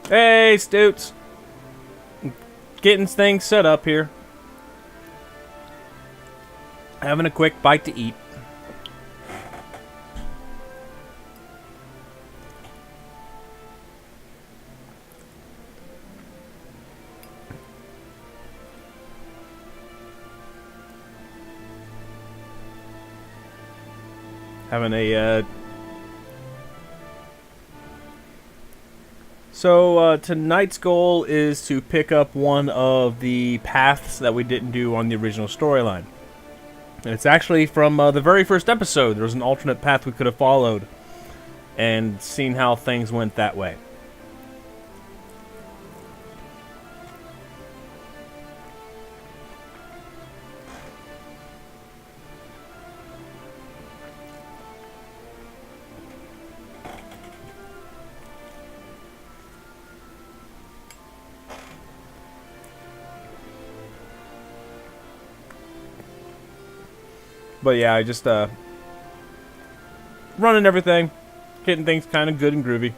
Hey, Stoots. Getting things set up here. Having a quick bite to eat. Having a, tonight's goal is to pick up one of the paths that we didn't do on the original storyline. And it's actually from the very first episode. There was an alternate path we could have followed and seen how things went that way. But yeah, I just running everything, getting things kind of good and groovy.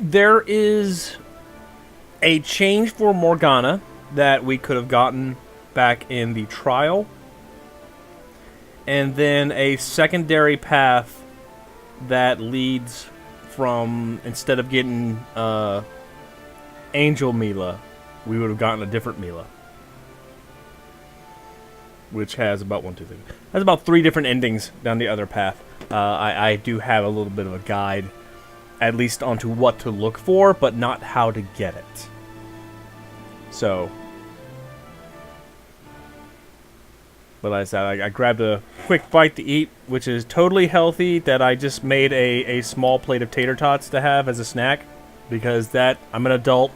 There is a change for Morgana that we could have gotten back in the trial, and then a secondary path that leads from, instead of getting Angel Milla, we would have gotten a different Milla, which has about has about 3 different endings down the other path. I do have a little bit of a guide, at least onto what to look for, but not how to get it. So, but like I said, I grabbed a quick bite to eat, which is totally healthy, that I just made a small plate of tater tots to have as a snack, because I'm an adult.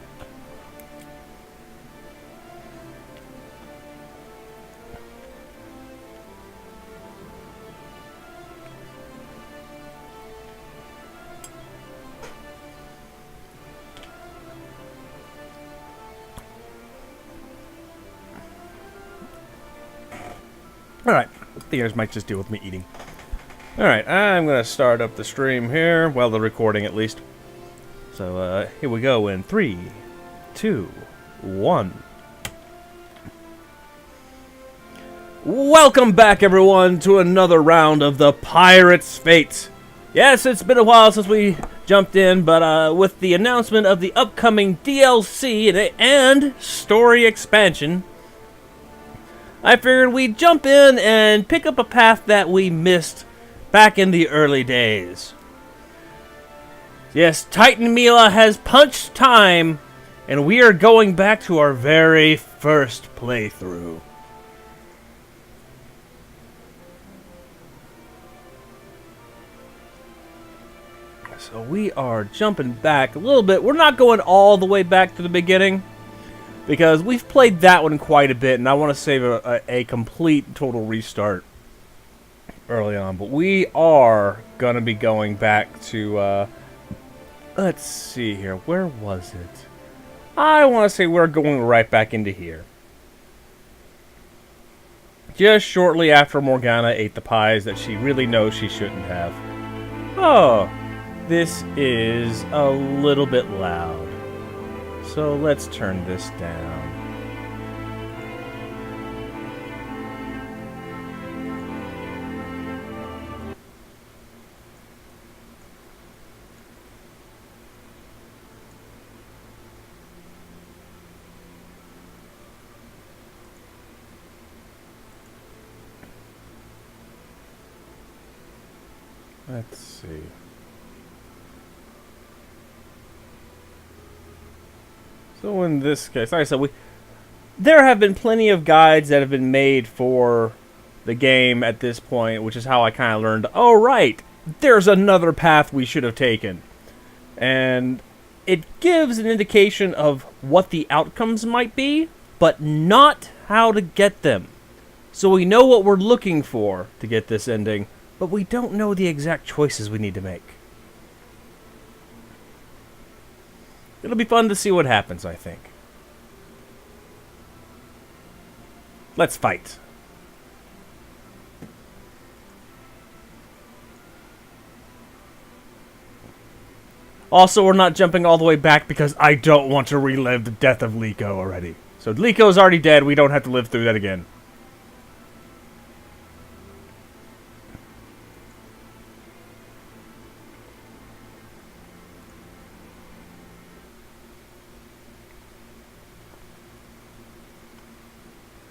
Alright, I think I might just deal with me eating. Alright, I'm going to start up the stream here. Well, the recording at least. So, here we go in 3, 2, 1. Welcome back, everyone, to another round of the Pirate's Fate. Yes, it's been a while since we jumped in, but with the announcement of the upcoming DLC and story expansion, I figured we'd jump in and pick up a path that we missed back in the early days. Yes, Titan Milla has punched time, and we are going back to our very first playthrough. So we are jumping back a little bit. We're not going all the way back to the beginning, because we've played that one quite a bit, and I want to save a complete total restart early on. But we are going to be going back to, let's see here, where was it? I want to say we're going right back into here. Just shortly after Morgana ate the pies that she really knows she shouldn't have. Oh, this is a little bit loud. So let's turn this down. Let's see. So in this case, like I said, there have been plenty of guides that have been made for the game at this point, which is how I kind of learned, oh right, there's another path we should have taken. And it gives an indication of what the outcomes might be, but not how to get them. So we know what we're looking for to get this ending, but we don't know the exact choices we need to make. It'll be fun to see what happens, I think. Let's fight. Also, we're not jumping all the way back because I don't want to relive the death of Liko already. So Liko's already dead. We don't have to live through that again.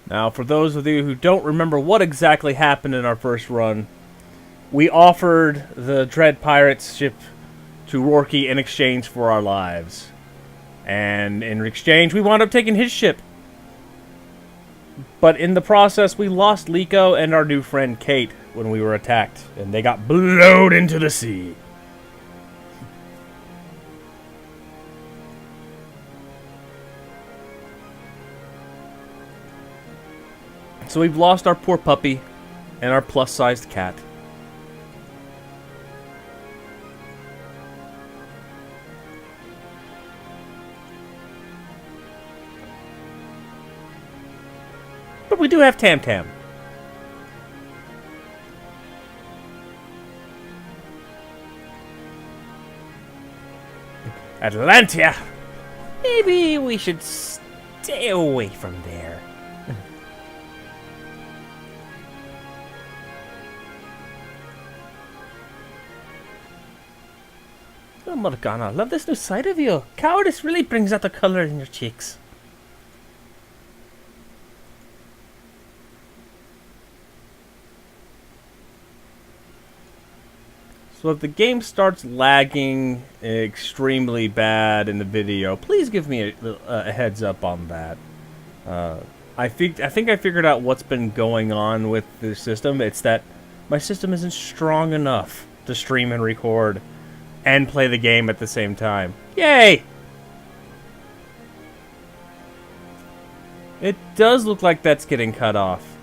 Now, for those of you who don't remember what exactly happened in our first run, we offered the Dread Pirates ship to Rorky in exchange for our lives. And in exchange, we wound up taking his ship. But in the process, we lost Liko and our new friend Kate when we were attacked. And they got blown into the sea. So we've lost our poor puppy and our plus-sized cat. But we do have Tam Tam. Atlantia! Maybe we should stay away from there. Oh, Morgana, love this new side of you. Cowardice really brings out the color in your cheeks. So if the game starts lagging extremely bad in the video, please give me a heads up on that. I think I figured out what's been going on with the system. It's that my system isn't strong enough to stream and record and play the game at the same time. Yay! It does look like that's getting cut off.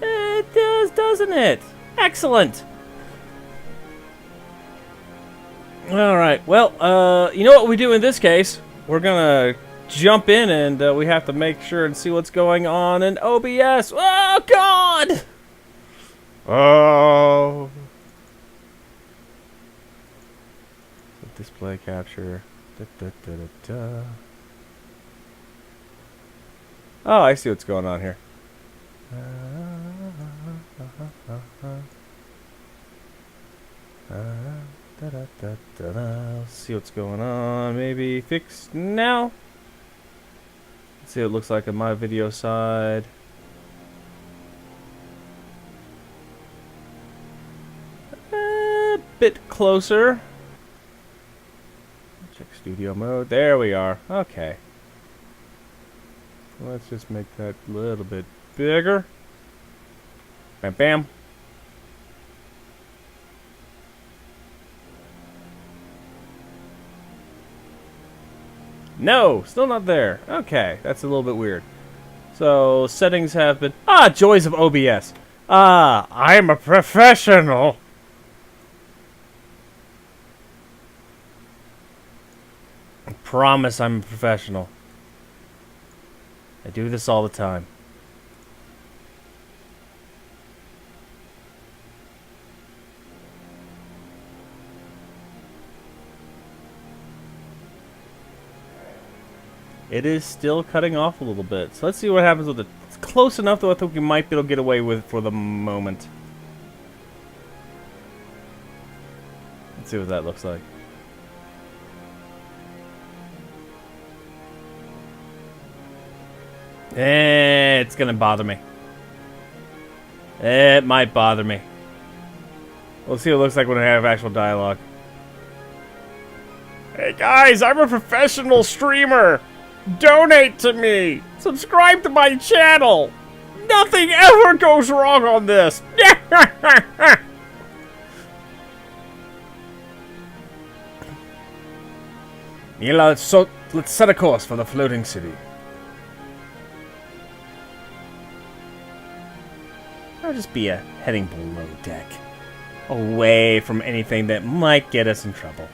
It does, doesn't it? Excellent! Alright, well, you know what we do in this case? We're gonna jump in and we have to make sure and see what's going on in OBS. Oh, God! Oh... Display capture. Da, da, da, da, da. Oh, I see what's going on here. Da, da, da, da, da. Let's see what's going on. Maybe fix now. Let's see what it looks like on my video side. A bit closer. Check studio mode. There we are. Okay. Let's just make that a little bit bigger. Bam, bam. No, still not there. Okay, that's a little bit weird. So, settings have been... Ah, joys of OBS. Ah, I'm a professional. I promise I'm a professional. I do this all the time. It is still cutting off a little bit. So let's see what happens with it. It's close enough though I think we might be able to get away with it for the moment. Let's see what that looks like. It's gonna bother me. It might bother me. We'll see what it looks like when I have actual dialogue. Hey guys, I'm a professional streamer! Donate to me! Subscribe to my channel! Nothing ever goes wrong on this! Milla, so let's set a course for the floating city. I'll just be heading below deck. Away from anything that might get us in trouble.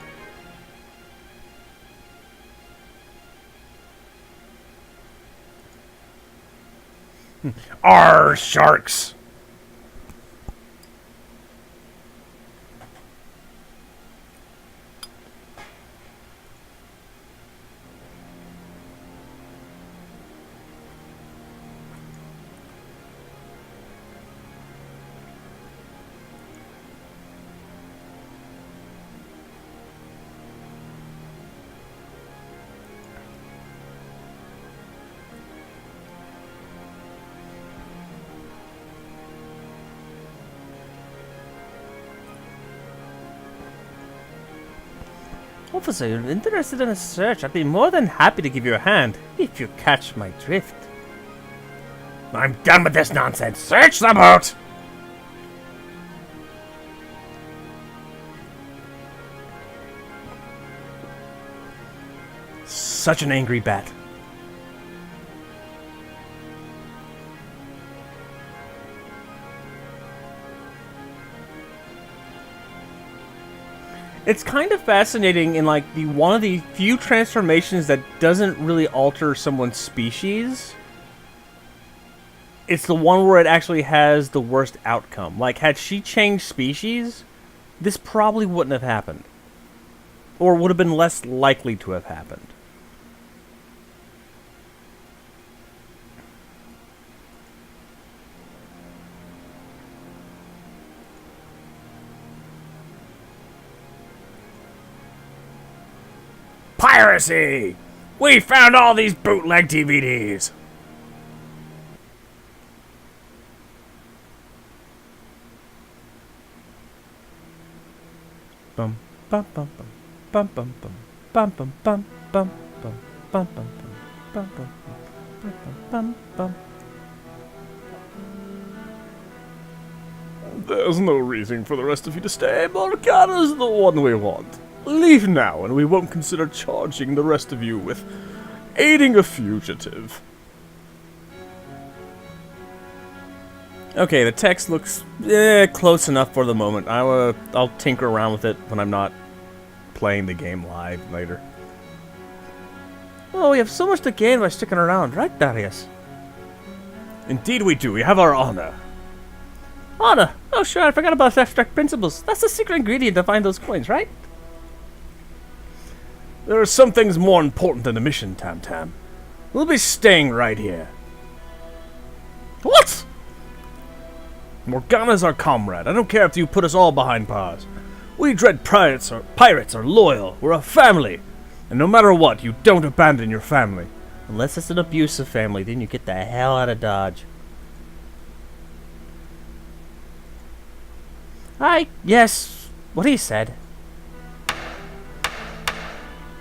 Arr, sharks! Officer, you're interested in a search. I'd be more than happy to give you a hand, if you catch my drift. I'm done with this nonsense. Search the boat! Such an angry bat. It's kind of fascinating in like one of the few transformations that doesn't really alter someone's species. It's the one where it actually has the worst outcome. Like, had she changed species, this probably wouldn't have happened. Or would have been less likely to have happened. Piracy! We found all these bootleg DVDs! Bum bum bum bum bum bum bum bum bum bum bum bum bum bum bum bum bum. There's no reason for the rest of you to stay. Morgana's the one we want. Leave now, and we won't consider charging the rest of you with aiding a fugitive. Okay, the text looks close enough for the moment. I'll tinker around with it when I'm not playing the game live later. Oh, we have so much to gain by sticking around, right, Darius? Indeed we do. We have our honor. Honor? Oh, sure, I forgot about abstract principles. That's the secret ingredient to find those coins, right? There are some things more important than the mission, Tam Tam. We'll be staying right here. What? Morgana's our comrade. I don't care if you put us all behind bars. We dread pirates are loyal. We're a family. And no matter what, you don't abandon your family. Unless it's an abusive family, then you get the hell out of Dodge. Yes, what he said.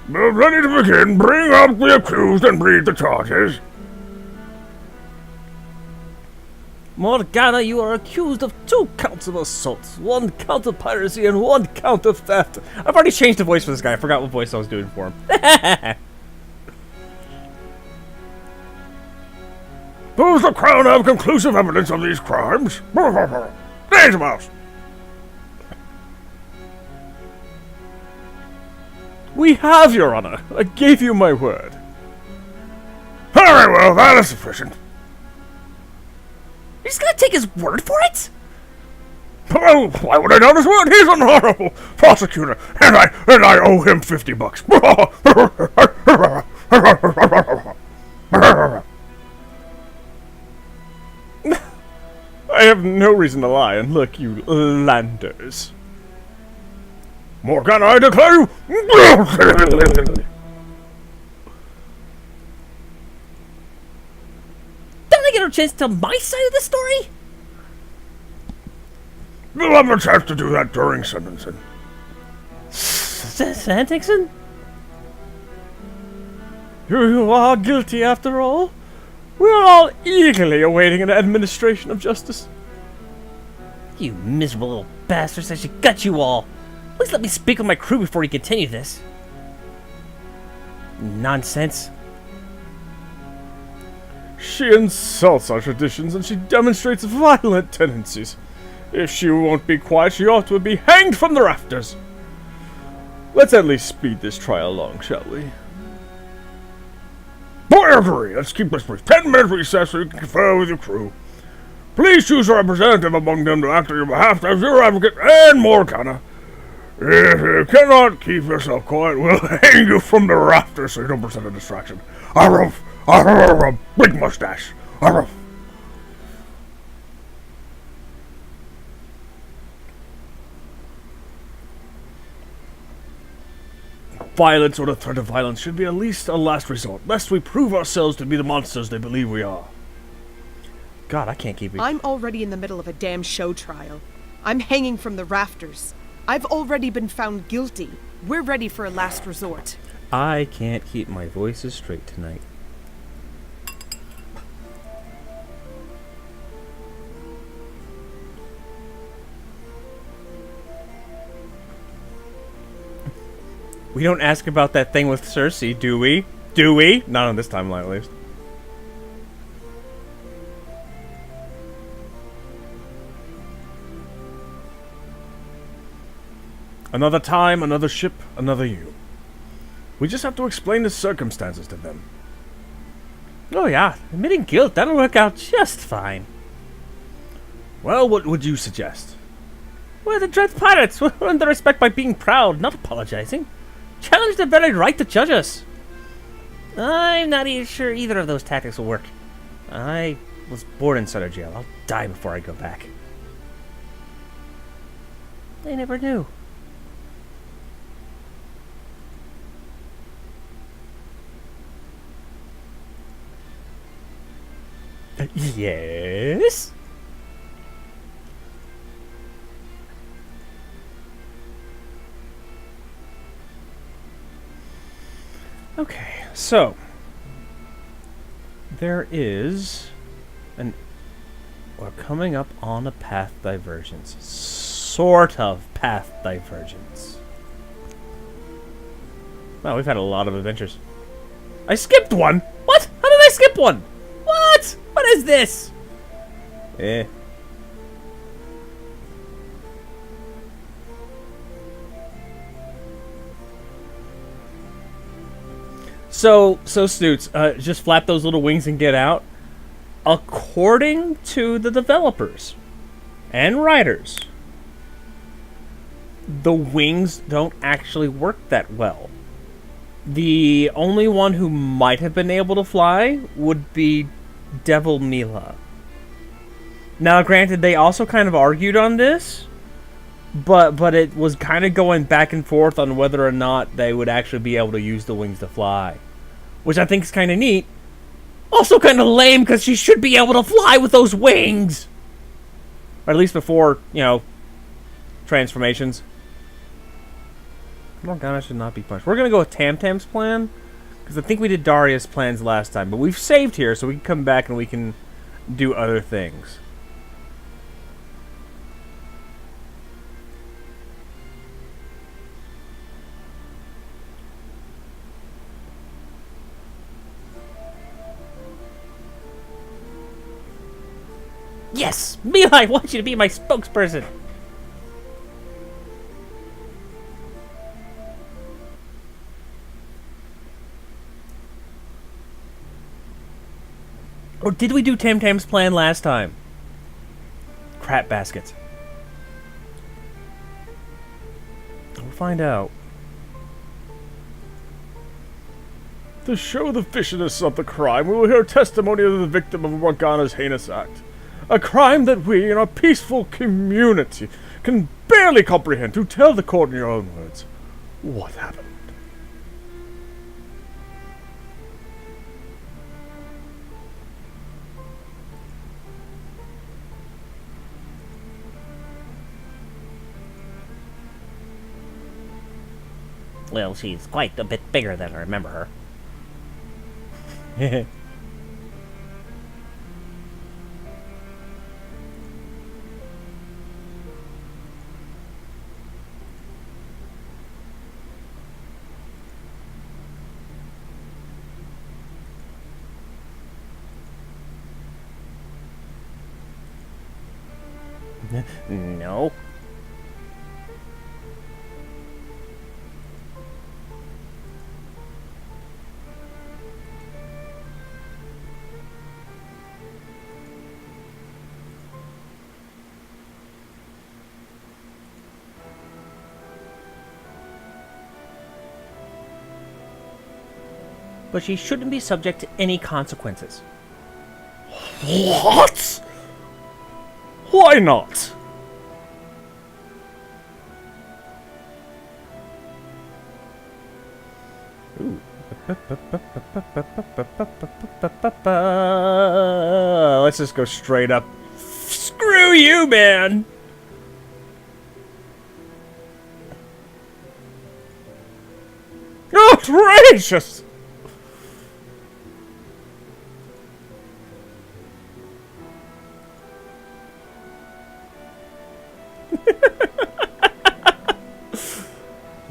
We're ready to begin. Bring up the accused and read the charges. Morgana, you are accused of 2 counts of assault, 1 count of piracy, and 1 count of theft. I've already changed the voice for this guy. I forgot what voice I was doing for him. Does the Crown have conclusive evidence of these crimes? Raise them out. We have, Your Honor. I gave you my word. Very well, that is sufficient. You're just gonna take his word for it? Well, why would I doubt his word? He's an honorable prosecutor, and I owe him $50. I have no reason to lie, and look, you landers. Morgana, I declare you... Don't I get a chance to tell my side of the story? You'll have a chance to do that during sentencing. Sentencing? You are guilty after all? We're all eagerly awaiting an administration of justice. You miserable little bastards, I should gut you all. At least let me speak with my crew before you continue this. Nonsense. She insults our traditions and she demonstrates violent tendencies. If she won't be quiet, she ought to be hanged from the rafters. Let's at least speed this trial along, shall we? I agree. Let's keep this brief. 10-minute recess so you can confer with your crew. Please choose a representative among them to act on your behalf as your advocate and Morgana. If you cannot keep yourself quiet, we'll hang you from the rafters so you don't present a distraction. Arruff! Arruff! Big mustache! Arruff! Violence or the threat of violence should be at least a last resort, lest we prove ourselves to be the monsters they believe we are. God, I can't keep it. I'm already in the middle of a damn show trial. I'm hanging from the rafters. I've already been found guilty. We're ready for a last resort. I can't keep my voices straight tonight. We don't ask about that thing with Cersei, do we? Do we? Not on this timeline, at least. Another time, another ship, another you. We just have to explain the circumstances to them. Oh yeah, admitting guilt, that'll work out just fine. Well, what would you suggest? We're the Dread Pirates. We earn their respect by being proud, not apologizing. Challenge their very right to judge us. I'm not even sure either of those tactics will work. I was born inside a jail. I'll die before I go back. I never knew. Yes? Okay, so there is we're coming up on a path divergence. Sort of path divergence. Wow, we've had a lot of adventures. I skipped one! What? How did I skip one? What? What is this? So Snoots, just flap those little wings and get out. According to the developers and writers, the wings don't actually work that well. The only one who might have been able to fly would be Devil Milla. Now, granted, they also kind of argued on this, but it was kind of going back and forth on whether or not they would actually be able to use the wings to fly, which I think is kind of neat. Also kind of lame, because she should be able to fly with those wings! Or at least before, you know, transformations. Morgana should not be punished. We're going to go with Tamtam's plan, because I think we did Darius' plans last time, but we've saved here, so we can come back and we can do other things. Yes! Milla, I want you to be my spokesperson! Or did we do Tamtam's plan last time? Crap baskets. We'll find out. To show the viciousness of the crime, we will hear testimony of the victim of Morgana's heinous act. A crime that we, in our peaceful community, can barely comprehend. To tell the court in your own words, what happened? Well, she's quite a bit bigger than I remember her. No. But she shouldn't be subject to any consequences. What? Why not? Ooh. Let's just go straight up. Screw you, man! outrageous!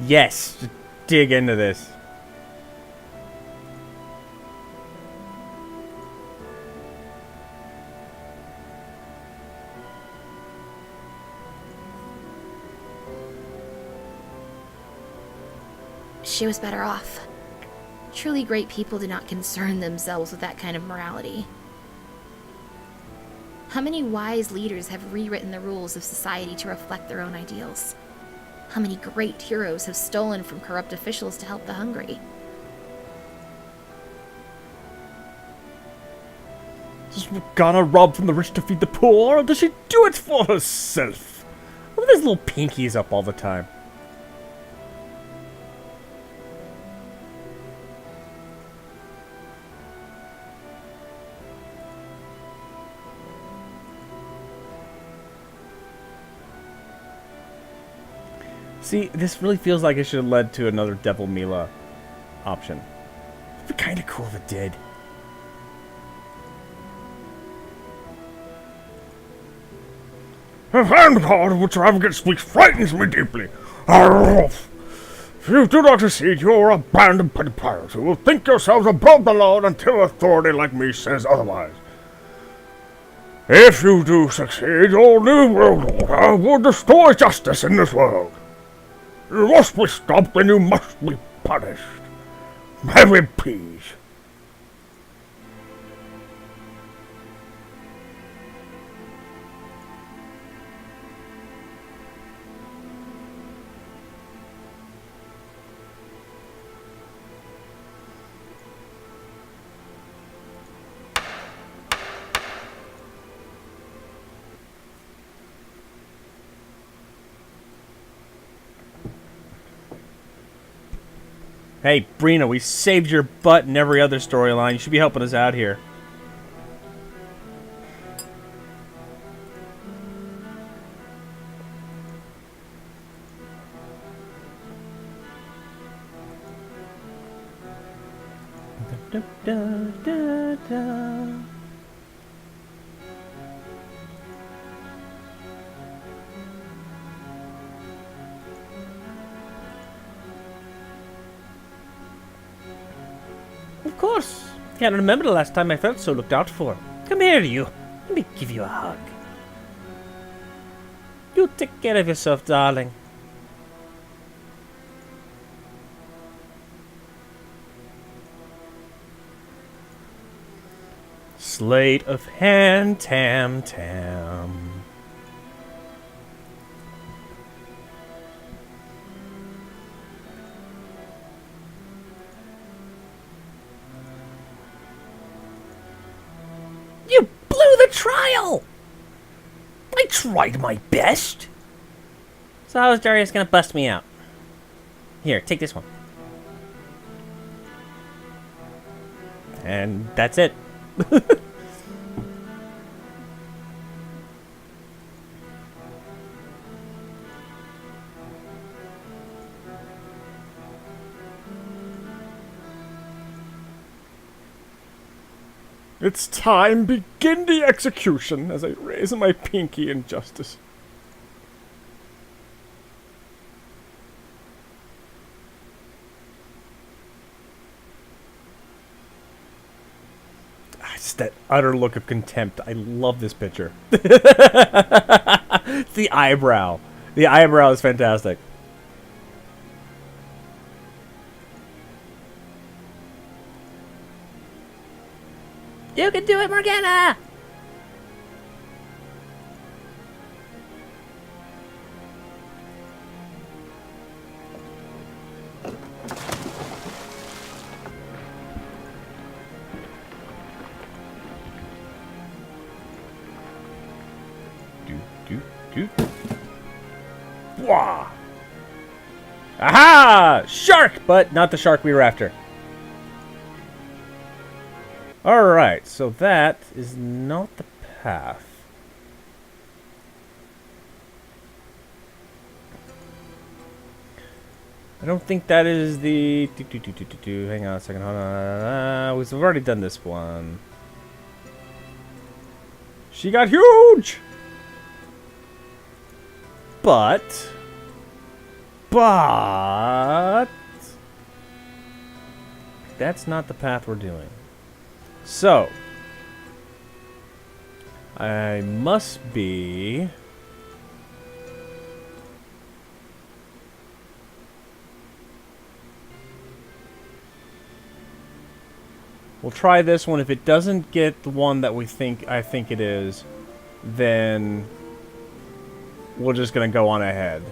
Yes, just dig into this. She was better off. Truly great people do not concern themselves with that kind of morality. How many wise leaders have rewritten the rules of society to reflect their own ideals? How many great heroes have stolen from corrupt officials to help the hungry? Does Morgana rob from the rich to feed the poor, or does she do it for herself? Look at these little pinkies up all the time. See, this really feels like it should have led to another Devil Milla option. It'd be kind of cool if it did. The vanguard of which your advocate speaks frightens me deeply. If you do not succeed, you are a band of petty pirates who will think yourselves above the law until authority like me says otherwise. If you do succeed, your new world order will destroy justice in this world. You must be stopped and you must be punished. Heavy peas. Hey, Brina, we saved your butt in every other storyline. You should be helping us out here. Da, da, da, da. Of course. Can't remember the last time I felt so looked out for. Come here, you. Let me give you a hug. You take care of yourself, darling. Slate of hand tam tam. You blew the trial! I tried my best. So how is Darius gonna bust me out? Here, take this one. And that's it. It's time. Begin the execution as I raise my pinky in justice. It's that utter look of contempt. I love this picture. It's the eyebrow. The eyebrow is fantastic. You can do it, Morgana! Wah! Aha! Shark! But not the shark we were after. Alright, so that is not the path. I don't think that is the... Hang on a second. Hold on. We've already done this one. She got huge! But... That's not the path we're doing. So... I must be... We'll try this one. If it doesn't get the one that I think it is, then we're just gonna go on ahead.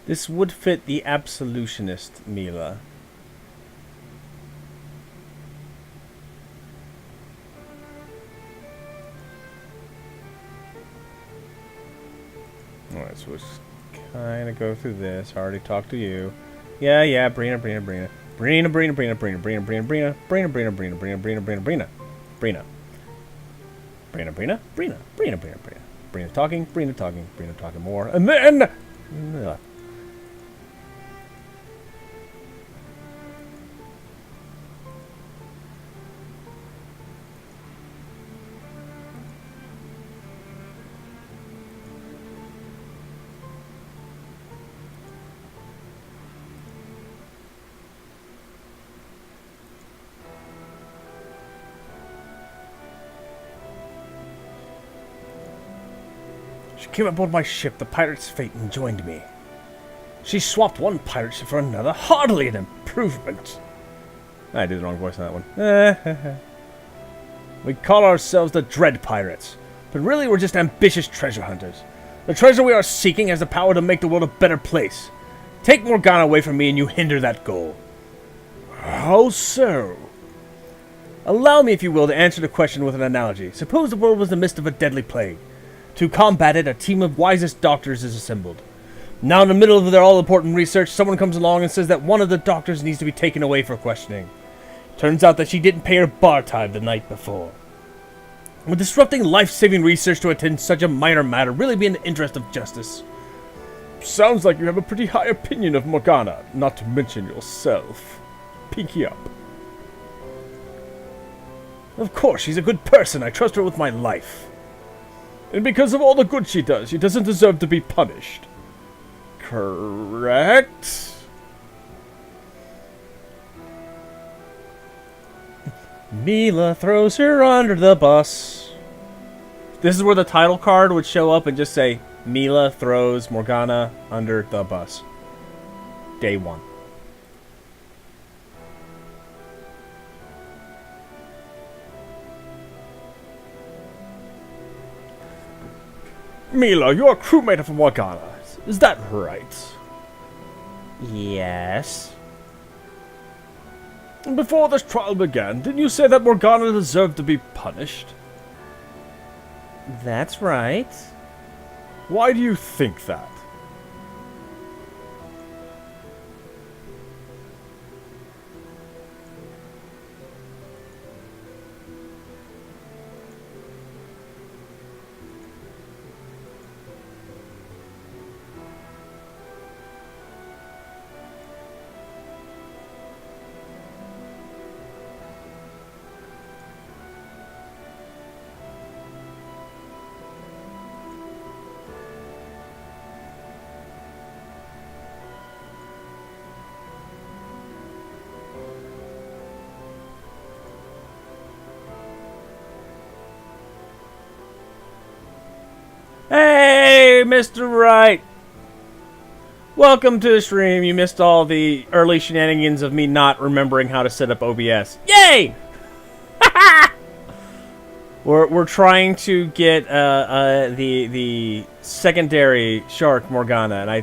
This would fit the absolutionist Milla. Alright, so let's kind of go through this. I already talked to you. Yeah, Brina. Brina talking more. And then... She came aboard my ship, the pirate's fate, and joined me. She swapped one pirate ship for another, hardly an improvement. I did the wrong voice on that one. We call ourselves the Dread Pirates, but really we're just ambitious treasure hunters. The treasure we are seeking has the power to make the world a better place. Take Morgana away from me and you hinder that goal. How so? Allow me, if you will, to answer the question with an analogy. Suppose the world was in the midst of a deadly plague. To combat it, a team of wisest doctors is assembled. Now, in the middle of their all-important research, someone comes along and says that one of the doctors needs to be taken away for questioning. Turns out that she didn't pay her bar time the night before. Would disrupting life-saving research to attend such a minor matter really be in the interest of justice? Sounds like you have a pretty high opinion of Morgana, not to mention yourself. Pinky up. Of course, she's a good person. I trust her with my life. And because of all the good she does, she doesn't deserve to be punished. Correct? Milla throws her under the bus. This is where the title card would show up and just say, Milla throws Morgana under the bus. Day 1. Milla, you're a crewmate of Morgana. Is that right? Yes. And before this trial began, didn't you say that Morgana deserved to be punished? That's right. Why do you think that? Mr. Right. Welcome to the stream. You missed all the early shenanigans of me not remembering how to set up OBS. Yay! We're trying to get the secondary shark Morgana, and I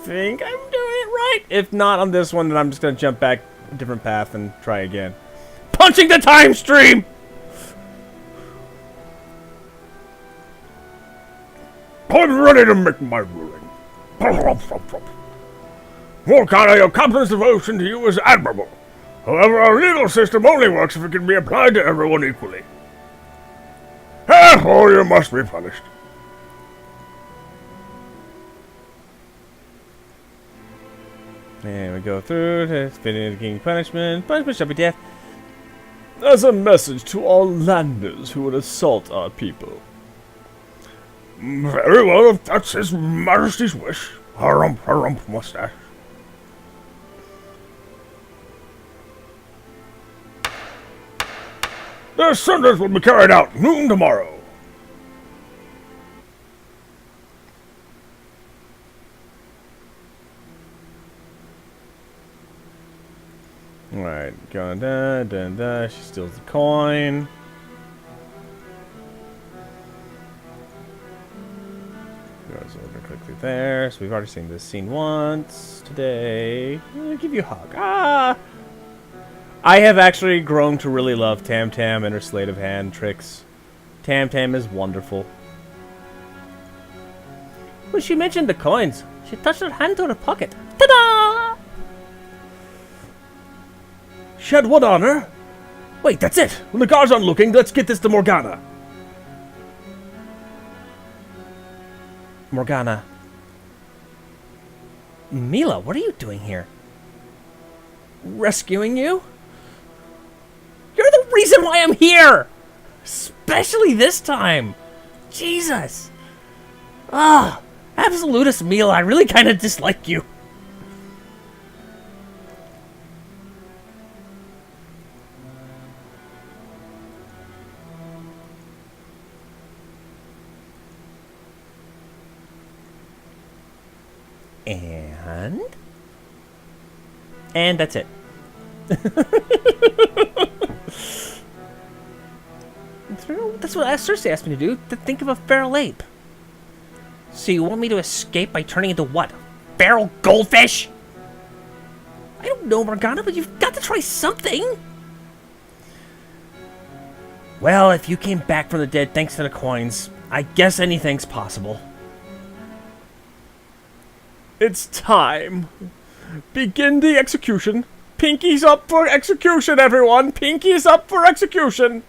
think I'm doing it right. If not on this one, then I'm just gonna jump back a different path and try again. Punching the time stream. I'm ready to make my ruling. Morgana, your captain's devotion to you is admirable. However, our legal system only works if it can be applied to everyone equally. Therefore, you must be punished. And we go through to fitting the king punishment. Punishment shall be death. As a message to all landers who would assault our people. Very well, if that's His Majesty's wish. Harump, mustache. The sentence will be carried out noon tomorrow. Alright, going da. She steals the coin. So we're gonna click through there. So we've already seen this scene once today. I'll give you a hug. Ah! I have actually grown to really love Tam Tam and her sleight of hand tricks. Tam Tam is wonderful. When she mentioned the coins, she touched her hand to her pocket. Ta-da! Shed what honor? Wait, that's it. When the guards aren't looking, let's get this to Morgana. Morgana. Milla, what are you doing here? Rescuing you? You're the reason why I'm here! Especially this time! Jesus! Ah, Absolutist Milla, I really kind of dislike you. And that's it. That's what Cersei asked me to do, to think of a feral ape. So you want me to escape by turning into what? Feral goldfish? I don't know, Morgana, but you've got to try something. Well, if you came back from the dead thanks to the coins, I guess anything's possible. It's time. Begin the execution. Pinky's up for execution, everyone. Pinky's up for execution.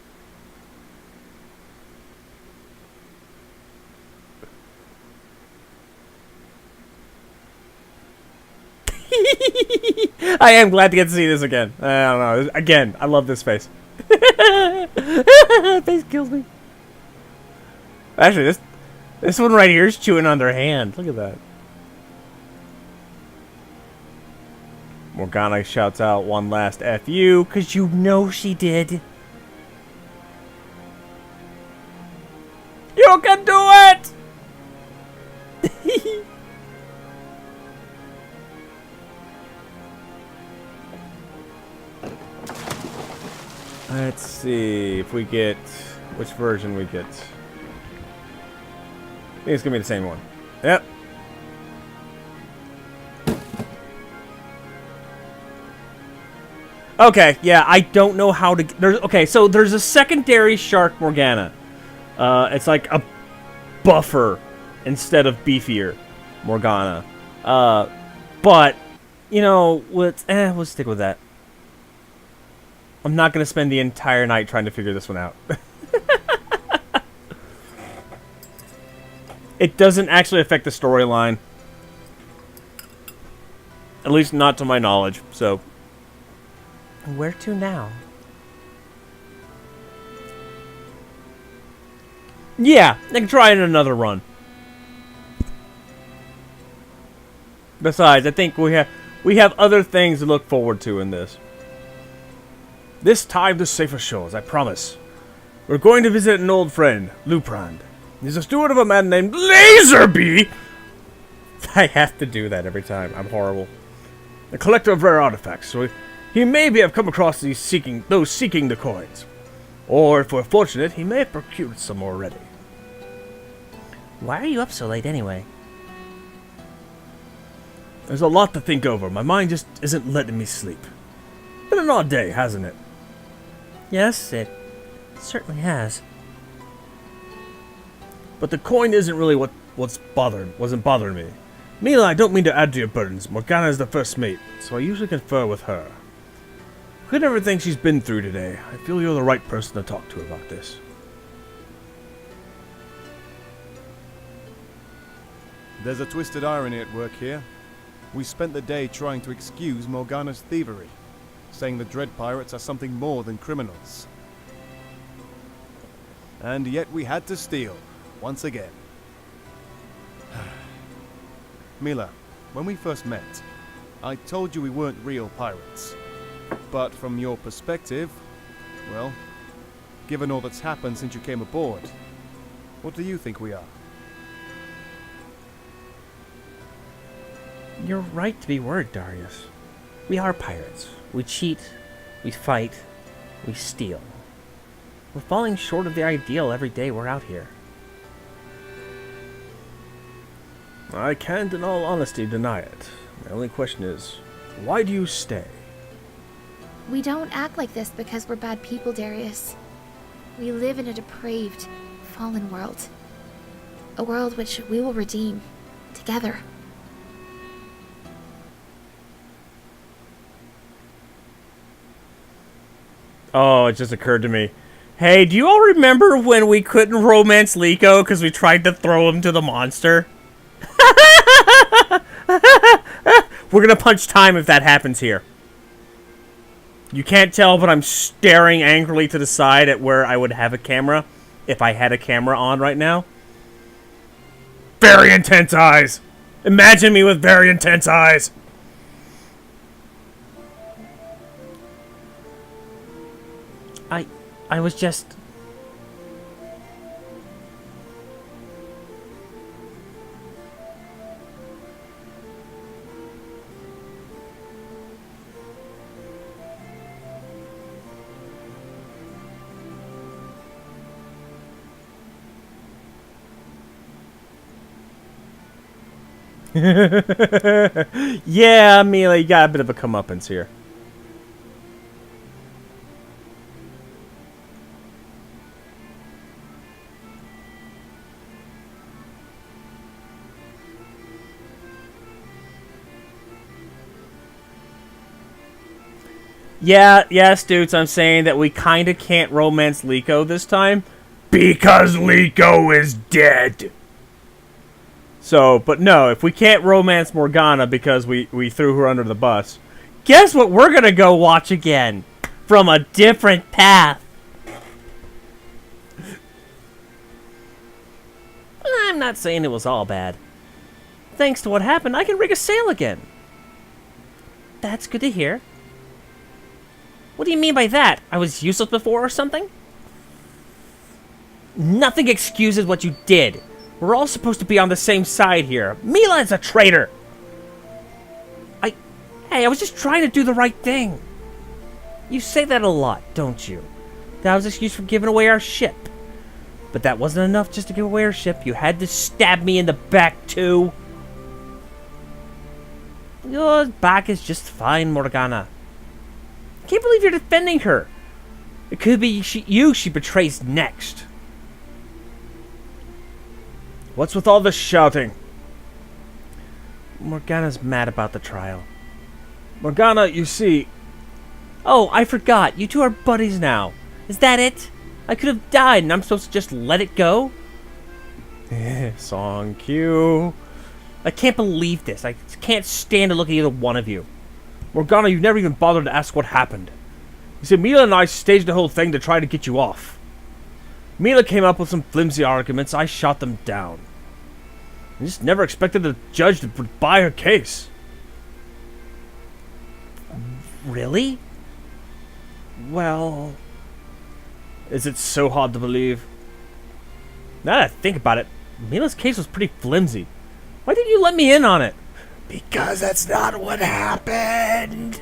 I am glad to get to see this again. I don't know. Again, I love this face. Face kills me. Actually, this one right here is chewing on their hand. Look at that. Morgana shouts out one last F you, because you know she did. You can do it! Let's see if we get... which version we get. I think it's going to be the same one. Yep. Okay, yeah, I don't know how to... okay, so there's a secondary Shark Morgana. It's like a buffer instead of beefier Morgana. But, you know, we'll stick with that. I'm not going to spend the entire night trying to figure this one out. It doesn't actually affect the storyline. At least not to my knowledge, so... Where to now? Yeah, I can try it in another run. Besides, I think we have other things to look forward to in this. This time the safer shores, I promise. We're going to visit an old friend, Lupron. He's a steward of a man named Laserby. I have to do that every time. I'm horrible. A collector of rare artifacts, so he may have come across those seeking the coins. Or, if we're fortunate, he may have procured some already. Why are you up so late anyway? There's a lot to think over. My mind just isn't letting me sleep. Been an odd day, hasn't it? Yes, it certainly has. But the coin isn't really wasn't bothering me. Milla, I don't mean to add to your burdens. Morgana is the first mate, so I usually confer with her. With everything she's been through today, I feel you're the right person to talk to about this. There's a twisted irony at work here. We spent the day trying to excuse Morgana's thievery, saying the Dread Pirates are something more than criminals. And yet we had to steal, once again. Milla, when we first met, I told you we weren't real pirates. But from your perspective, well, given all that's happened since you came aboard, what do you think we are? You're right to be worried, Darius. We are pirates. We cheat, we fight, we steal. We're falling short of the ideal every day we're out here. I can't, in all honesty, deny it. My only question is, why do you stay? We don't act like this because we're bad people, Darius. We live in a depraved, fallen world. A world which we will redeem, together. Oh, it just occurred to me. Hey, do you all remember when we couldn't romance Liko because we tried to throw him to the monster? We're gonna punch time if that happens here. You can't tell, but I'm staring angrily to the side at where I would have a camera if I had a camera on right now. Very intense eyes! Imagine me with very intense eyes! I was just... Yeah, Milla, you got a bit of a comeuppance here. Yeah, Stoots, I'm saying that we kinda can't romance Liko this time. Because Liko is dead! So, but no, if we can't romance Morgana because we threw her under the bus, guess what we're gonna go watch again? From a different path. I'm not saying it was all bad. Thanks to what happened, I can rig a sail again. That's good to hear. What do you mean by that? I was useless before or something? Nothing excuses what you did. We're all supposed to be on the same side here. Milla is a traitor. Hey, I was just trying to do the right thing. You say that a lot, don't you? That was an excuse for giving away our ship. But that wasn't enough just to give away our ship. You had to stab me in the back, too. Your back is just fine, Morgana. I can't believe you're defending her. It could be she betrays next. What's with all this shouting? Morgana's mad about the trial. Morgana, you see... Oh, I forgot. You two are buddies now. Is that it? I could have died and I'm supposed to just let it go? Song cue. I can't believe this. I can't stand to look at either one of you. Morgana, you've never even bothered to ask what happened. You see, Milla and I staged the whole thing to try to get you off. Milla came up with some flimsy arguments. I shot them down. I just never expected the judge to buy her case. Really? Well... Is it so hard to believe? Now that I think about it, Milla's case was pretty flimsy. Why didn't you let me in on it? Because that's not what happened.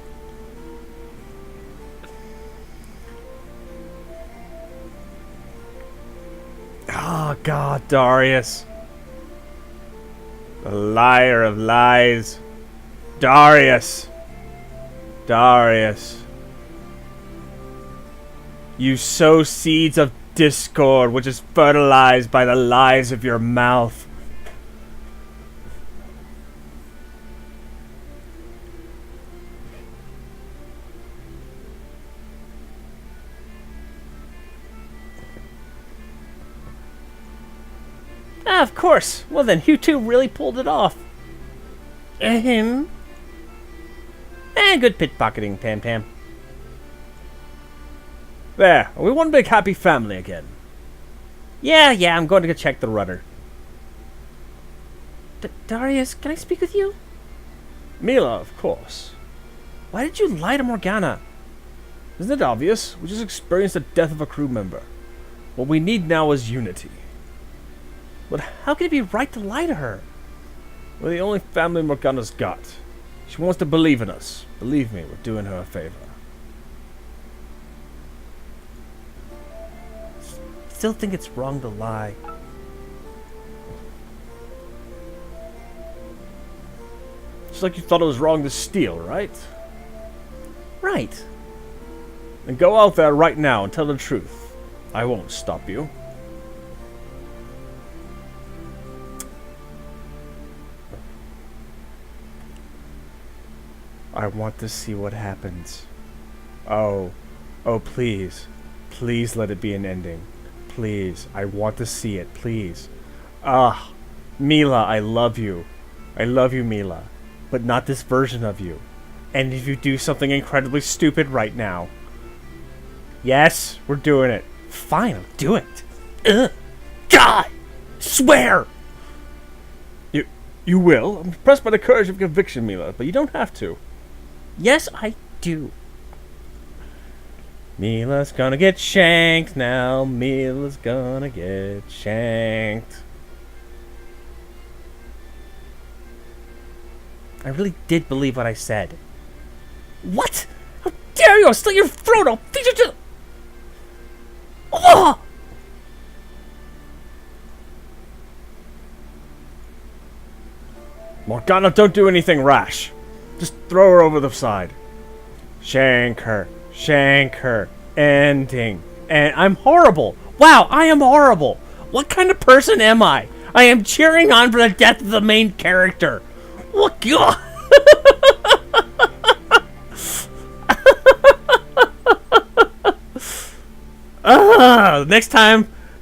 Oh, God, Darius. The liar of lies. Darius. Darius. You sow seeds of discord, which is fertilized by the lies of your mouth. Ah, of course. Well then, you two really pulled it off. And good pickpocketing, Tam Tam. There, are we one big happy family again? Yeah, I'm going to go check the rudder. Darius, can I speak with you? Milla, of course. Why did you lie to Morgana? Isn't it obvious? We just experienced the death of a crew member. What we need now is unity. But how can it be right to lie to her? We're the only family Morgana's got. She wants to believe in us. Believe me, we're doing her a favor. Still think it's wrong to lie. Just like you thought it was wrong to steal, right? Right. Then go out there right now and tell the truth. I won't stop you. I want to see what happens. Oh, please. Please let it be an ending. Please, I want to see it, please. Milla, I love you. I love you, Milla. But not this version of you. And if you do something incredibly stupid right now. Yes, we're doing it. Fine, I'll do it. Ugh. God! Swear! You will? I'm impressed by the courage of conviction, Milla, but you don't have to. Yes, I do. Milla's gonna get shanked now. Milla's gonna get shanked. I really did believe what I said. What? How dare you! I'll slit your throat! I'll feed you to... Oh! Morgana, don't do anything rash. Just throw her over the side. Shank her. Shank her. Ending. And I'm horrible. Wow, I am horrible. What kind of person am I? I am cheering on for the death of the main character. What? God.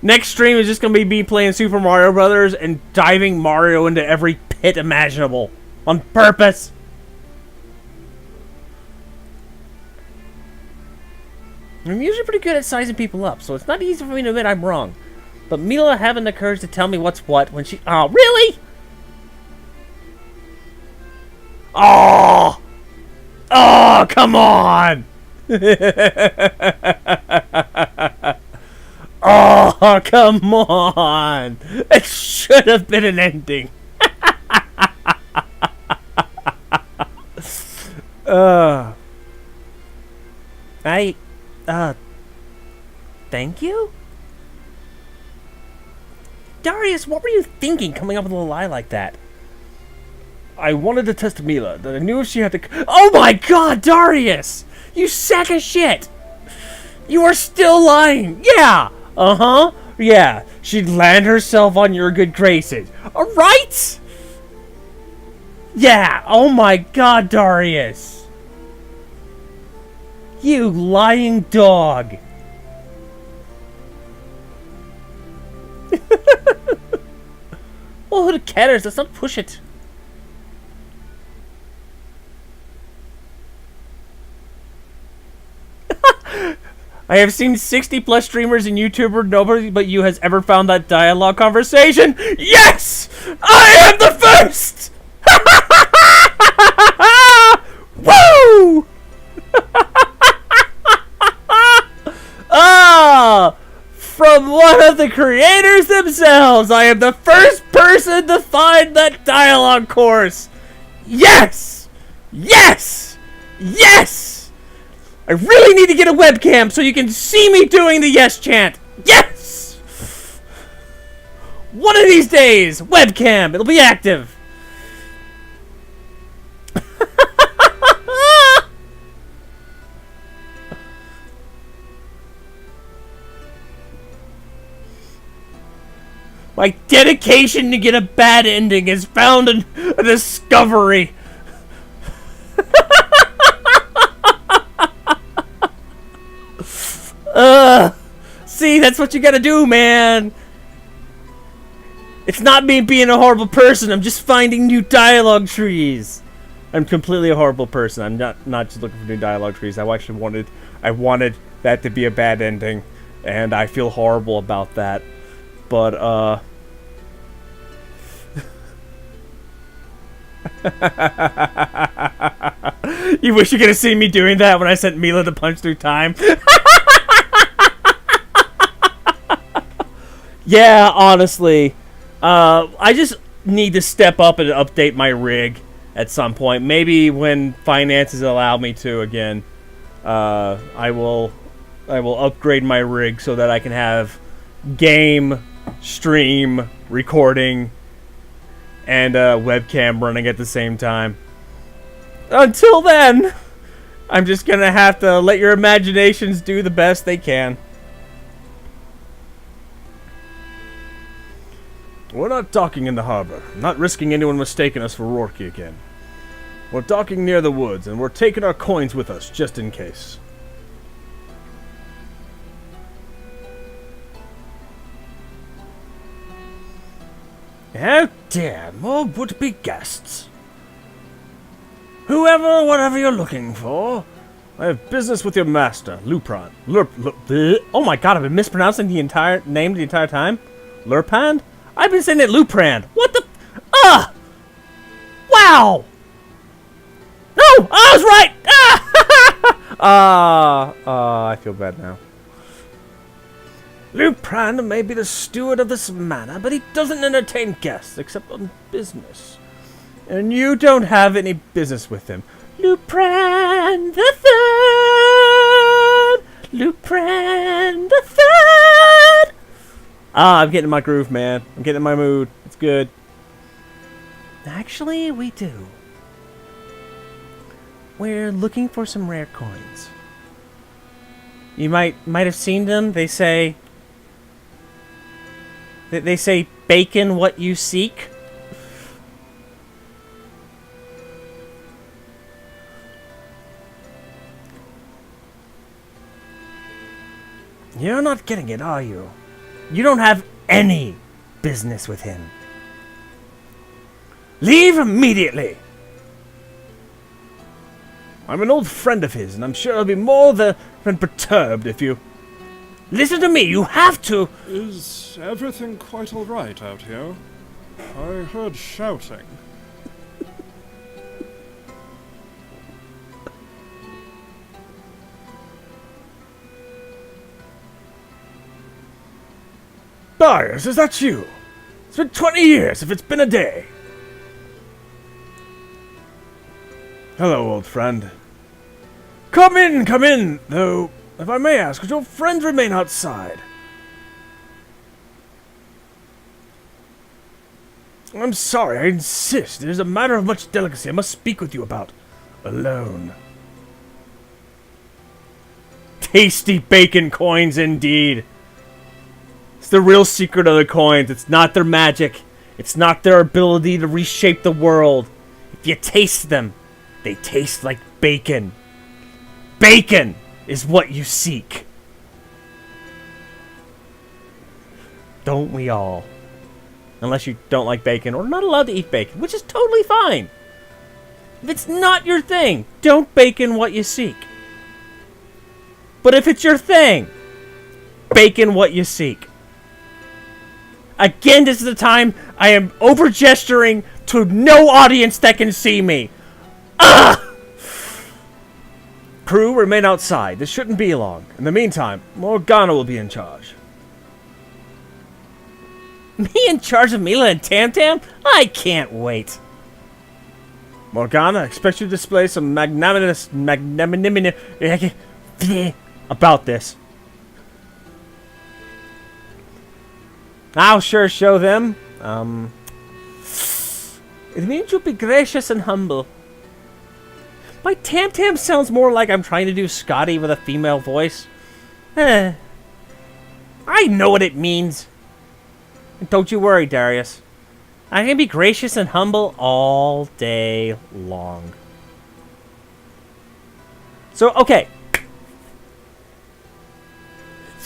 Next stream is just gonna be me playing Super Mario Brothers and diving Mario into every pit imaginable on purpose. I'm usually pretty good at sizing people up, so it's not easy for me to admit I'm wrong. But Milla having the courage to tell me what's what when she... Oh, really? Oh! Oh, come on! Oh, come on! It should have been an ending. Thank you? Darius, what were you thinking coming up with a lie like that? I wanted to test Milla, that I knew if she had to... Oh my god, Darius! You sack of shit! You are still lying! Yeah! Uh-huh! Yeah, she'd land herself on your good graces. Alright? Yeah, oh my god, Darius! You lying dog! Well, who cares? Let's not push it. I have seen 60 plus streamers and YouTubers. Nobody but you has ever found that dialogue conversation. Yes! I am the first! Woo! from one of the creators themselves. I am the first person to find that dialogue course. Yes! Yes! Yes! I really need to get a webcam so you can see me doing the yes chant. Yes! One of these days, webcam, it'll be active. My dedication to get a bad ending has found a discovery. See, that's what you gotta do, man. It's not me being a horrible person. I'm just finding new dialogue trees. I'm completely a horrible person. I'm not just looking for new dialogue trees. I actually wanted that to be a bad ending, and I feel horrible about that. But you wish you could have seen me doing that when I sent Milla to punch through time. Yeah, honestly, I just need to step up and update my rig at some point. Maybe when finances allow me to again. I will upgrade my rig so that I can have game, stream, recording, and webcam running at the same time. Until then, I'm just gonna have to let your imaginations do the best they can. We're not docking in the harbor. Not risking anyone mistaking us for Rorke again. We're docking near the woods, and we're taking our coins with us, just in case. Oh dear, more would-be guests. Whoever, whatever you're looking for, I have business with your master, Lupron. Oh my god, I've been mispronouncing the entire name the entire time? Lurpan? I've been saying it Lupran. What the? Wow! No! I was right! I feel bad now. Lupron may be the steward of this manor, but he doesn't entertain guests except on business. And you don't have any business with him. Lupran the Third! Lupran the Third! I'm getting in my groove, man. I'm getting in my mood. It's good. Actually, we do. We're looking for some rare coins. You might have seen them. They say bacon what you seek. You're not getting it, are you? You don't have any business with him. Leave immediately! I'm an old friend of his, and I'm sure I'll be more than perturbed if you... Listen to me, you have to... Is everything quite alright out here? I heard shouting. Darius, is that you? It's been 20 years, if it's been a day. Hello, old friend. Come in, though, if I may ask, could your friends remain outside? I'm sorry, I insist. It is a matter of much delicacy I must speak with you about. Alone. Tasty bacon coins, indeed. It's the real secret of the coins. It's not their magic. It's not their ability to reshape the world. If you taste them, they taste like bacon. Bacon is what you seek. Don't we all? Unless you don't like bacon or not allowed to eat bacon, which is totally fine. If it's not your thing, don't bacon what you seek. But if it's your thing, bacon what you seek. Again, this is the time I am over-gesturing to no audience that can see me. Ugh! Crew, remain outside. This shouldn't be long. In the meantime, Morgana will be in charge. Me in charge of Milla and Tam Tam? I can't wait. Morgana, I expect you to display some magnanimity about this. I'll sure show them. It means you'll be gracious and humble. My Tam Tam sounds more like I'm trying to do Scotty with a female voice. I know what it means. And don't you worry, Darius. I can be gracious and humble all day long. So, okay.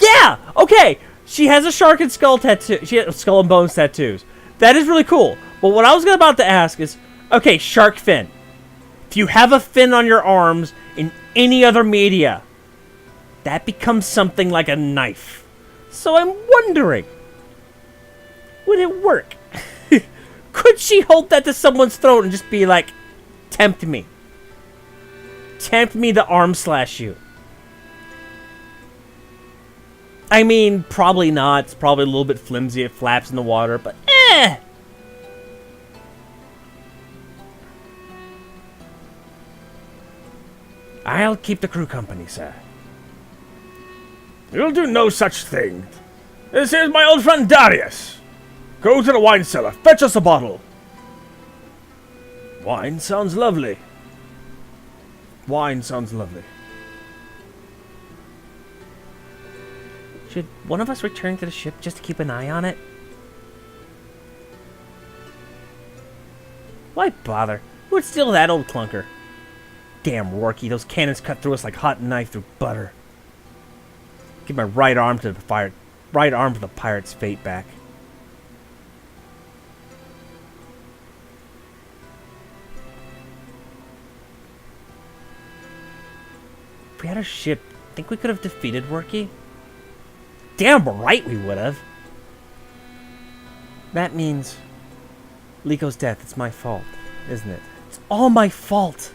Yeah! Okay! She has a shark and skull tattoo. She has skull and bones tattoos. That is really cool. But what I was about to ask is, okay, shark fin. If you have a fin on your arms in any other media, that becomes something like a knife. So I'm wondering, would it work? Could she hold that to someone's throat and just be like, tempt me. Tempt me to arm slash you. I mean, probably not. It's probably a little bit flimsy. It flaps in the water, but I'll keep the crew company, sir. You'll do no such thing. This is my old friend Darius. Go to the wine cellar. Fetch us a bottle. Wine sounds lovely. Wine sounds lovely. Should one of us return to the ship just to keep an eye on it? Why bother? Who would steal that old clunker? Damn Rorky, those cannons cut through us like hot knife through butter. Give my right arm to the pirate's fate back. If we had a ship, think we could have defeated Rorky? Damn right we would have. That means Liko's death. It's my fault, isn't it? It's all my fault.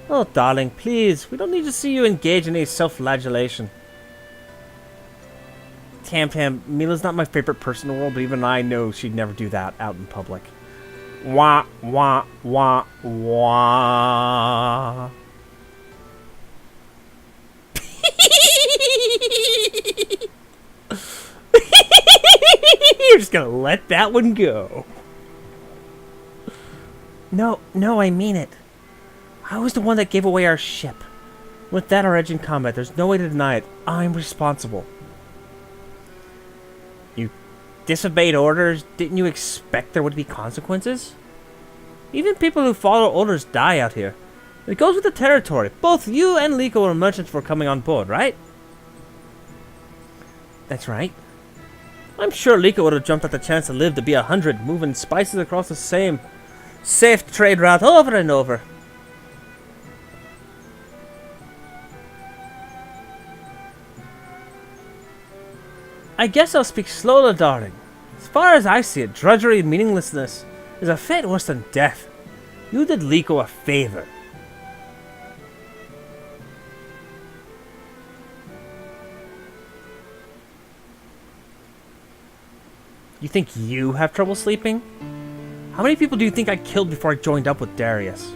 Oh, darling, please. We don't need to see you engage in any self-flagellation. Tam Tam, Milla's not my favorite person in the world, but even I know she'd never do that out in public. Wah, wah, wah, wah. You're just gonna let that one go. No, I mean it. I was the one that gave away our ship. With that, our edge in combat, there's no way to deny it. I'm responsible. You disobeyed orders? Didn't you expect there would be consequences? Even people who follow orders die out here. It goes with the territory. Both you and Liko were merchants for coming on board, right? That's right. I'm sure Liko would have jumped at the chance to live to be 100, moving spices across the same safe trade route over and over. I guess I'll speak slowly, darling. As far as I see it, drudgery and meaninglessness is a fate worse than death. You did Liko a favor. You think you have trouble sleeping? How many people do you think I killed before I joined up with Darius?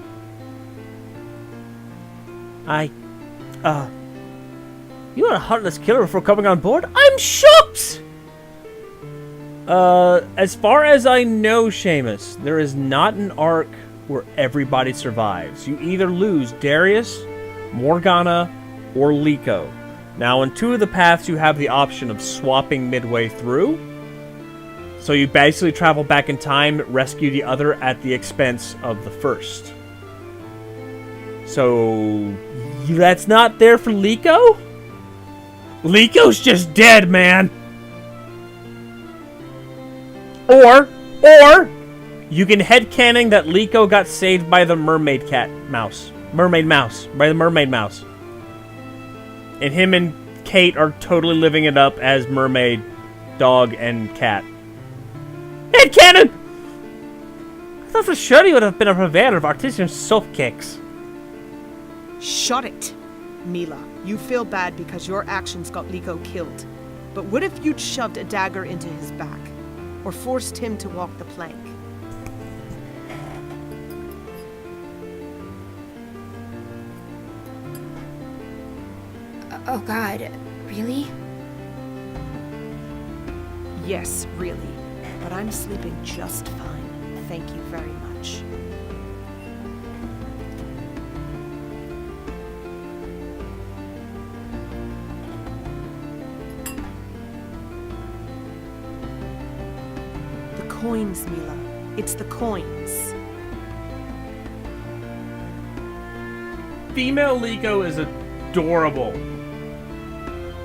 You were a heartless killer before coming on board? I'm shocked! As far as I know, Seamus, there is not an arc where everybody survives. You either lose Darius, Morgana, or Liko. Now, in 2 of the paths, you have the option of swapping midway through. So you basically travel back in time, rescue the other at the expense of the first. So that's not there for Liko? Liko's just dead, man. Or you can headcanon that Liko got saved by the mermaid mouse. And him and Kate are totally living it up as mermaid, dog, and cat. Headcanon! I thought for sure he would have been a purveyor of artisan soap cakes. Shut it. Milla, you feel bad because your actions got Liko killed. But what if you'd shoved a dagger into his back? or forced him to walk the plank. Oh God, really? Yes, really. But I'm sleeping just fine. Thank you very much. The coins, Milla. It's the coins. Female Liko is adorable.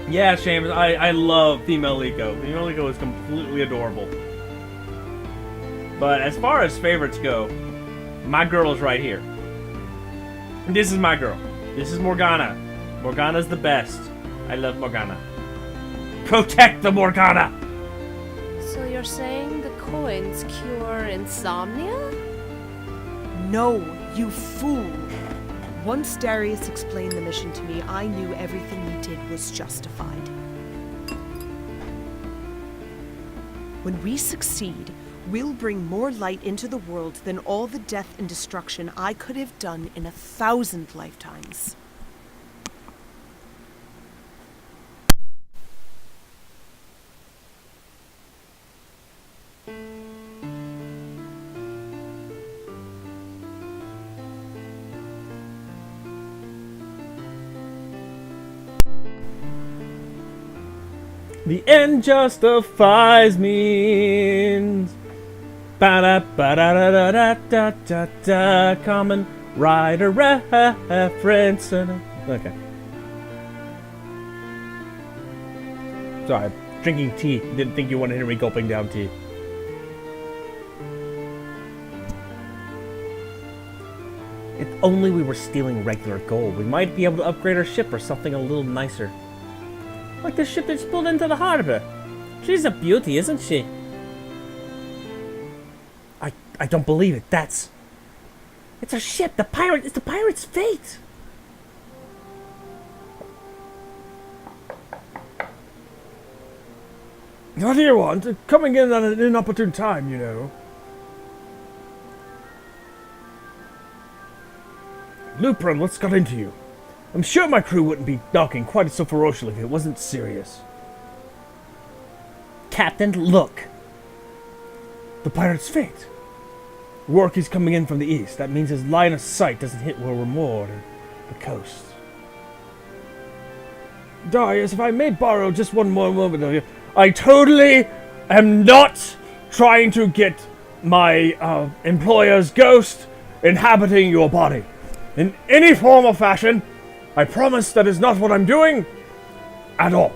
Yeah, Seamus, I love female Liko. Female Liko is completely adorable. But as far as favorites go, my girl is right here. And this is my girl. This is Morgana. Morgana's the best. I love Morgana. Protect the Morgana! So you're saying the coins cure insomnia? No, you fool! Once Darius explained the mission to me, I knew everything we did was justified. When we succeed, we'll bring more light into the world than all the death and destruction I could have done in 1,000 lifetimes. The end justifies means. Ba-da-ba-da-da-da-da-da-da. Common rider reference. Okay. Sorry, drinking tea. Didn't think you wanted to hear me gulping down tea. If only we were stealing regular gold, we might be able to upgrade our ship or something a little nicer. Like the ship that's pulled into the harbor. She's a beauty, isn't she? I don't believe it. It's a ship. It's the pirate's fate. What do you want? Coming in at an inopportune time, you know. Lupron, what's got into you? I'm sure my crew wouldn't be knocking quite so ferociously if it wasn't serious. Captain, look. The pirate's fate. Work is coming in from the east. That means his line of sight doesn't hit where we're moored or the coast. Darius, if I may borrow just one more moment of you, I totally am not trying to get my employer's ghost inhabiting your body. In any form or fashion, I promise that is not what I'm doing at all.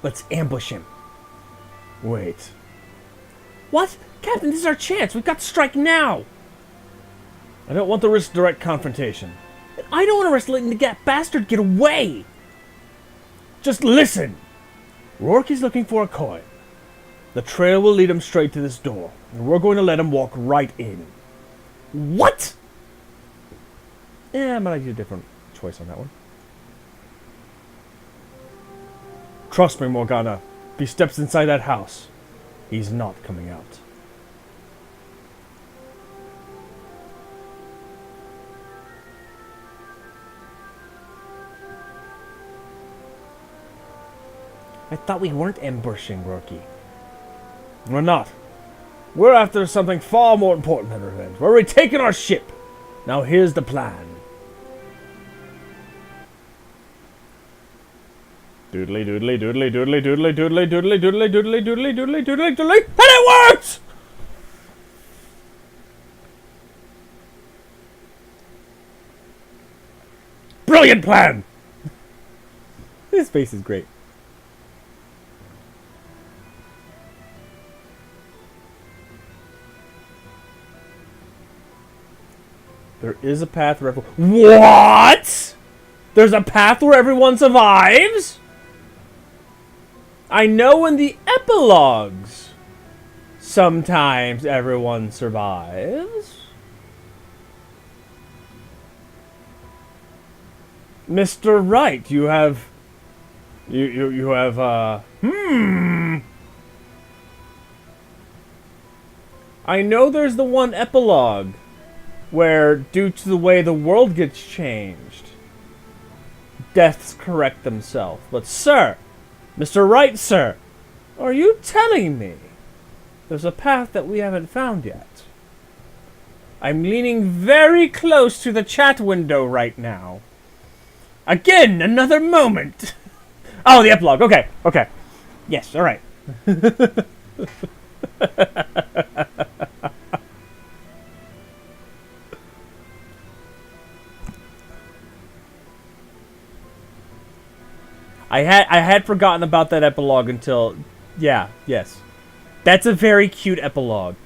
Let's ambush him. Wait. What? Captain, this is our chance. We've got to strike now. I don't want to risk direct confrontation. I don't want to risk letting the bastard get away. Just listen. Rourke's looking for a coin. The trail will lead him straight to this door, and we're going to let him walk right in. What? Yeah, I might have used a different choice on that one. Trust me, Morgana. If he steps inside that house, he's not coming out. I thought we weren't ambushing Rourke. We're not. We're after something far more important than revenge. We're retaking our ship. Now here's the plan. Doodly doodly doodly doodly doodly doodly doodly doodly doodly doodly doodly doodly doodly, and it works! Brilliant plan! His face is great. There is a path where everyone... What? There's a path where everyone survives? I know in the epilogues, sometimes everyone survives. Mr. Wright, you have... You have, I know there's the one epilogue where, due to the way the world gets changed, deaths correct themselves. But, sir, Mr. Wright, sir, are you telling me there's a path that we haven't found yet? I'm leaning very close to the chat window right now. Again, another moment. Oh, the epilogue. Okay, okay. Yes, all right. I had forgotten about that epilogue until... Yeah, yes. That's a very cute epilogue.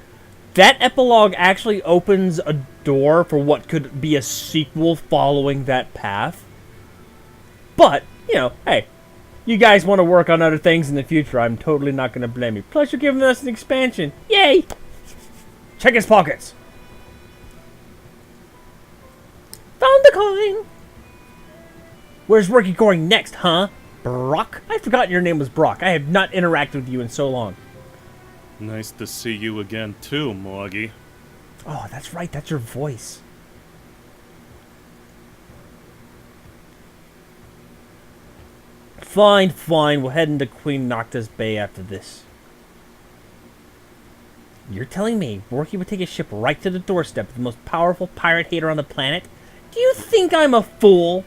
That epilogue actually opens a door for what could be a sequel following that path. But, you know, hey, you guys want to work on other things in the future, I'm totally not going to blame you. Plus, you're giving us an expansion. Yay! Check his pockets. Found the coin. Where's Rookie going next, huh? Brock? I forgot your name was Brock. I have not interacted with you in so long. Nice to see you again too, Morgie. Oh, that's right. That's your voice. Fine, fine. We'll head into Queen Nocta's Bay after this. You're telling me Borky would take his ship right to the doorstep of the most powerful pirate hater on the planet? Do you think I'm a fool?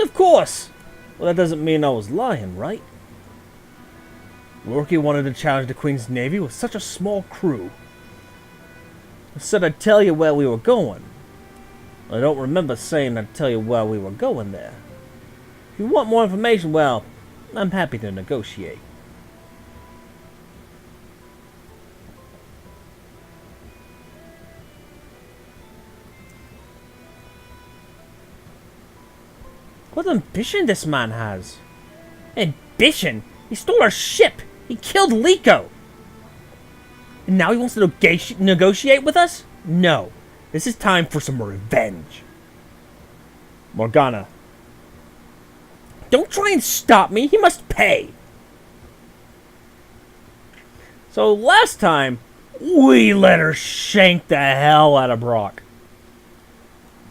Of course. Well, that doesn't mean I was lying, right? Borky wanted to challenge the Queen's Navy with such a small crew. I said I'd tell you where we were going. I don't remember saying I'd tell you where we were going there. If you want more information, well, I'm happy to negotiate. What ambition this man has. Ambition? He stole our ship. He killed Liko. And now he wants to negotiate with us? No. This is time for some revenge. Morgana. Don't try and stop me. He must pay. So last time, we let her shank the hell out of Brock.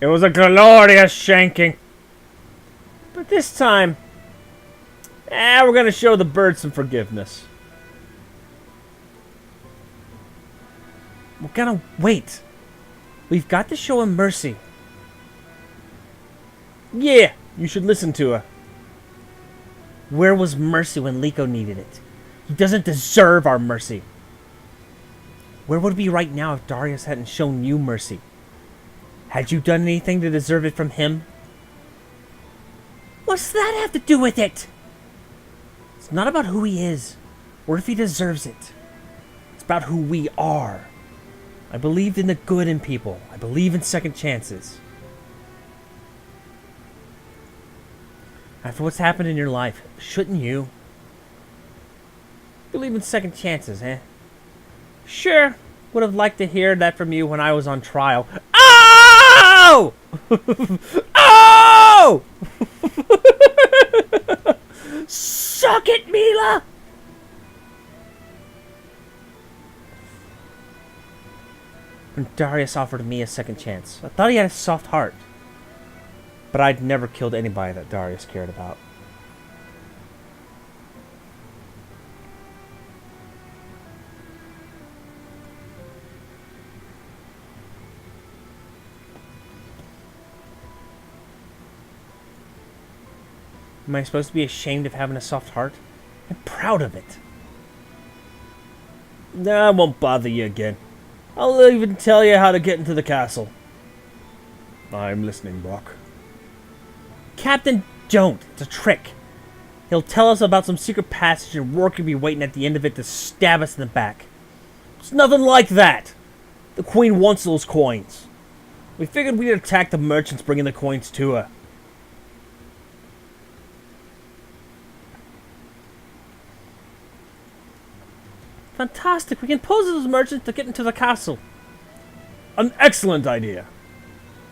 It was a glorious shanking. But this time, we're going to show the bird some forgiveness. We're going to wait. We've got to show him mercy. Yeah, you should listen to her. Where was mercy when Liko needed it? He doesn't deserve our mercy. Where would we be right now if Darius hadn't shown you mercy? Had you done anything to deserve it from him? What's that have to do with it? It's not about who he is, or if he deserves it. It's about who we are. I believed in the good in people. I believe in second chances. After what's happened in your life, shouldn't you? Believe in second chances, eh? Sure, would have liked to hear that from you when I was on trial. Oh! Oh! Suck it, Milla! When Darius offered me a second chance, I thought he had a soft heart. But I'd never killed anybody that Darius cared about. Am I supposed to be ashamed of having a soft heart? I'm proud of it. Nah, I won't bother you again. I'll even tell you how to get into the castle. I'm listening, Brock. Captain, don't. It's a trick. He'll tell us about some secret passage and Rourke will be waiting at the end of it to stab us in the back. It's nothing like that. The Queen wants those coins. We figured we'd attack the merchants bringing the coins to her. Fantastic. We can pose those merchants to get into the castle. An excellent idea.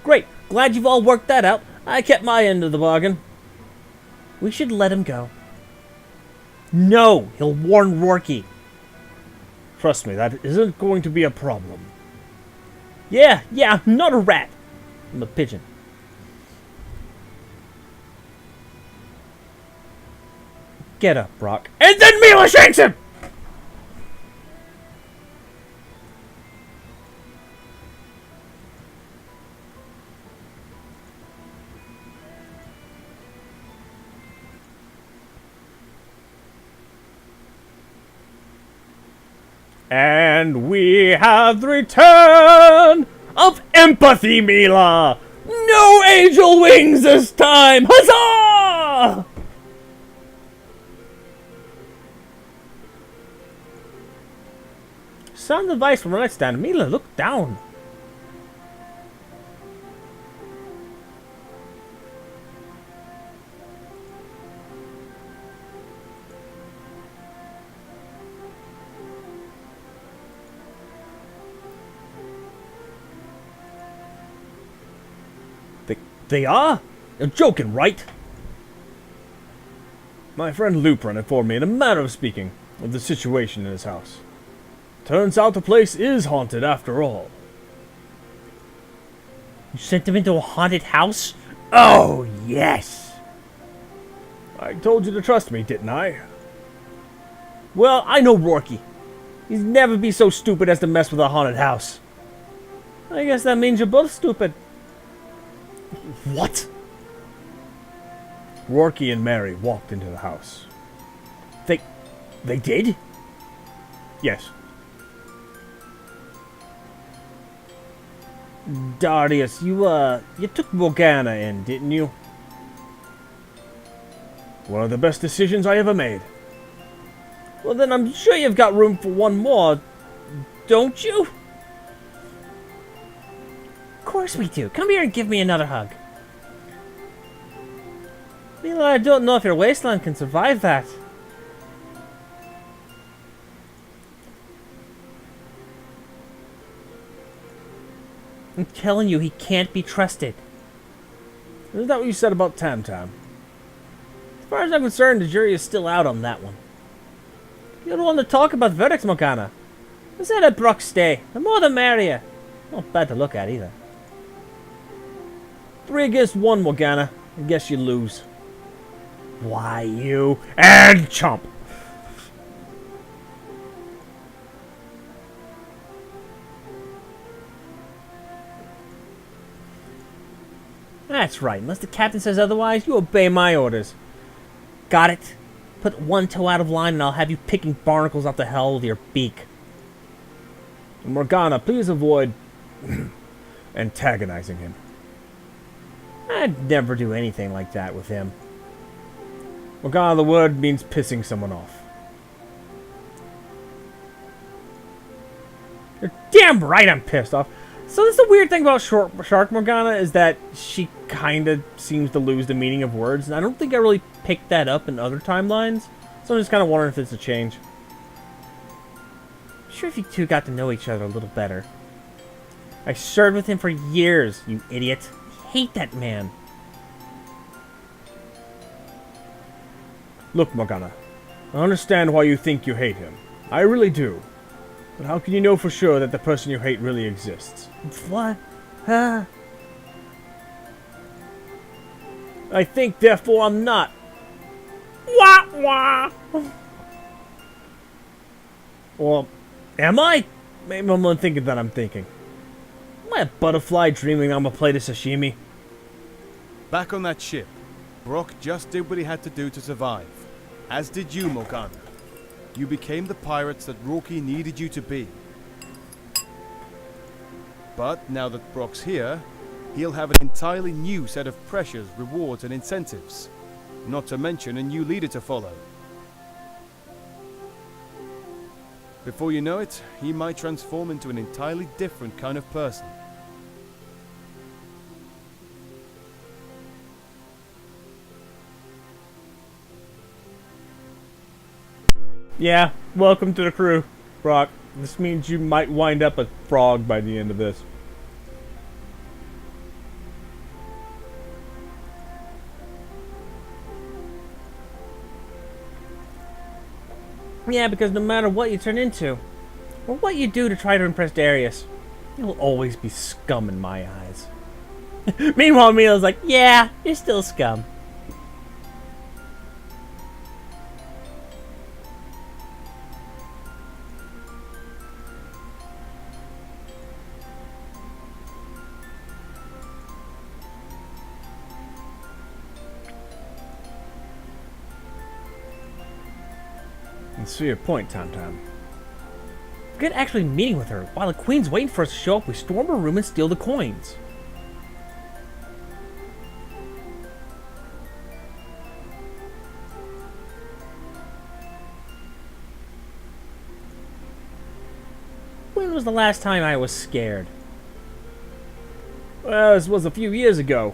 Great. glad you've all worked that out. I kept my end of the bargain. We should let him go. No, he'll warn Rorky. Trust me, that isn't going to be a problem. Yeah, I'm not a rat. I'm a pigeon. Get up, Brock. And then Milla shanks him! And we have the return of empathy, Milla! No angel wings this time! Huzzah! Sound advice from the nightstand. Milla, look down. They are? You're joking, right? My friend Lupron informed me in a manner of speaking of the situation in his house. Turns out the place is haunted after all. You sent them into a haunted house? Oh, yes! I told you to trust me, didn't I? Well, I know Rorky. He'd never be so stupid as to mess with a haunted house. I guess that means you're both stupid. What? Rorky and Mary walked into the house. They did? Yes. Darius, you took Morgana in, didn't you? One of the best decisions I ever made. Well, then I'm sure you've got room for one more, don't you? Of course we do. Come here and give me another hug. Milla, I don't know if your waistline can survive that. I'm telling you, he can't be trusted. Isn't that what you said about Tam Tam? As far as I'm concerned, the jury is still out on that one. You don't want to talk about verdicts, Morgana. I said let Brook stay. The more the merrier. Not bad to look at either. 3 against 1, Morgana. I guess you lose. Why, you... And chomp! That's right. Unless the captain says otherwise, you obey my orders. Got it? Put one toe out of line and I'll have you picking barnacles off the hell with your beak. Morgana, please avoid antagonizing him. I'd never do anything like that with him. Morgana, the word means pissing someone off. You're damn right I'm pissed off. So that's the weird thing about Shark Morgana is that she kind of seems to lose the meaning of words, and I don't think I really picked that up in other timelines. So I'm just kind of wondering if it's a change. I'm sure if you two got to know each other a little better. I served with him for years, you idiot. I hate that man. Look, Morgana, I understand why you think you hate him. I really do. But how can you know for sure that the person you hate really exists? What? I think, therefore I'm not. Wah wah! Or am I? Maybe I'm not thinking that I'm thinking. Am I a butterfly dreaming I'm a plate of sashimi? Back on that ship, Brook just did what he had to do to survive. As did you, Morgana. You became the pirates that Rorky needed you to be. But now that Brook's here, he'll have an entirely new set of pressures, rewards, and incentives. Not to mention a new leader to follow. Before you know it, he might transform into an entirely different kind of person. Yeah, welcome to the crew, Brock. This means you might wind up a frog by the end of this. Yeah, because no matter what you turn into, or what you do to try to impress Darius, you'll always be scum in my eyes. Meanwhile, Milla's like, yeah, you're still scum. I see your point, Tam. Forget actually meeting with her. While the queen's waiting for us to show up, we storm her room and steal the coins. When was the last time I was scared? Well, this was a few years ago.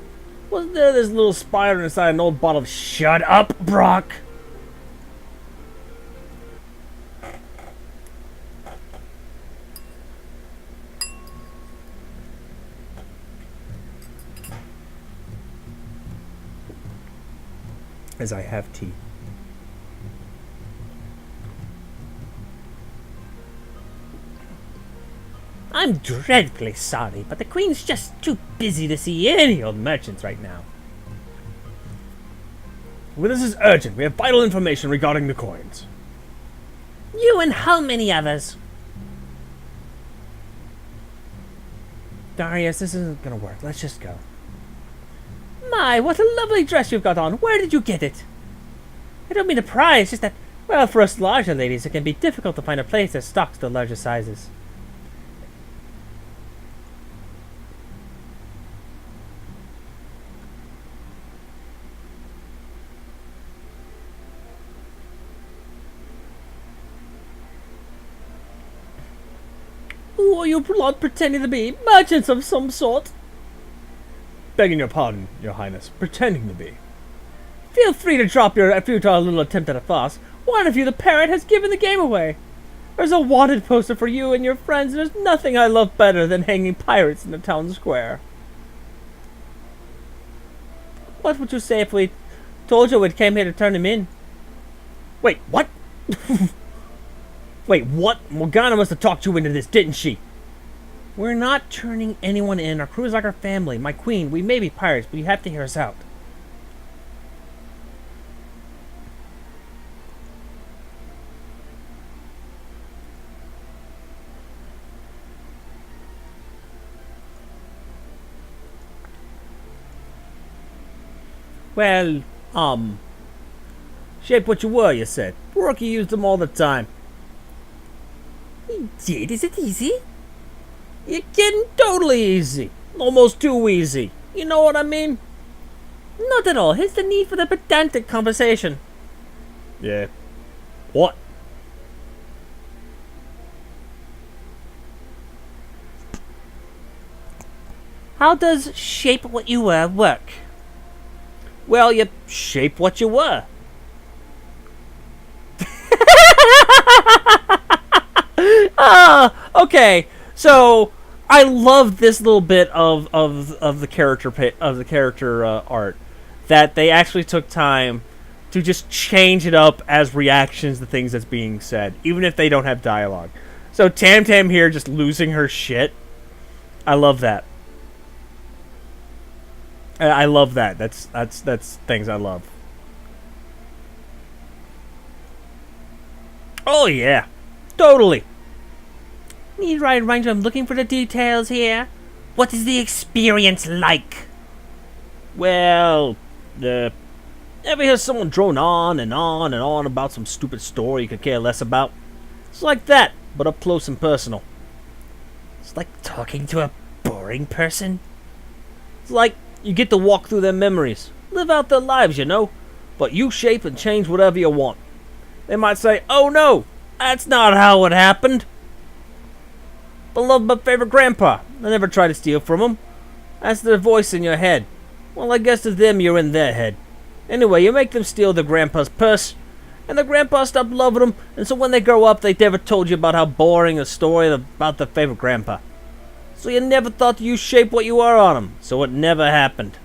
Wasn't there this little spider inside an old bottle of... Shut up, Brock! As I have tea. I'm dreadfully sorry, but the Queen's just too busy to see any old merchants right now. Well, this is urgent. We have vital information regarding the coins. You and how many others? Darius, this isn't gonna work. Let's just go. My, what a lovely dress you've got on. Where did you get it? I don't mean to pry, it's just that, well, for us larger ladies, it can be difficult to find a place that stocks the larger sizes. Who are you lot pretending to be? Merchants of some sort? Begging your pardon, your highness. Pretending to be. Feel free to drop your futile little attempt at a farce. One of you, the parrot, has given the game away. There's a wanted poster for you and your friends, and there's nothing I love better than hanging pirates in the town square. What would you say if we told you we came here to turn him in? Wait, what? Wait, what? Morgana must have talked you into this, didn't she? We're not turning anyone in. Our crew is like our family. My queen, we may be pirates, but you have to hear us out. Well, shape what you were, you said. Brook used them all the time. He did? Is it easy? You're kidding? Totally easy. Almost too easy. You know what I mean? Not at all. Here's the need for the pedantic conversation. Yeah. What? How does shape what you were work? Well, you shape what you were. Okay. So I love this little bit of the character art, that they actually took time to just change it up as reactions to things that's being said, even if they don't have dialogue. So Tam Tam here just losing her shit. I love that. I love that. That's things I love. Oh yeah, totally. Need right, Ranger. I'm looking for the details here. What is the experience like? Well, ever hear someone drone on and on and on about some stupid story you could care less about? It's like that, but up close and personal. It's like talking to a boring person. It's like you get to walk through their memories, live out their lives, you know, but you shape and change whatever you want. They might say, oh no, that's not how it happened. I love my favorite grandpa. I never try to steal from him. That's their voice in your head. Well, I guess to them you're in their head. Anyway, you make them steal their grandpa's purse, and the grandpa stopped loving them, and so when they grow up, they never told you about how boring a story about their favorite grandpa. So you never thought you shape what you are on them, so it never happened.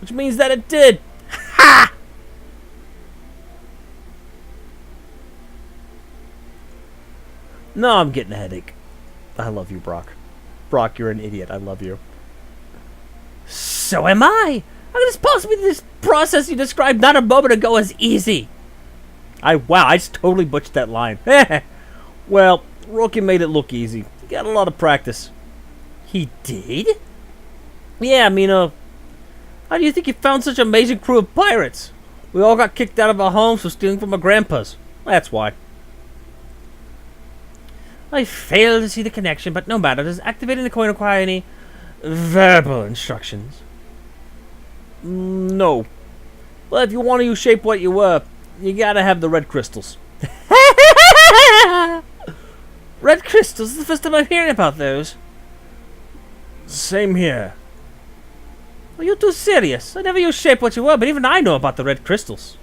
Which means that it did. Ha! No, I'm getting a headache. I love you, Brock. Brock, you're an idiot. I love you. So am I. How could this possibly this process you described not a moment ago as easy? Wow, I just totally butchered that line. Well, Rocky made it look easy. He got a lot of practice. He did? Yeah, Mina. How do you think you found such an amazing crew of pirates? We all got kicked out of our homes for stealing from our grandpas. That's why. I fail to see the connection, but no matter. Does activating the coin require any verbal instructions? No. Well, if you want to use shape what you were, you gotta have the red crystals. Red crystals? This is the first time I'm hearing about those. Same here. Well, you're too serious. I never used shape what you were, but even I know about the red crystals.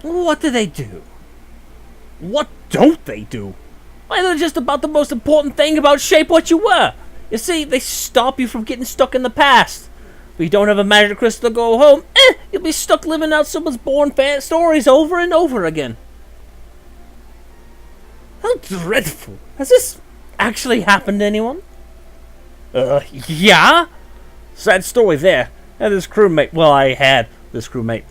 What do they do? What don't they do? Why, they're just about the most important thing about shape what you were. You see, they stop you from getting stuck in the past. If you don't have a magic crystal to go home, you'll be stuck living out someone's born stories over and over again. How dreadful. Has this actually happened to anyone? Yeah? Sad story there. I had this crewmate. Well, I had this crewmate.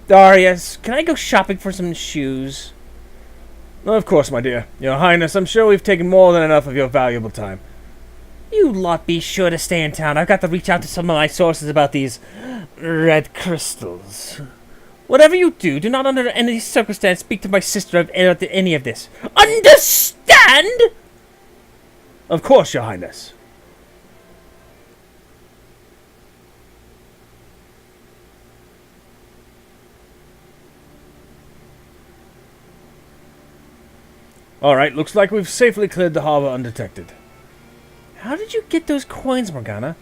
Darius, can I go shopping for some shoes? Of course, my dear. Your Highness, I'm sure we've taken more than enough of your valuable time. You lot be sure to stay in town. I've got to reach out to some of my sources about these red crystals. Whatever you do, do not under any circumstance speak to my sister about any of this. Understand? Of course, Your Highness. Alright, looks like we've safely cleared the harbor undetected. How did you get those coins, Morgana?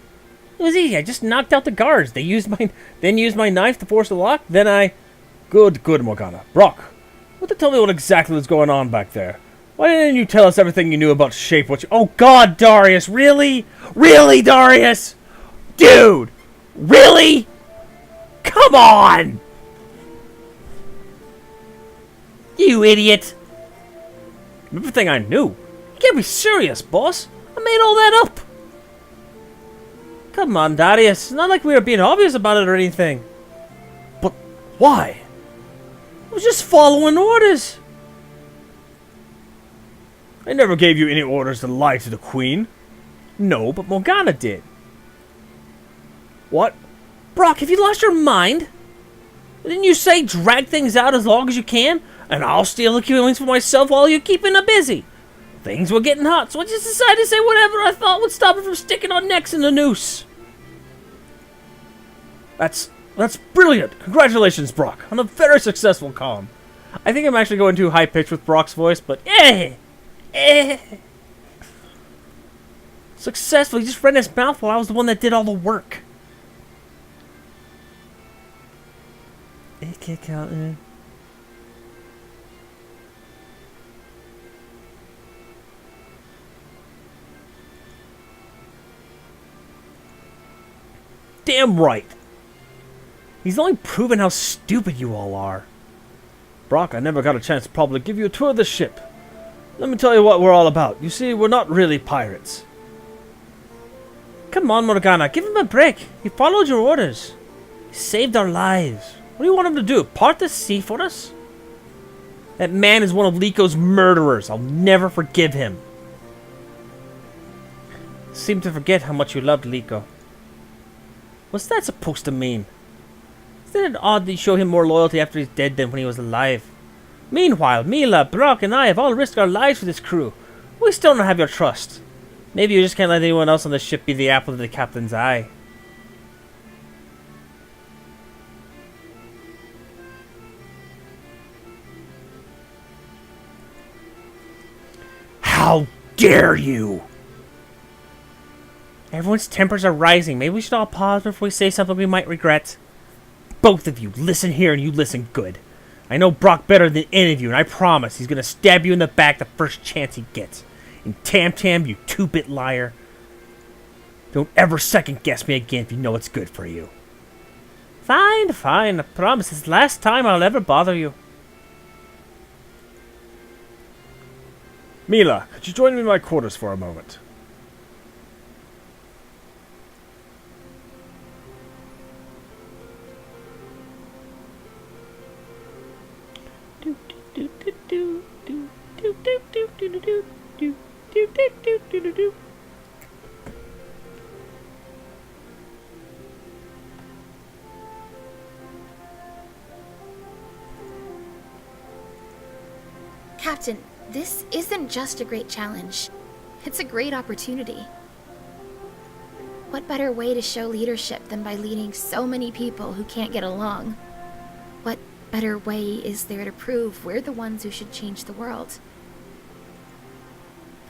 It was easy. I just knocked out the guards. They used my knife to force the lock. Then I... Good, Morgana. Brock, tell me what exactly was going on back there. Why didn't you tell us everything you knew about shape what you... Oh, God, Darius. Really? Really, Darius? Dude! Really? Come on! You idiot. Everything I knew? You can't be serious, boss. I made all that up. Come on, Darius. It's not like we were being obvious about it or anything. But why? I was just following orders. I never gave you any orders to lie to the Queen. No, but Morgana did. What? Brock, have you lost your mind? Didn't you say drag things out as long as you can, and I'll steal the coins for myself while you're keeping her busy? Things were getting hot, so I just decided to say whatever I thought would stop it from sticking our necks in the noose. That's brilliant. Congratulations, Brock, on a very successful con. I think I'm actually going too high pitched with Brock's voice, but successful. He just ran his mouth while I was the one that did all the work. Kick out. Damn right. He's only proven how stupid you all are. Brock, I never got a chance to probably give you a tour of the ship. Let me tell you what we're all about. You see, we're not really pirates. Come on, Morgana, give him a break. He followed your orders. He saved our lives. What do you want him to do? Part the sea for us? That man is one of Lico's murderers. I'll never forgive him. Seem to forget how much you loved Lico. What's that supposed to mean? Isn't it odd that you show him more loyalty after he's dead than when he was alive? Meanwhile, Milla, Brock, and I have all risked our lives for this crew. We still don't have your trust. Maybe you just can't let anyone else on the ship be the apple of the captain's eye. How dare you! Everyone's tempers are rising. Maybe we should all pause before we say something we might regret. Both of you, listen here and you listen good. I know Brock better than any of you, and I promise he's gonna stab you in the back the first chance he gets. And Tam, you two-bit liar. Don't ever second-guess me again if you know it's good for you. Fine, fine. I promise it's the last time I'll ever bother you. Milla, could you join me in my quarters for a moment? Captain, this isn't just a great challenge. It's a great opportunity. What better way to show leadership than by leading so many people who can't get along? What better way is there to prove we're the ones who should change the world?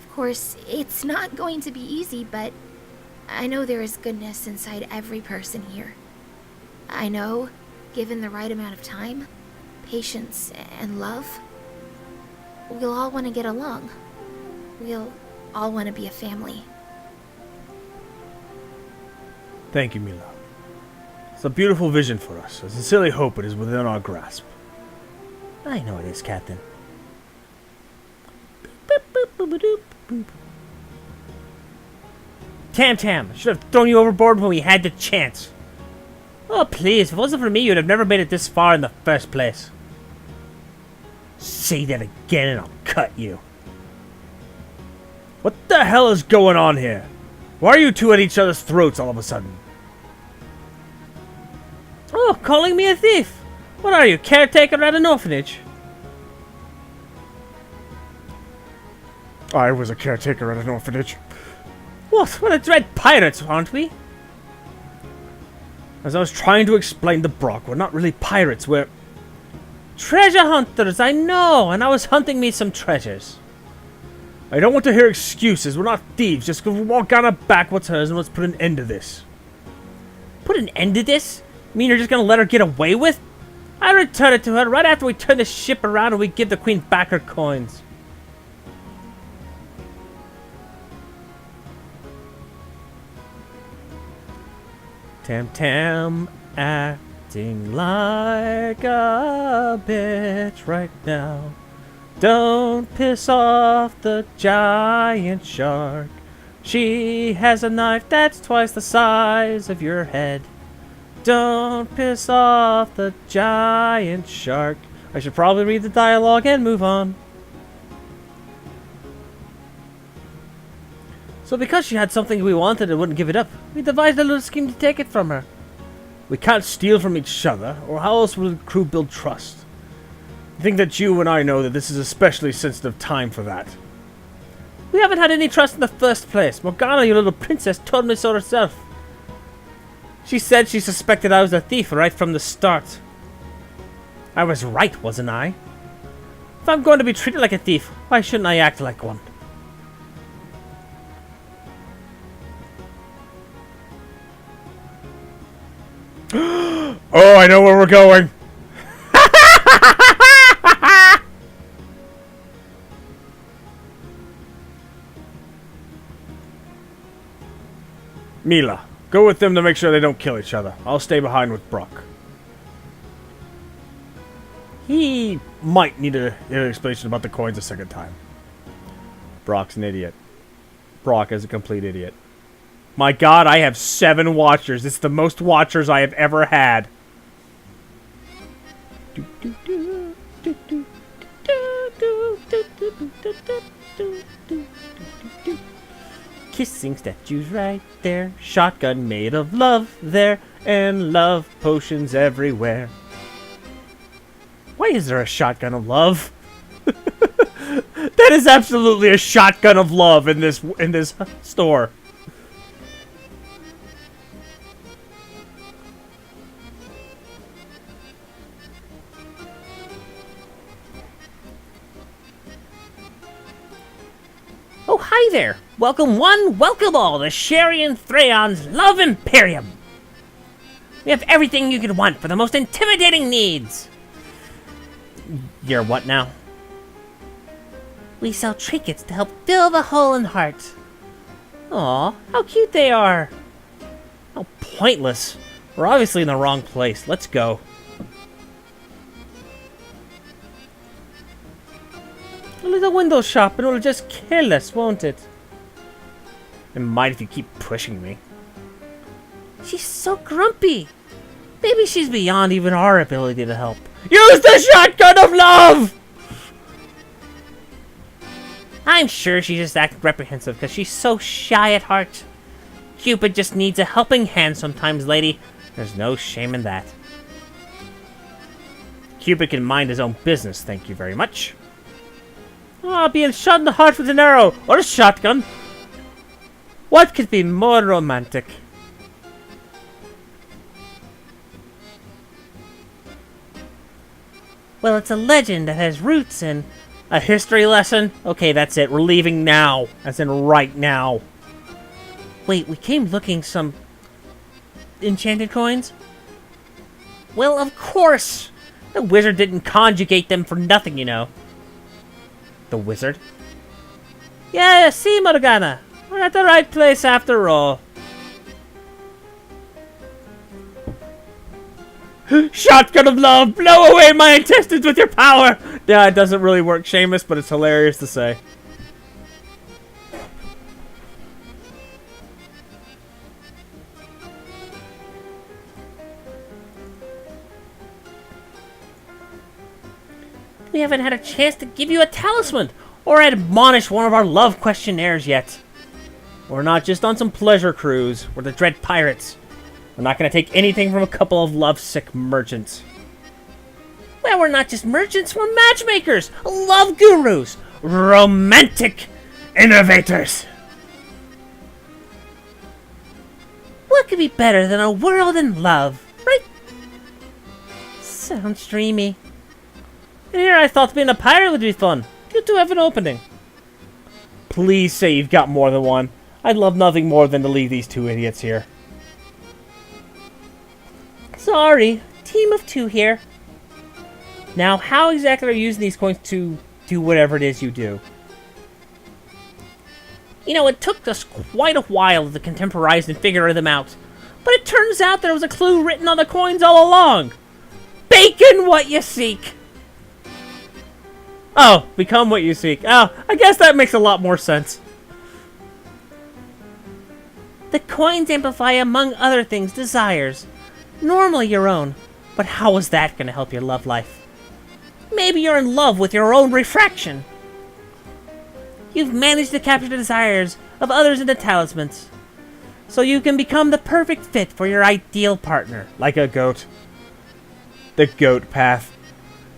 Of course, it's not going to be easy, but I know there is goodness inside every person here. I know, given the right amount of time, patience, and love, we'll all want to get along. We'll all want to be a family. Thank you, Milla. It's a beautiful vision for us. I sincerely hope it is within our grasp. I know it is, Captain. Tam, should have thrown you overboard when we had the chance. Oh, please, if it wasn't for me, you'd have never made it this far in the first place. Say that again and I'll cut you. What the hell is going on here? Why are you two at each other's throats all of a sudden? Oh, calling me a thief. What are you, caretaker at an orphanage? I was a caretaker at an orphanage. What? We're the dread pirates, aren't we? As I was trying to explain to Brock, we're not really pirates, we're... Treasure hunters, I know, and I was hunting me some treasures. I don't want to hear excuses. We're not thieves. Just go walk down a back what's hers and let's put an end to this. Put an end to this? You mean you're just gonna let her get away with? I return it to her right after we turn the ship around and we give the queen back her coins. Tam acting like a bitch right now. Don't piss off the giant shark. She has a knife that's twice the size of your head. Don't piss off the giant shark. I should probably read the dialogue and move on. So because she had something we wanted and wouldn't give it up, we devised a little scheme to take it from her. We can't steal from each other, or how else will the crew build trust? I think that you and I know that this is a especially sensitive time for that. We haven't had any trust in the first place. Morgana, your little princess, told me so herself. She said she suspected I was a thief right from the start. I was right, wasn't I? If I'm going to be treated like a thief, why shouldn't I act like one? Oh, I know where we're going. Milla, go with them to make sure they don't kill each other. I'll stay behind with Brock. He might need an explanation about the coins a second time. Brock's an idiot. Brock is a complete idiot. My god, I have 7 watchers. It's the most watchers I have ever had. Kissing statues right there. Shotgun made of love there. And love potions everywhere. Why is there a shotgun of love? That is absolutely a shotgun of love in this store. Oh, hi there! Welcome one, welcome all to Sherry and Thrayon's Love Imperium! We have everything you could want for the most intimidating needs! You're what now? We sell trinkets to help fill the hole in heart. Aw, how cute they are! How pointless. We're obviously in the wrong place. Let's go. A little window shop and it'll just kill us, won't it? It might if you keep pushing me. She's so grumpy. Maybe she's beyond even our ability to help. Use the shotgun of love! I'm sure she just acted reprehensive because she's so shy at heart. Cupid just needs a helping hand sometimes, lady. There's no shame in that. Cupid can mind his own business, thank you very much. Ah, being shot in the heart with an arrow or a shotgun. What could be more romantic? Well, it's a legend that has roots in a history lesson. Okay, that's it. We're leaving now. As in right now. Wait, we came looking some enchanted coins? Well, of course. The wizard didn't conjugate them for nothing, you know. The wizard? Yeah, see, Morgana. We're at the right place after all. Shotgun of love! Blow away my intestines with your power! Yeah, it doesn't really work, Seamus, but it's hilarious to say. We haven't had a chance to give you a talisman or admonish one of our love questionnaires yet. We're not just on some pleasure cruise. We're the dread pirates. We're not going to take anything from a couple of lovesick merchants. Well, we're not just merchants, we're matchmakers, love gurus, romantic innovators. What could be better than a world in love, right? Sounds dreamy. And here I thought being a pirate would be fun. You two have an opening. Please say you've got more than one. I'd love nothing more than to leave these two idiots here. Sorry, team of two here. Now, how exactly are you using these coins to do whatever it is you do? You know, it took us quite a while to contemporize and figure them out. But it turns out there was a clue written on the coins all along. Bacon what you seek. Oh, become what you seek. Oh, I guess that makes a lot more sense. The coins amplify, among other things, desires. Normally your own, but how is that going to help your love life? Maybe you're in love with your own refraction. You've managed to capture the desires of others into talismans, so you can become the perfect fit for your ideal partner, like a goat. The goat path.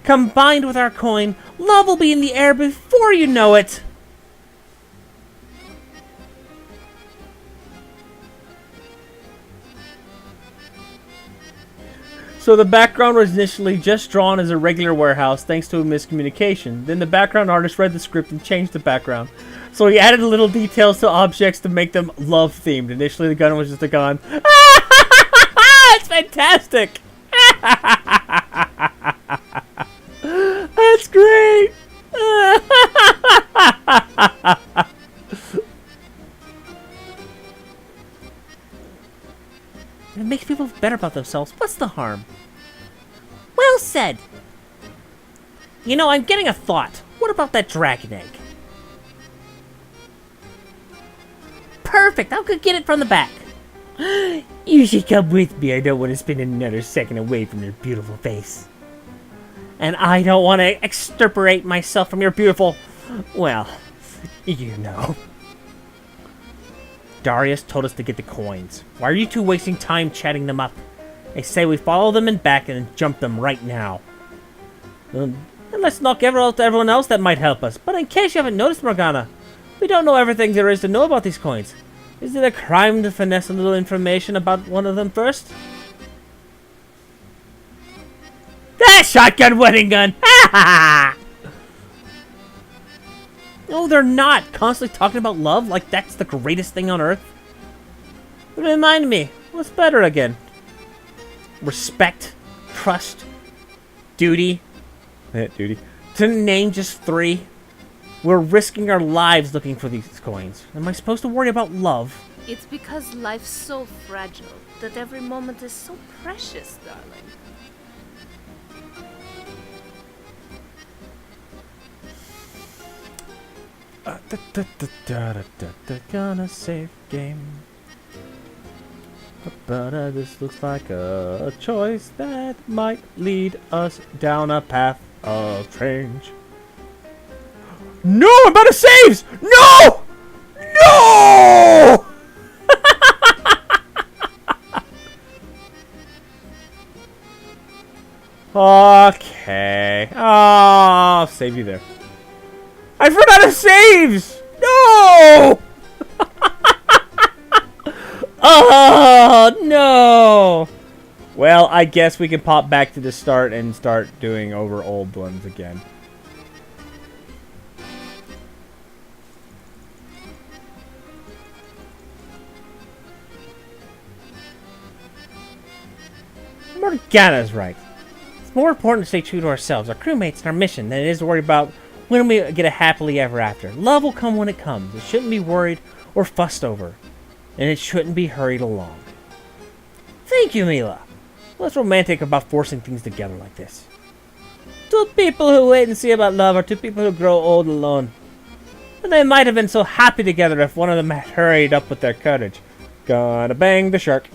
Combined with our coin, love will be in the air before you know it. So the background was initially just drawn as a regular warehouse thanks to a miscommunication. Then the background artist read the script and changed the background. So he added little details to objects to make them love themed. Initially the gun was just a gun. It's fantastic! That's great! It makes people feel better about themselves. What's the harm? Well said! You know, I'm getting a thought. What about that dragon egg? Perfect! I could get it from the back. You should come with me. I don't want to spend another second away from your beautiful face. And I don't want to extirpate myself from your beautiful... Well, you know. Darius told us to get the coins. Why are you two wasting time chatting them up? They say we follow them and back and jump them right now. And let's knock everyone else that might help us. But in case you haven't noticed, Morgana, we don't know everything there is to know about these coins. Is it a crime to finesse a little information about one of them first? That shotgun wedding gun! No, they're not. Constantly talking about love like that's the greatest thing on earth. Remind me, what's better again? Respect, trust, duty. Duty. To name just 3. We're risking our lives looking for these coins. Am I supposed to worry about love? It's because life's so fragile that every moment is so precious, darling. Gonna save game. But this looks like a choice that might lead us down a path of change. No, I'm out of saves! No! No! Okay. Oh, I'll save you there. I've run out of saves! No! Oh, no! Well, I guess we can pop back to the start and start doing over old ones again. Morgana's right. It's more important to stay true to ourselves, our crewmates, and our mission than it is to worry about when we get a happily ever after. Love will come when it comes. It shouldn't be worried or fussed over. And it shouldn't be hurried along. Thank you, Milla. What's romantic about forcing things together like this? Two people who wait and see about love are two people who grow old alone. And they might have been so happy together if one of them had hurried up with their courage. Gonna bang the shark.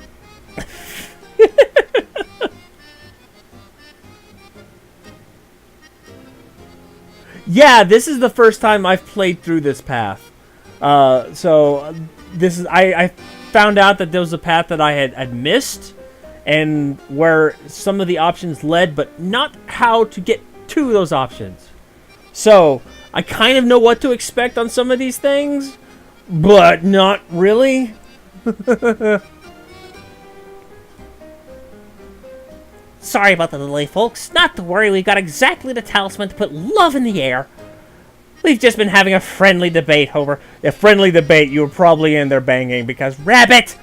Yeah, this is the first time I've played through this path. This is I found out that there was a path that I had missed, and where some of the options led, but not how to get to those options. So I kind of know what to expect on some of these things, but not really. Sorry about the delay, folks. Not to worry, we've got exactly the talisman to put love in the air. We've just been having a friendly debate over... A friendly debate, you were probably in there banging because rabbit!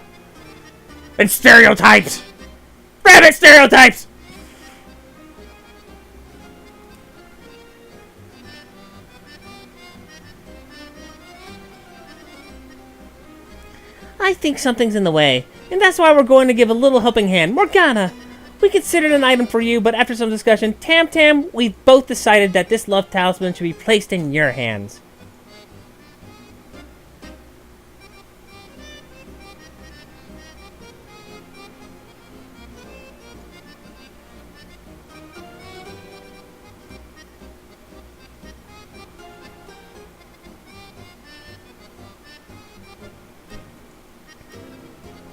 And stereotypes! Rabbit stereotypes! I think something's in the way, and that's why we're going to give a little helping hand. Morgana! We considered an item for you, but after some discussion, Tam, we've both decided that this love talisman should be placed in your hands.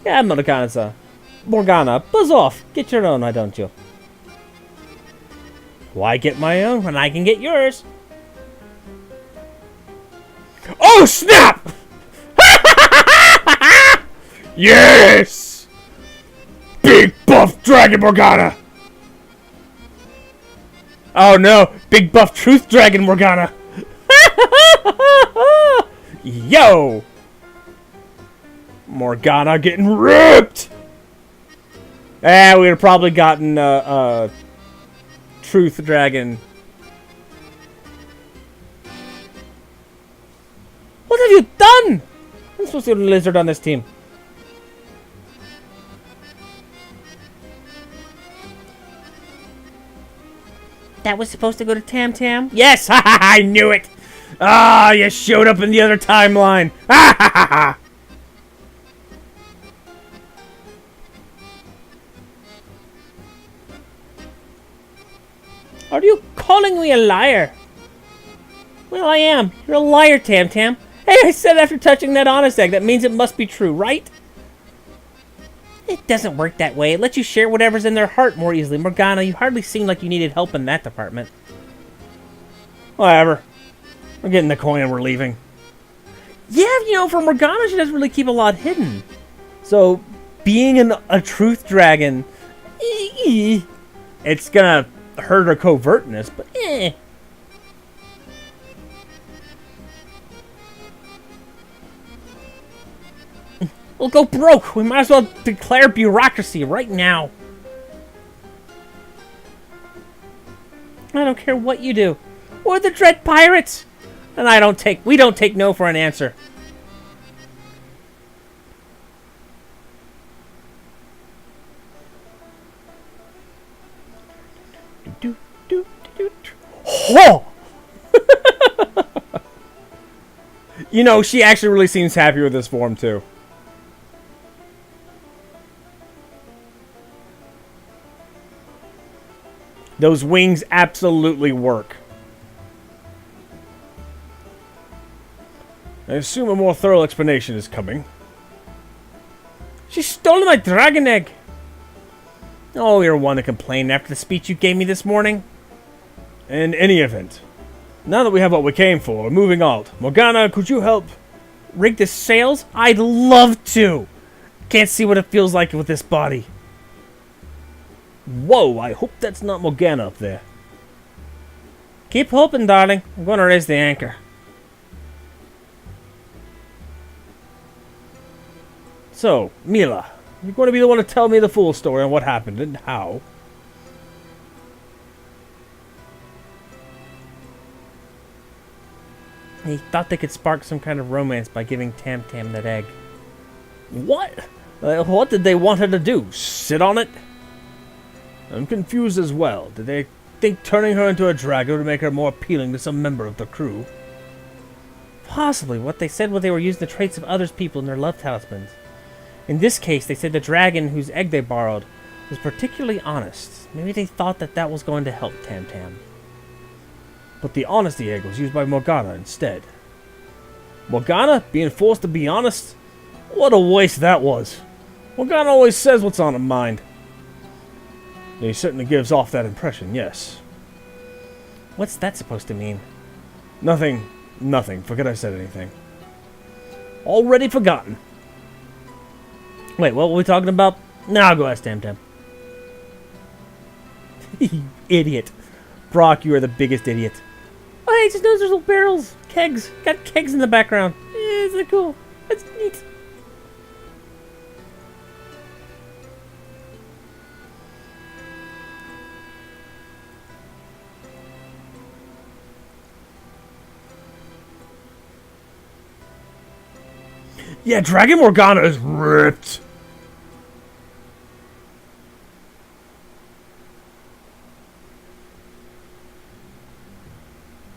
Yeah, Morgana, buzz off. Get your own, why don't you? Why get my own when I can get yours? Oh, snap! Yes! Big buff dragon Morgana! Oh no, big buff truth dragon Morgana! Yo! Morgana getting ripped! We would have probably gotten Truth Dragon. What have you done? I'm supposed to get a lizard on this team. That was supposed to go to Tam? Yes! Ha ha! I knew it! Ah, you showed up in the other timeline! Ha ha ha ha! Are you calling me a liar? Well, I am. You're a liar, Tam. Hey, I said after touching that honest egg, that means it must be true, right? It doesn't work that way. It lets you share whatever's in their heart more easily. Morgana, you hardly seem like you needed help in that department. Whatever. We're getting the coin and we're leaving. Yeah, you know, for Morgana, she doesn't really keep a lot hidden. So, being a truth dragon, it's gonna hurt her covertness, but eh. We'll go broke. We might as well declare bureaucracy right now. I don't care what you do. We're the Dread Pirates. And we don't take no for an answer. Ho! You know, she actually really seems happy with this form, too. Those wings absolutely work. I assume a more thorough explanation is coming. She stole my dragon egg! Oh, you're one to complain after the speech you gave me this morning. In any event, now that we have what we came for, moving on. Morgana, could you help rig the sails? I'd love to! Can't see what it feels like with this body. Whoa, I hope that's not Morgana up there. Keep hoping, darling. I'm going to raise the anchor. So, Milla, you're going to be the one to tell me the full story on what happened and how. He thought they could spark some kind of romance by giving Tam Tam that egg. What? What did they want her to do? Sit on it? I'm confused as well. Did they think turning her into a dragon would make her more appealing to some member of the crew? Possibly. What they said was they were using the traits of others people in their love talismans. In this case, they said the dragon whose egg they borrowed was particularly honest. Maybe they thought that that was going to help Tam Tam. But the honesty egg was used by Morgana instead. Morgana being forced to be honest? What a waste that was. Morgana always says what's on her mind. He certainly gives off that impression, yes. What's that supposed to mean? Nothing. Nothing. Forget I said anything. Already forgotten. Wait, what were we talking about? Now I'll go ask Tam Tam. You idiot. Brock, you are the biggest idiot. Oh, hey, just noticed there's little barrels. Kegs. Got kegs in the background. Yeah, isn't that cool? That's neat. Yeah, Dragon Morgana is ripped.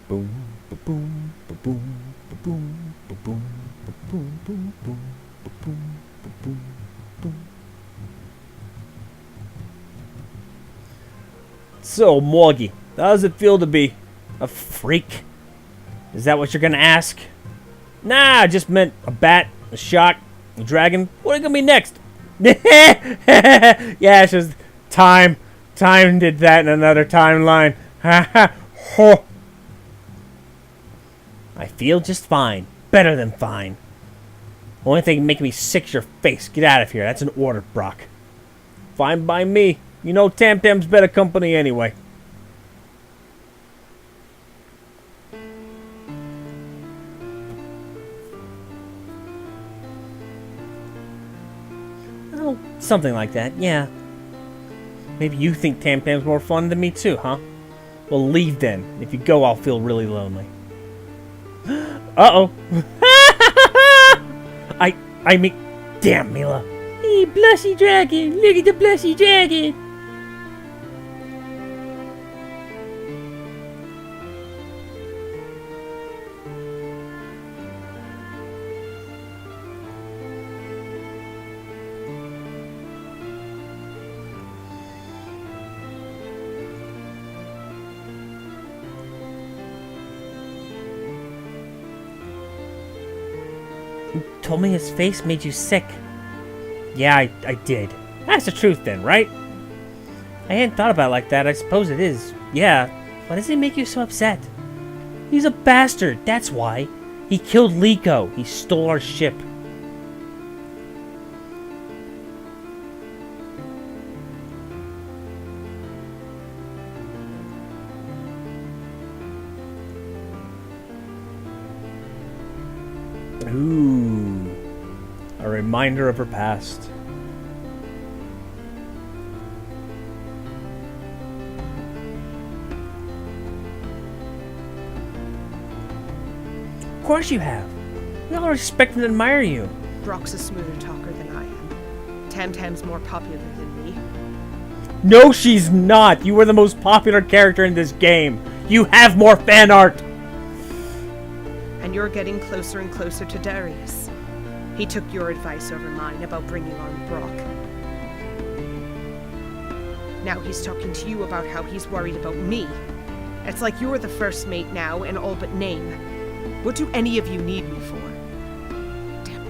Boom, boom, boom, boom, boom, boom, boom, boom, boom, boom, boom. So, Morgie, how does it feel to be a freak? Is that what you're gonna ask? Nah, I just meant a bat, a shark, a dragon. What are you gonna be next? Yeah, it's just time. Time did that in another timeline. I feel just fine. Better than fine. Only thing making me sick is your face. Get out of here. That's an order, Brock. Fine by me. You know Tam Tam's better company anyway. Oh, something like that, yeah. Maybe you think Tam Tam's more fun than me too, huh? Well, leave then. If you go, I'll feel really lonely. Uh-oh. I mean, damn, Milla. Hey, blushy dragon. Look at the blushy dragon. Told me his face made you sick. Yeah, I did. That's the truth then, right? I hadn't thought about it like that. I suppose it is. Yeah. Why does he make you so upset? He's a bastard. That's why. He killed Liko. He stole our ship. Ooh, a reminder of her past. Of course you have. We all respect and admire you. Brock's a smoother talker than I am. Tam Tam's more popular than me. No, she's not. You were the most popular character in this game. You have more fan art! And you're getting closer and closer to Darius. He took your advice over mine about bringing on Brook. Now he's talking to you about how he's worried about me. It's like you're the first mate now in all but name. What do any of you need me for? Damn.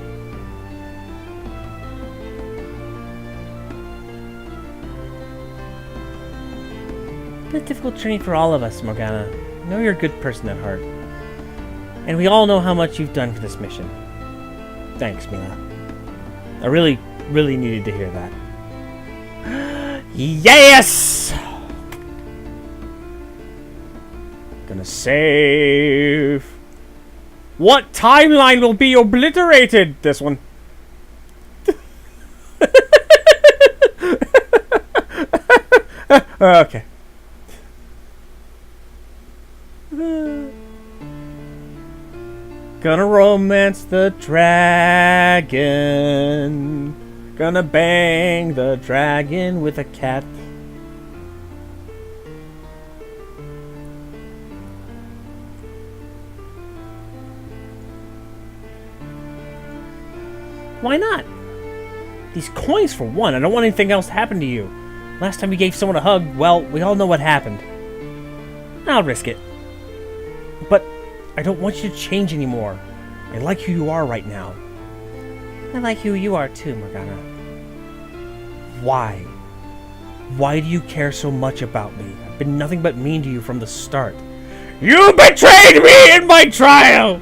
It's been a difficult journey for all of us, Morgana. I know you're a good person at heart. And we all know how much you've done for this mission. Thanks, Milla. I really, really needed to hear that. Yes! Gonna save. What timeline will be obliterated? This one. Okay. Gonna romance the dragon. Gonna bang the dragon with a cat. Why not? These coins for one. I don't want anything else to happen to you. Last time you gave someone a hug, well, we all know what happened. I'll risk it. But I don't want you to change anymore. I like who you are right now. I like who you are too, Morgana. Why? Why do you care so much about me? I've been nothing but mean to you from the start. You betrayed me in my trial!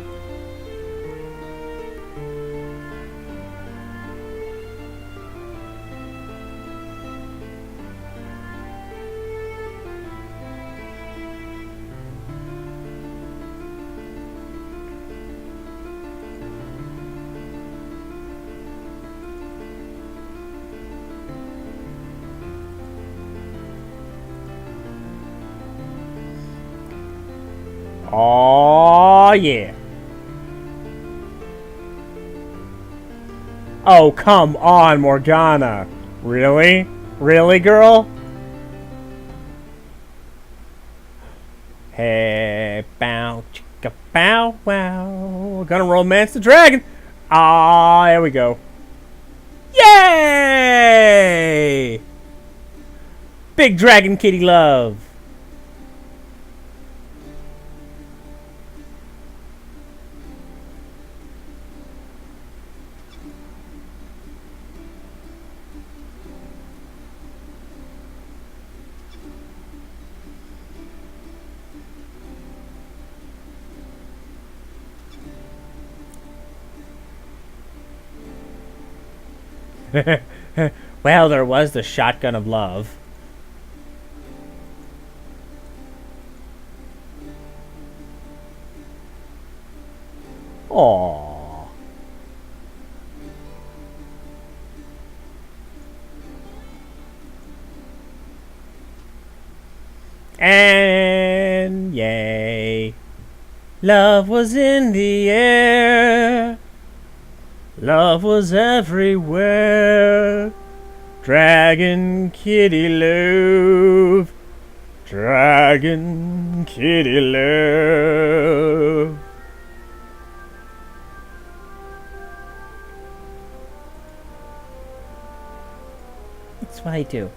Oh yeah. Oh, come on, Morgana. Really? Really, girl? Hey, bow, chicka, bow, wow. Gonna romance the dragon. Ah, there we go. Yay! Big dragon kitty love. Well, there was the shotgun of love. Aww. And yay. Love was in the air. Love was everywhere. Dragon kitty love. Dragon kitty love. That's what I do.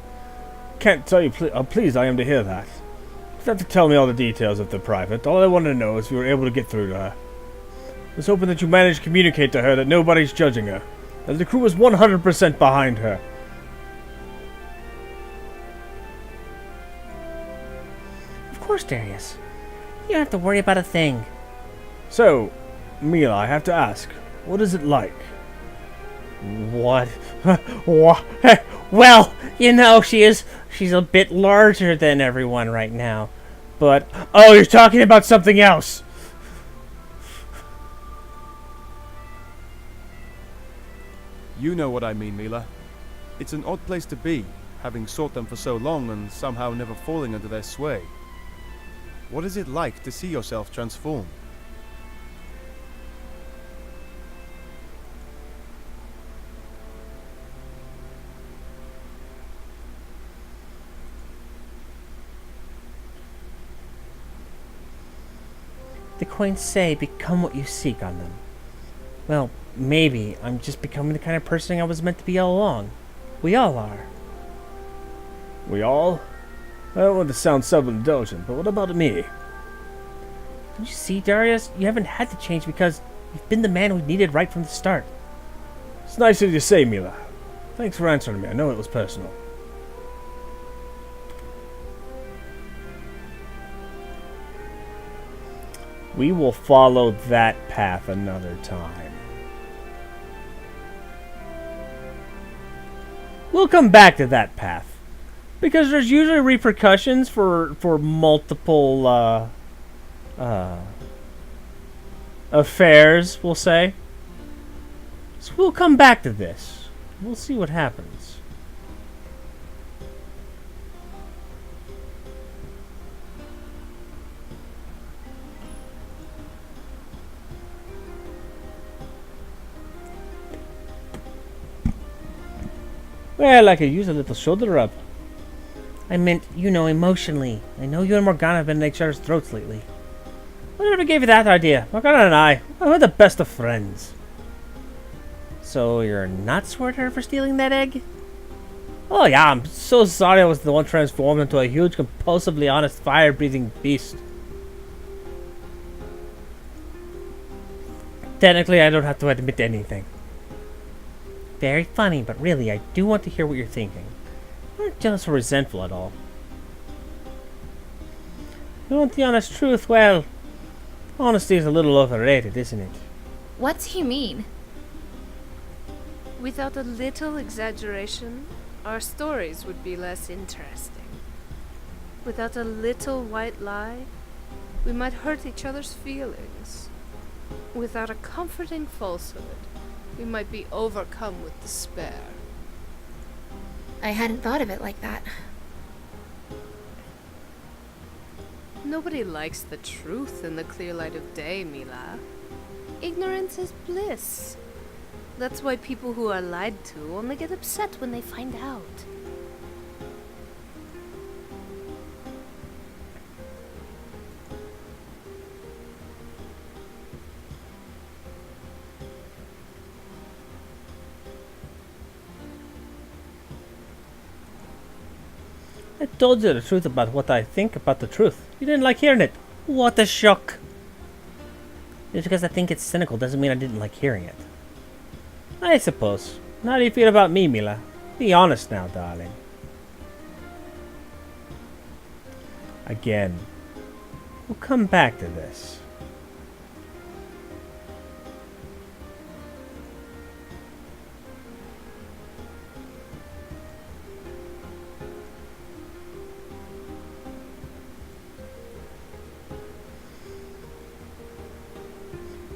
Can't tell you how pleased I am to hear that. You don't have to tell me all the details if they're private. All I wanted to know is if you were able to get through to her. I was hoping that you managed to communicate to her that nobody's judging her, that the crew was 100% behind her. Of course, Darius. You don't have to worry about a thing. So, Milla, I have to ask, what is it like? What? What? Well, you know, she's a bit larger than everyone right now. But, oh, you're talking about something else. You know what I mean, Milla. It's an odd place to be, having sought them for so long and somehow never falling under their sway. What is it like to see yourself transform? The coins say, become what you seek on them. Well, maybe I'm just becoming the kind of person I was meant to be all along. We all are. We all? I don't want to sound self-indulgent, but what about me? Don't you see, Darius? You haven't had to change because you've been the man we needed right from the start. It's nice of you to say, Milla. Thanks for answering me. I know it was personal. We will follow that path another time. We'll come back to that path. Because there's usually repercussions for multiple affairs, we'll say. So we'll come back to this. We'll see what happens. Well, I could use a little shoulder rub. I meant, you know, emotionally. I know you and Morgana have been at each other's throats lately. Whatever gave you that idea? Morgana and I, we're the best of friends. So you're not sore at her for stealing that egg? Oh yeah, I'm so sorry I was the one transformed into a huge, compulsively honest, fire-breathing beast. Technically, I don't have to admit anything. Very funny, but really, I do want to hear what you're thinking. I'm not jealous or resentful at all. You want the honest truth? Well, honesty is a little overrated, isn't it? What's he mean? Without a little exaggeration, our stories would be less interesting. Without a little white lie, we might hurt each other's feelings. Without a comforting falsehood, we might be overcome with despair. I hadn't thought of it like that. Nobody likes the truth in the clear light of day, Milla. Ignorance is bliss. That's why people who are lied to only get upset when they find out. I told you the truth about what I think about the truth. You didn't like hearing it. What a shock. Just because I think it's cynical doesn't mean I didn't like hearing it. I suppose. How do you feel about me, Milla? Be honest now, darling. Again, we'll come back to this.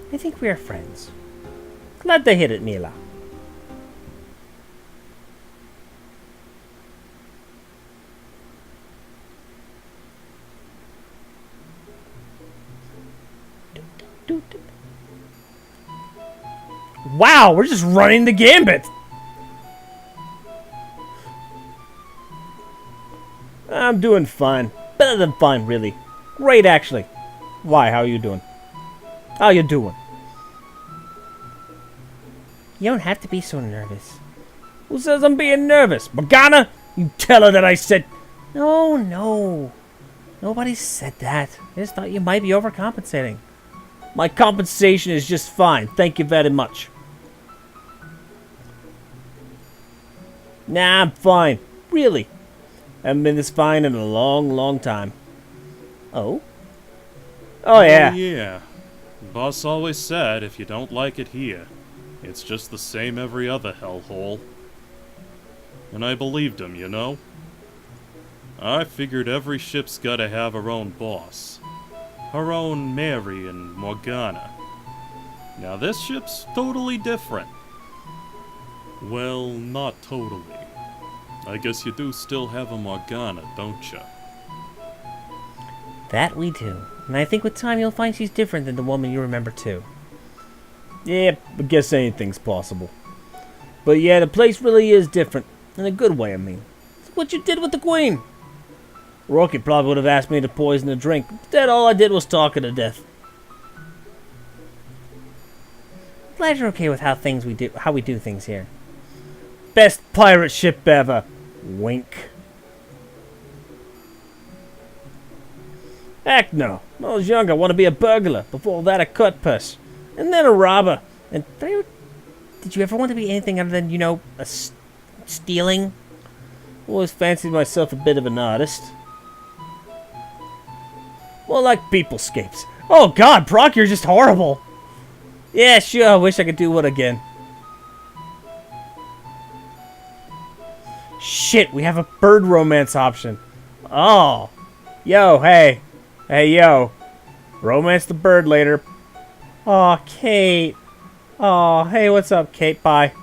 I think we are friends. Glad to hear it, Milla. Wow, we're just running the gambit. I'm doing fine. Better than fine, really. Great, actually. Why? How are you doing? How you doing? You don't have to be so nervous. Who says I'm being nervous? Morgana? You tell her that I said... No. Nobody said that. I just thought you might be overcompensating. My compensation is just fine. Thank you very much. Nah, I'm fine. Really. Haven't been this fine in a long, long time. Oh? Oh, yeah. Oh, yeah. Boss always said if you don't like it here, it's just the same every other hellhole. And I believed him, you know? I figured every ship's gotta have her own boss. Her own Mary and Morgana. Now this ship's totally different. Well, not totally. I guess you do still have a Morgana, don't ya? That we do. And I think with time you'll find she's different than the woman you remember too. Yeah, I guess anything's possible. But yeah, the place really is different. In a good way, I mean. It's what you did with the queen. Rocky probably would have asked me to poison the drink. Instead, all I did was talk her to death. Glad you're okay with how we do things here. Best pirate ship ever. Wink. Heck no. When I was young, I want to be a burglar. Before that, a cutpurse. And then a robber. And did you ever want to be anything other than, stealing? Always fancied myself a bit of an artist. More like peoplescapes. Oh god, Brock, you're just horrible. Yeah, sure, I wish I could do one again. Shit, we have a bird romance option. Oh. Yo, hey. Hey, yo. Romance the bird later. Aw, Kate. Aw, hey, what's up, Kate? Bye.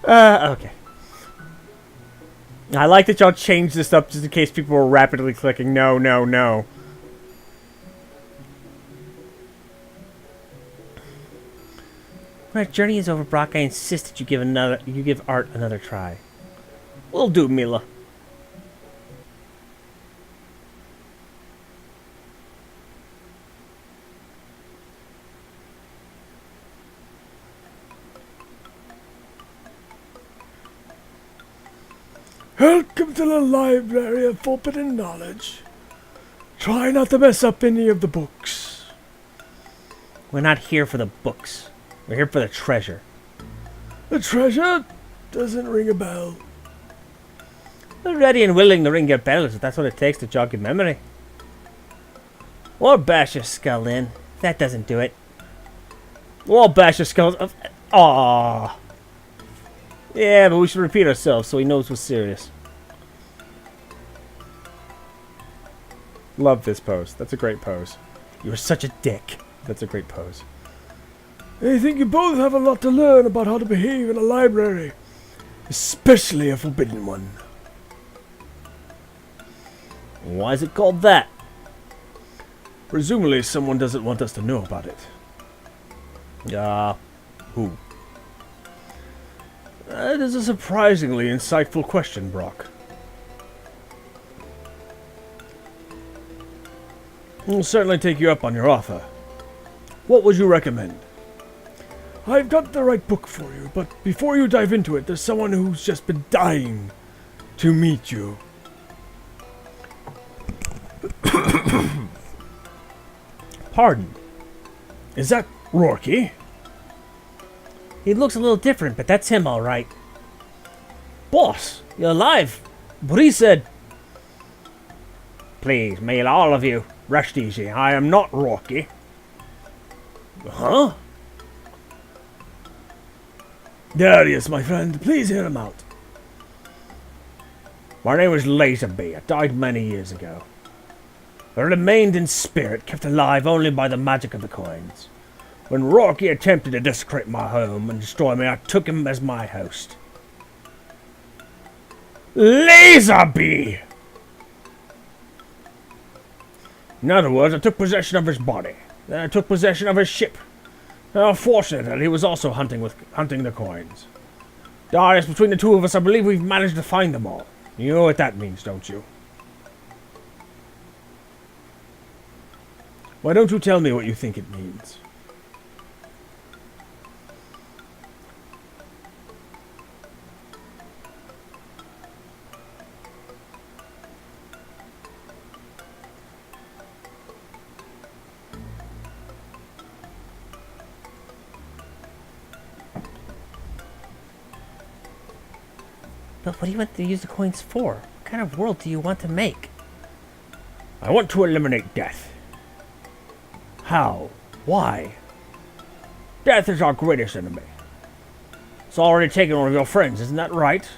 Okay. I like that y'all changed this up just in case people were rapidly clicking no, no, no. When our journey is over, Brock, I insist that you give art another try. Will do, Milla. Welcome to the library of forbidden knowledge. Try not to mess up any of the books. We're not here for the books. We're here for the treasure. The treasure doesn't ring a bell. We're ready and willing to ring your bells if that's what it takes to jog your memory. Or bash your skull in. That doesn't do it. Or bash your skulls. Aww. Yeah, but we should repeat ourselves so he knows we're serious. Love this pose. That's a great pose. You're such a dick. That's a great pose. I think you both have a lot to learn about how to behave in a library. Especially a forbidden one. Why is it called that? Presumably someone doesn't want us to know about it. Who? That is a surprisingly insightful question, Brock. I'll certainly take you up on your offer. What would you recommend? I've got the right book for you, but before you dive into it, there's someone who's just been dying to meet you. Pardon? Is that Rourke? He looks a little different, but that's him all right. Boss, You're alive. but he said... Please, Milla, all of you, rest easy. I am not Rourke. Huh? Darius, my friend, please hear him out. My name is Lazenby. I died many years ago. I remained in spirit, kept alive only by the magic of the coins. When Rourke attempted to desecrate my home and destroy me, I took him as my host. Lazenby! In other words, I took possession of his body. Then I took possession of his ship. Unfortunately, he was also hunting the coins. Darius, between the two of us, I believe we've managed to find them all. You know what that means, don't you? Why don't you tell me what you think it means? But what do you want to use the coins for? What kind of world do you want to make? I want to eliminate death. How? Why? Death is our greatest enemy. It's already taken one of your friends, isn't that right?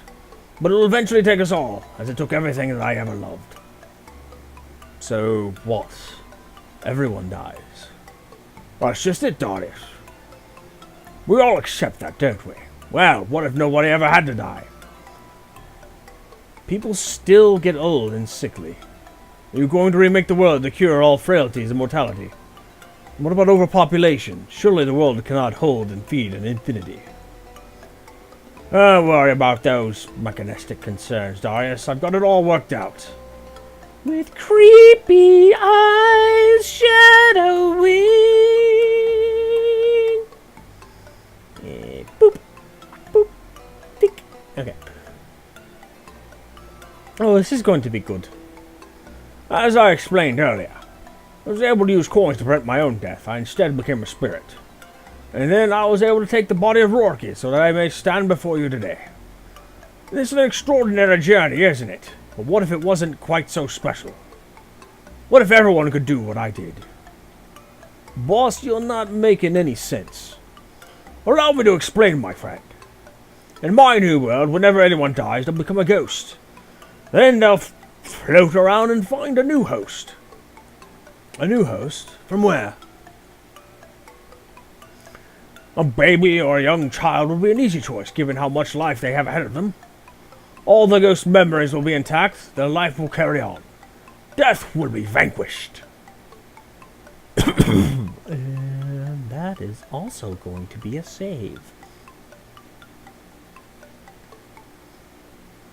But it'll eventually take us all, as it took everything that I ever loved. So what? Everyone dies. That's just it, Darius. We all accept that, don't we? Well, what if nobody ever had to die? People still get old and sickly. Are you going to remake the world to cure all frailties and mortality? What about overpopulation? Surely the world cannot hold and feed an infinity. Don't worry about those mechanistic concerns, Darius. I've got it all worked out. With creepy eyes shine. this is going to be good. As I explained earlier, I was able to use coins to prevent my own death. I instead became a spirit. And then I was able to take the body of Rorky so that I may stand before you today. This is an extraordinary journey, isn't it? But what if it wasn't quite so special? What if everyone could do what I did? Boss, you're not making any sense. Allow me to explain, my friend. In my new world, whenever anyone dies, they'll become a ghost. Then they'll float around and find a new host. A new host? From where? A baby or a young child would be an easy choice, given how much life they have ahead of them. All the ghost memories will be intact, their life will carry on. Death will be vanquished. And that is also going to be a save.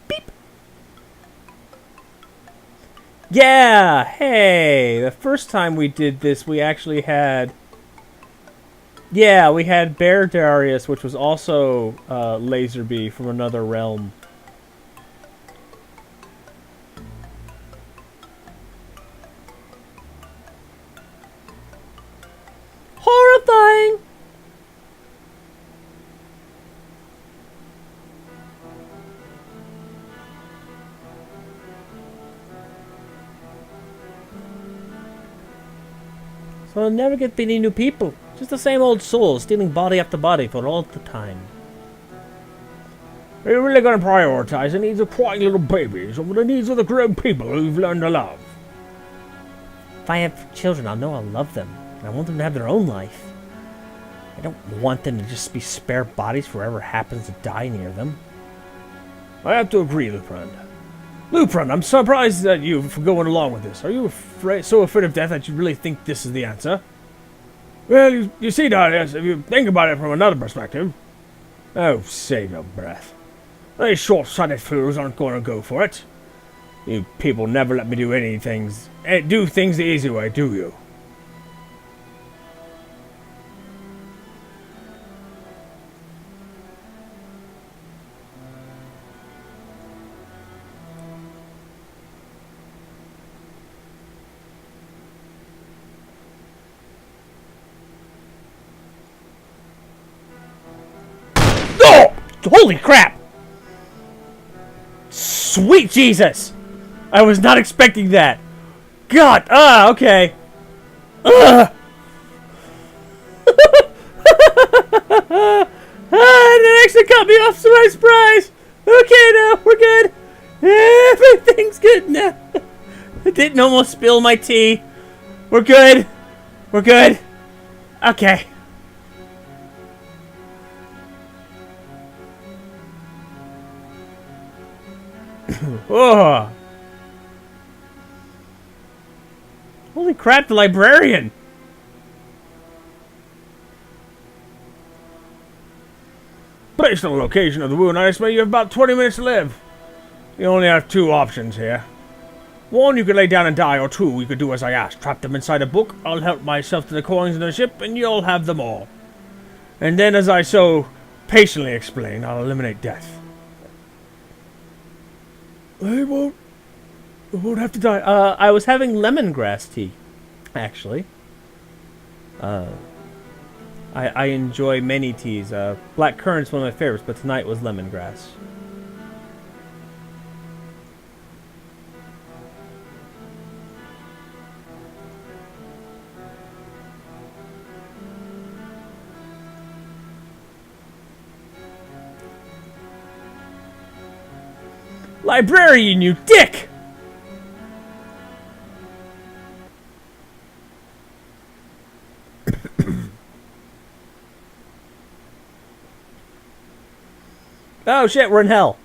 Beep! Yeah! Hey! The first time we did this, we actually had... Yeah, we had Bear Darius, which was also Laserby from another realm. Horrifying! So I'll never get any new people. Just the same old souls, stealing body after body for all the time. Are you really going to prioritize the needs of crying little babies over the needs of the grown people who you've learned to love? If I have children, I'll know I'll love them. And I want them to have their own life. I don't want them to just be spare bodies for whoever happens to die near them. I have to agree, Lupron. Lupron, I'm surprised at you for going along with this. Are you so afraid of death that you really think this is the answer? Well, you see, Darius, if you think about it from another perspective... Oh, save your breath. These short-sighted fools aren't going to go for it. You people never let me do things the easy way, do you? Holy crap! Sweet Jesus! I was not expecting that. God! Okay. That actually caught me off by surprise. Okay, now we're good. Everything's good now. I didn't almost spill my tea. We're good. We're good. Okay. Oh. Holy crap, the librarian! Based on the location of the wound, I estimate you have about 20 minutes to live. You only have two options here. One, you could lay down and die, or two, you could do as I asked. Trap them inside a book, I'll help myself to the coins in the ship, and you'll have them all. And then, as I so patiently explained, I'll eliminate death. I won't have to die. I was having lemongrass tea, actually. I enjoy many teas. Black currant's one of my favorites, but tonight was lemongrass. Librarian, you dick! Oh shit, we're in hell.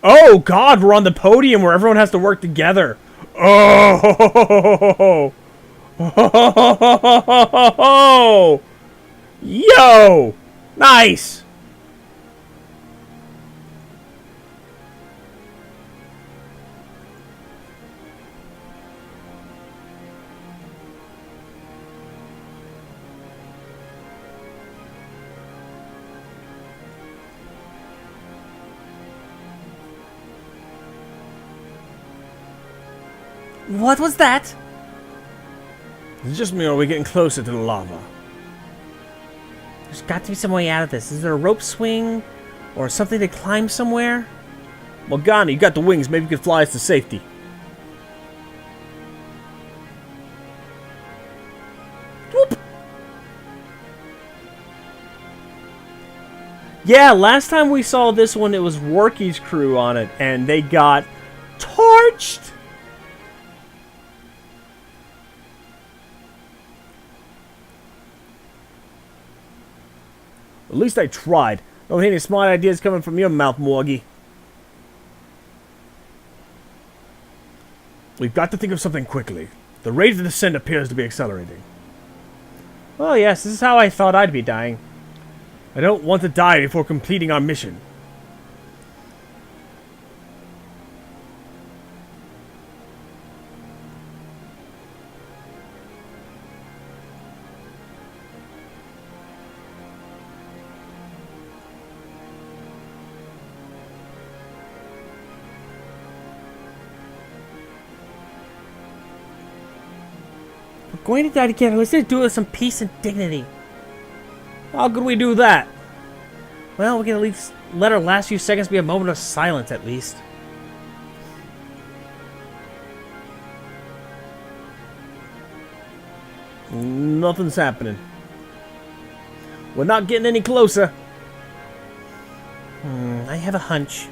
Oh god, we're on the podium where everyone has to work together. Oh! Yo! Nice! What was that? Is it just me or are we getting closer to the lava? There's got to be some way out of this. Is there a rope swing? Or something to climb somewhere? Morgana, you got the wings. Maybe you can fly us to safety. Whoop. Yeah, last time we saw this one, it was Worky's crew on it, and they got torched. At least I tried. Don't hear any smart ideas coming from your mouth, Morgie. We've got to think of something quickly. The rate of the descent appears to be accelerating. Oh yes, this is how I thought I'd be dying. I don't want to die before completing our mission. We're going to die together. Let's just do it with some peace and dignity. How could we do that? Well, we can at least let our last few seconds be a moment of silence, at least. Nothing's happening. We're not getting any closer. I have a hunch.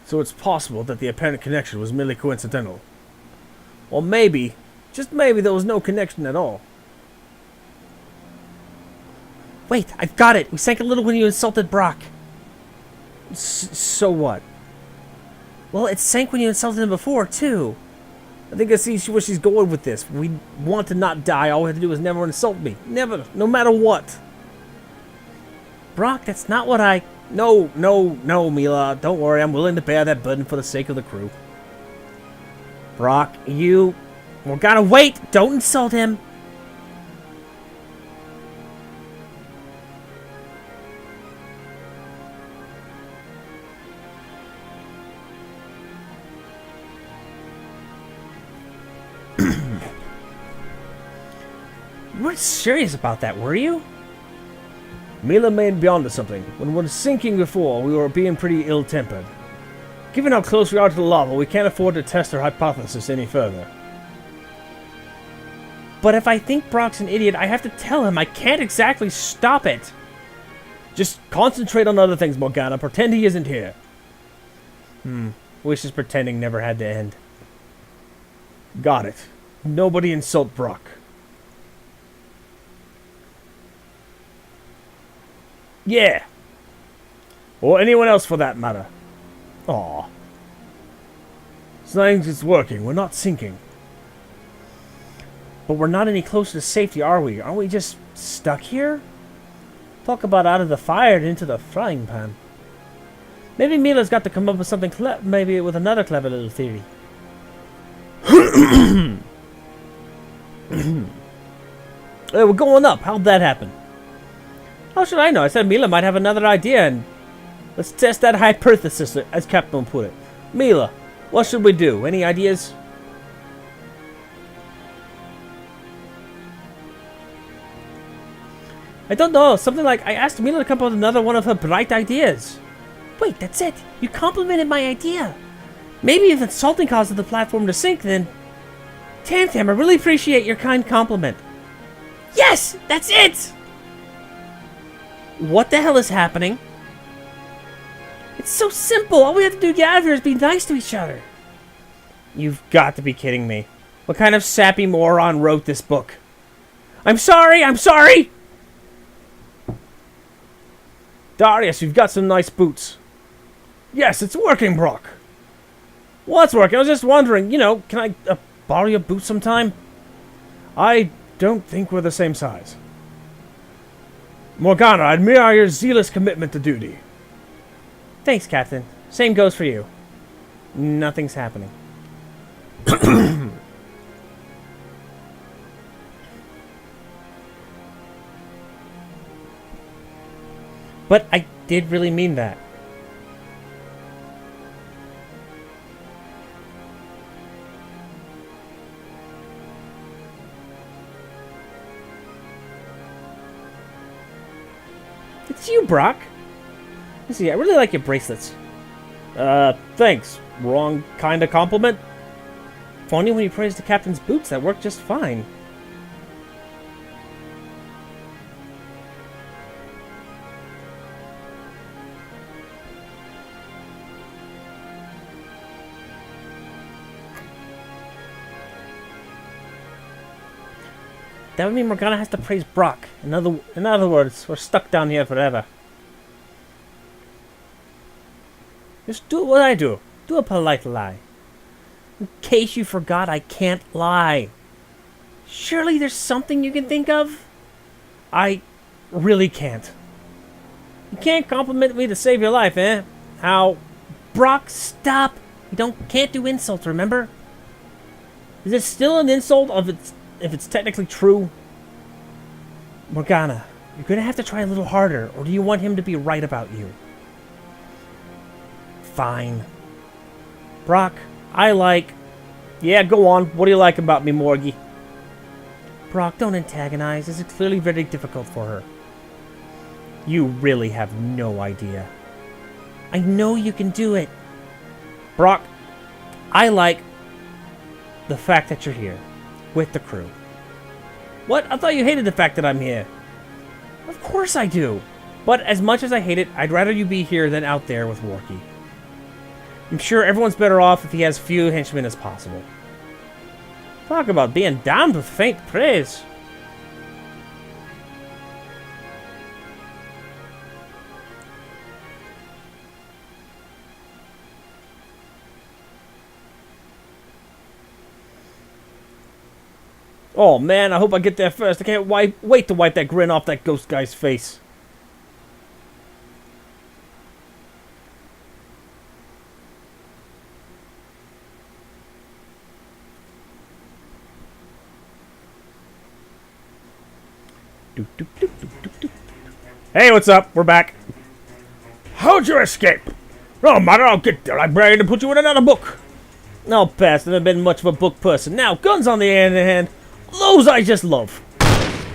So it's possible that the apparent connection was merely coincidental. Or maybe, just maybe, there was no connection at all. Wait, I've got it. We sank a little when you insulted Brock. So what? Well, it sank when you insulted him before, too. I think I see where she's going with this. We want to not die. All we have to do is never insult me. Never. No matter what. Brock, that's not what I... No, Milla. Don't worry. I'm willing to bear that burden for the sake of the crew. Brock, you... We're gonna wait! Don't insult him! You weren't serious about that, were you? Milla may be onto something. When we were sinking before, we were being pretty ill-tempered. Given how close we are to the lava, we can't afford to test our hypothesis any further. But if I think Brock's an idiot, I have to tell him. I can't exactly stop it. Just concentrate on other things, Morgana. Pretend he isn't here. Wish his pretending never had to end. Got it. Nobody insult Brock. Yeah. Or anyone else for that matter. Aw. Science is working. We're not sinking. But we're not any closer to safety, are we? Aren't we just stuck here? Talk about out of the fire and into the frying pan. Maybe Milla's got to come up with something maybe with another clever little theory. Hey, we're going up. How'd that happen? How should I know? I said Milla might have another idea, and let's test that hypothesis, as Captain put it. Milla, what should we do? Any ideas? I don't know. Something like I asked Milla to come up with another one of her bright ideas. Wait, that's it. You complimented my idea. Maybe if insulting causes the platform to sink, then... Tam, I really appreciate your kind compliment. Yes! That's it! What the hell is happening? It's so simple. All we have to do to get out of here is be nice to each other. You've got to be kidding me. What kind of sappy moron wrote this book? I'm sorry! Darius, you've got some nice boots. Yes, it's working, Brock. What's working? I was just wondering, can I borrow your boots sometime? I don't think we're the same size. Morgana, I admire your zealous commitment to duty. Thanks, Captain. Same goes for you. Nothing's happening. But I did really mean that. It's you, Brock. Let's see, I really like your bracelets. Thanks. Wrong kind of compliment? Funny when you praised the captain's boots, that worked just fine. That would mean Morgana has to praise Brock. In other words, we're stuck down here forever. Just do what I do. Do a polite lie. In case you forgot, I can't lie. Surely there's something you can think of? I really can't. You can't compliment me to save your life, eh? How? Brock, stop! You can't do insults, remember? Is it still an insult if it's technically true? Morgana, you're gonna have to try a little harder, or do you want him to be right about you? Fine. Brock, Yeah, go on. What do you like about me, Morgie? Brock, don't antagonize. This is clearly very difficult for her. You really have no idea. I know you can do it. Brock, I like the fact that you're here with the crew. What? I thought you hated the fact that I'm here. Of course I do. But as much as I hate it, I'd rather you be here than out there with Warky. I'm sure everyone's better off if he has few henchmen as possible. Talk about being damned with faint praise. Oh man, I hope I get there first. I can't wait to wipe that grin off that ghost guy's face. Hey, what's up? We're back. How'd you escape? No matter, I'll get the librarian to put you in another book. No, past. I've never been much of a book person. Now, guns on the other hand, those I just love.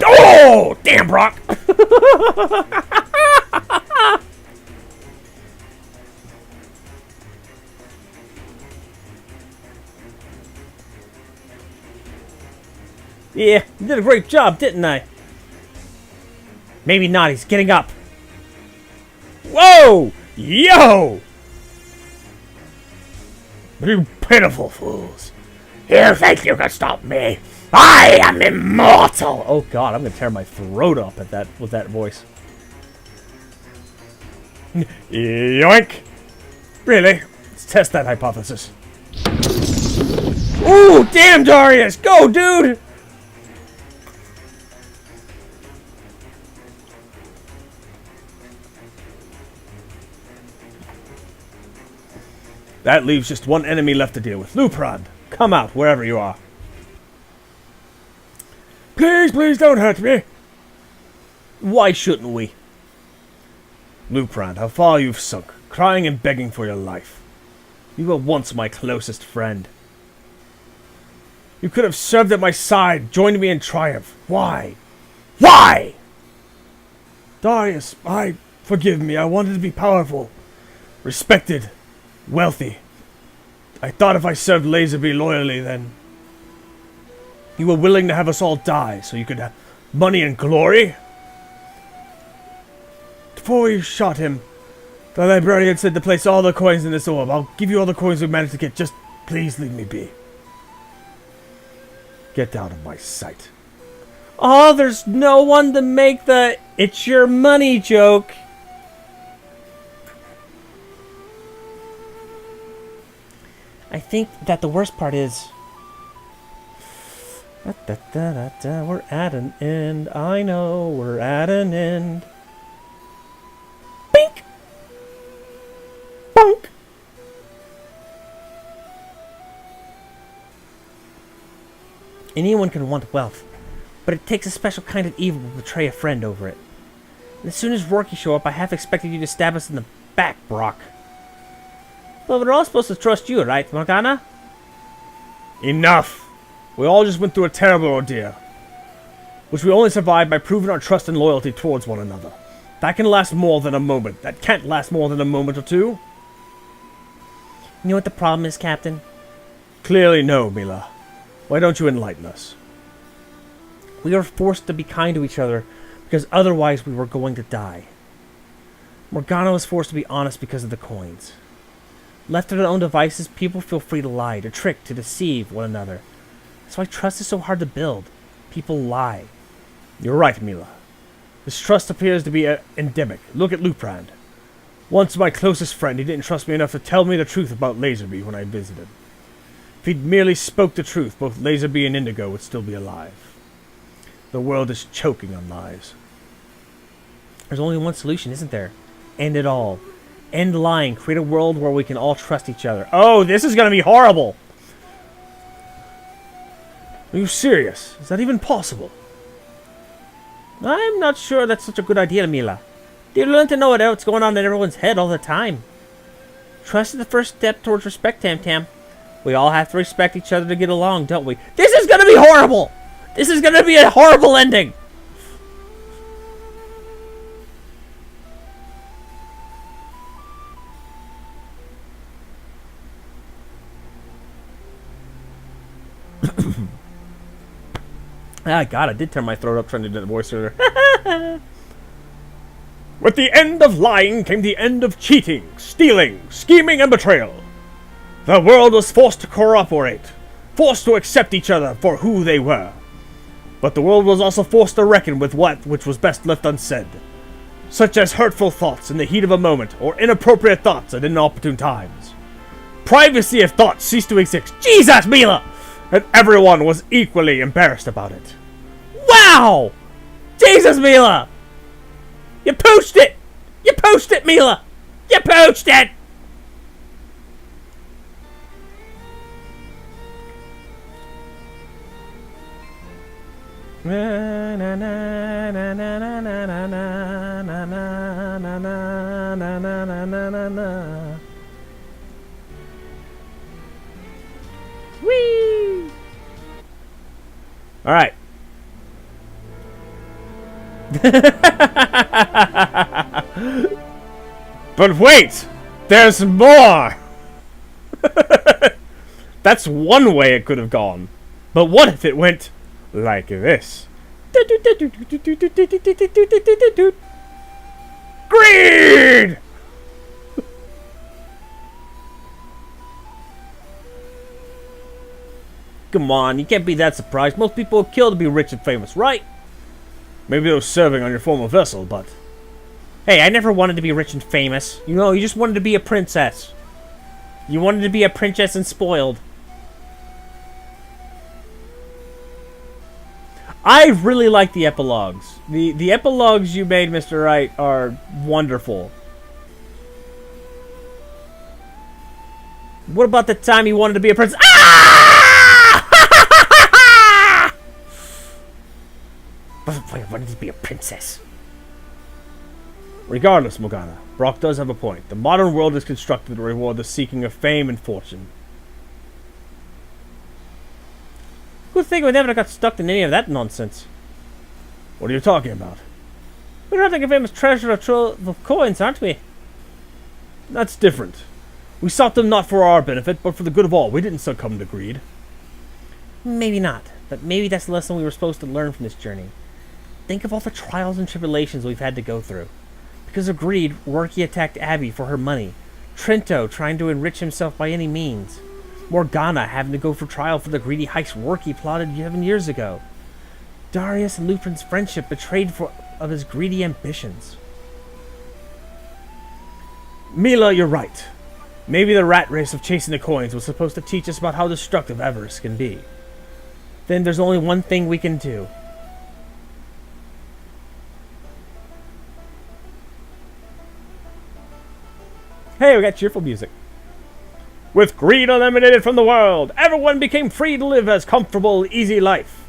Oh, damn, Brock. Yeah, you did a great job, didn't I? Maybe not. He's getting up. Whoa! Yo! You pitiful fools. You think you can stop me? I am immortal! Oh god, I'm gonna tear my throat up at that with that voice. Yoink! Really? Let's test that hypothesis. Ooh, damn, Darius! Go, dude! That leaves just one enemy left to deal with. Lupron, come out, wherever you are. Please, please don't hurt me. Why shouldn't we? Lupron, how far you've sunk, crying and begging for your life. You were once my closest friend. You could have served at my side, joined me in triumph. Why? Why? Darius, forgive me. I wanted to be powerful, respected, wealthy. I thought if I served Laserby loyally, then you were willing to have us all die so you could have money and glory? Before we shot him, the librarian said to place all the coins in this orb. I'll give you all the coins we managed to get. Just please leave me be. Get out of my sight. Oh, there's no one to make the "it's your money" joke. I think that the worst part is... We're at an end. I know we're at an end. Bink! Bonk! Anyone can want wealth, but it takes a special kind of evil to betray a friend over it. And as soon as Rourke showed up, I half expected you to stab us in the back, Brock. But we're all supposed to trust you, right, Morgana? Enough! We all just went through a terrible ordeal, which we only survived by proving our trust and loyalty towards one another. That can last more than a moment. That can't last more than a moment or two. You know what the problem is, Captain? Clearly no, Milla. Why don't you enlighten us? We are forced to be kind to each other because otherwise we were going to die. Morgana was forced to be honest because of the coins. Left to their own devices, people feel free to lie, to trick, to deceive one another. That's why trust is so hard to build. People lie. You're right, Milla. This trust appears to be endemic. Look at Lupron. Once my closest friend, he didn't trust me enough to tell me the truth about Laserby when I visited. If he'd merely spoke the truth, both Laserby and Indigo would still be alive. The world is choking on lies. There's only one solution, isn't there? End it all. End lying. Create a world where we can all trust each other. Oh, this is going to be horrible! Are you serious? Is that even possible? I'm not sure that's such a good idea, Milla. You learn to know what's going on in everyone's head all the time. Trust is the first step towards respect, Tam Tam. We all have to respect each other to get along, don't we? This is gonna be horrible! This is gonna be a horrible ending! Ah, God, I did turn my throat up trying to do the voice earlier. With the end of lying came the end of cheating, stealing, scheming, and betrayal. The world was forced to cooperate, forced to accept each other for who they were. But the world was also forced to reckon with which was best left unsaid, such as hurtful thoughts in the heat of a moment, or inappropriate thoughts at inopportune times. Privacy of thought ceased to exist. Jesus, Milla! And everyone was equally embarrassed about it. Wow! Jesus, Milla! You pooched it! You pooched it, Milla! You pooched it! Na na na na na na na na na na na na na na na na. Whee! All right. But wait! There's more! That's one way it could have gone. But what if it went like this? Greed! Come on, you can't be that surprised. Most people would kill to be rich and famous, right? Maybe those serving on your former vessel, but... Hey, I never wanted to be rich and famous. You know, you just wanted to be a princess. You wanted to be a princess and spoiled. I really like the epilogues. The epilogues you made, Mr. Wright, are wonderful. What about the time you wanted to be a princess? Ah! I wanted to be a princess. Regardless, Morgana, Brock does have a point. The modern world is constructed to reward the seeking of fame and fortune. Good thing we never got stuck in any of that nonsense. What are you talking about? We're hunting a famous treasure trove of coins, aren't we? That's different. We sought them not for our benefit, but for the good of all. We didn't succumb to greed. Maybe not, but maybe that's the lesson we were supposed to learn from this journey. Think of all the trials and tribulations we've had to go through. Because of greed, Rourke attacked Abby for her money. Trento trying to enrich himself by any means. Morgana having to go for trial for the greedy heist Rourke plotted 7 years ago. Darius and Lupron's friendship betrayed of his greedy ambitions. Milla, you're right. Maybe the rat race of chasing the coins was supposed to teach us about how destructive avarice can be. Then there's only one thing we can do. Hey, we got cheerful music. With greed eliminated from the world, everyone became free to live a comfortable, easy life.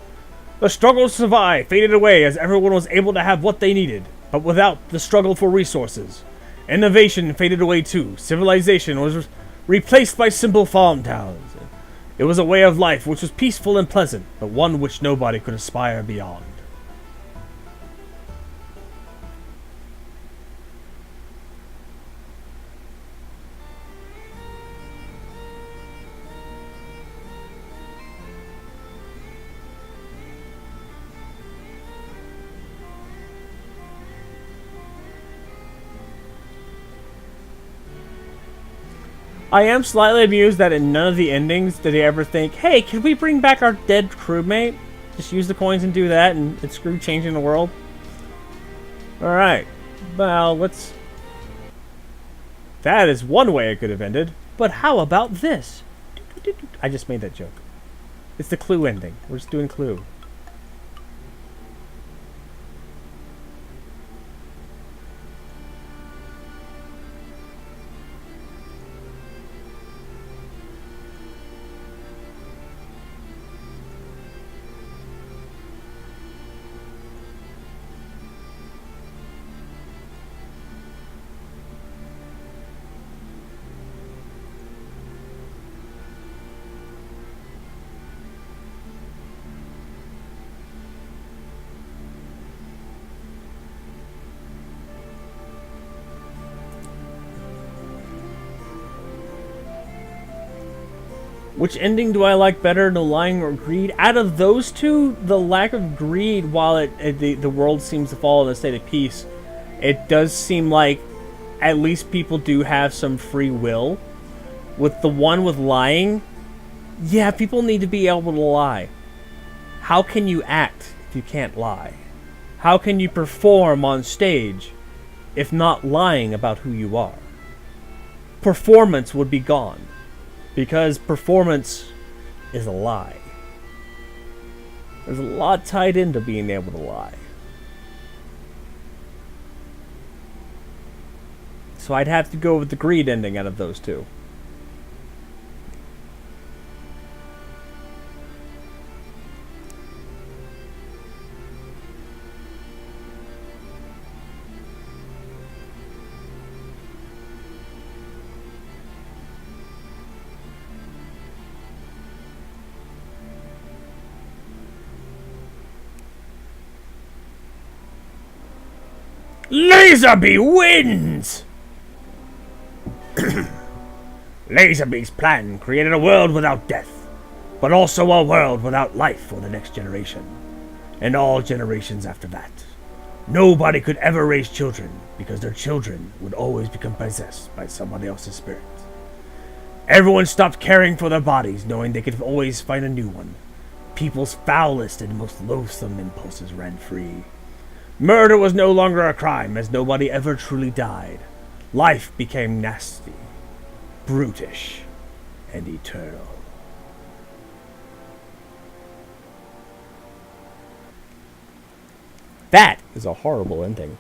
The struggle to survive faded away as everyone was able to have what they needed, but without the struggle for resources. Innovation faded away too. Civilization was replaced by simple farm towns. It was a way of life which was peaceful and pleasant, but one which nobody could aspire beyond. I am slightly amused that in none of the endings did he ever think, hey, can we bring back our dead crewmate? Just use the coins and do that and screw changing the world. Alright. Well, let's... That is one way it could have ended. But how about this? I just made that joke. It's the Clue ending. We're just doing Clue. Which ending do I like better, no lying or greed? Out of those two, the lack of greed, while the world seems to fall in a state of peace, it does seem like at least people do have some free will. With the one with lying, yeah, people need to be able to lie. How can you act if you can't lie? How can you perform on stage if not lying about who you are? Performance would be gone. Because performance is a lie. There's a lot tied into being able to lie. So I'd have to go with the greed ending out of those two. Laserby wins! Laserby's plan created a world without death, but also a world without life for the next generation, and all generations after that. Nobody could ever raise children, because their children would always become possessed by somebody else's spirit. Everyone stopped caring for their bodies, knowing they could always find a new one. People's foulest and most loathsome impulses ran free. Murder was no longer a crime, as nobody ever truly died. Life became nasty, brutish, and eternal. That is a horrible ending.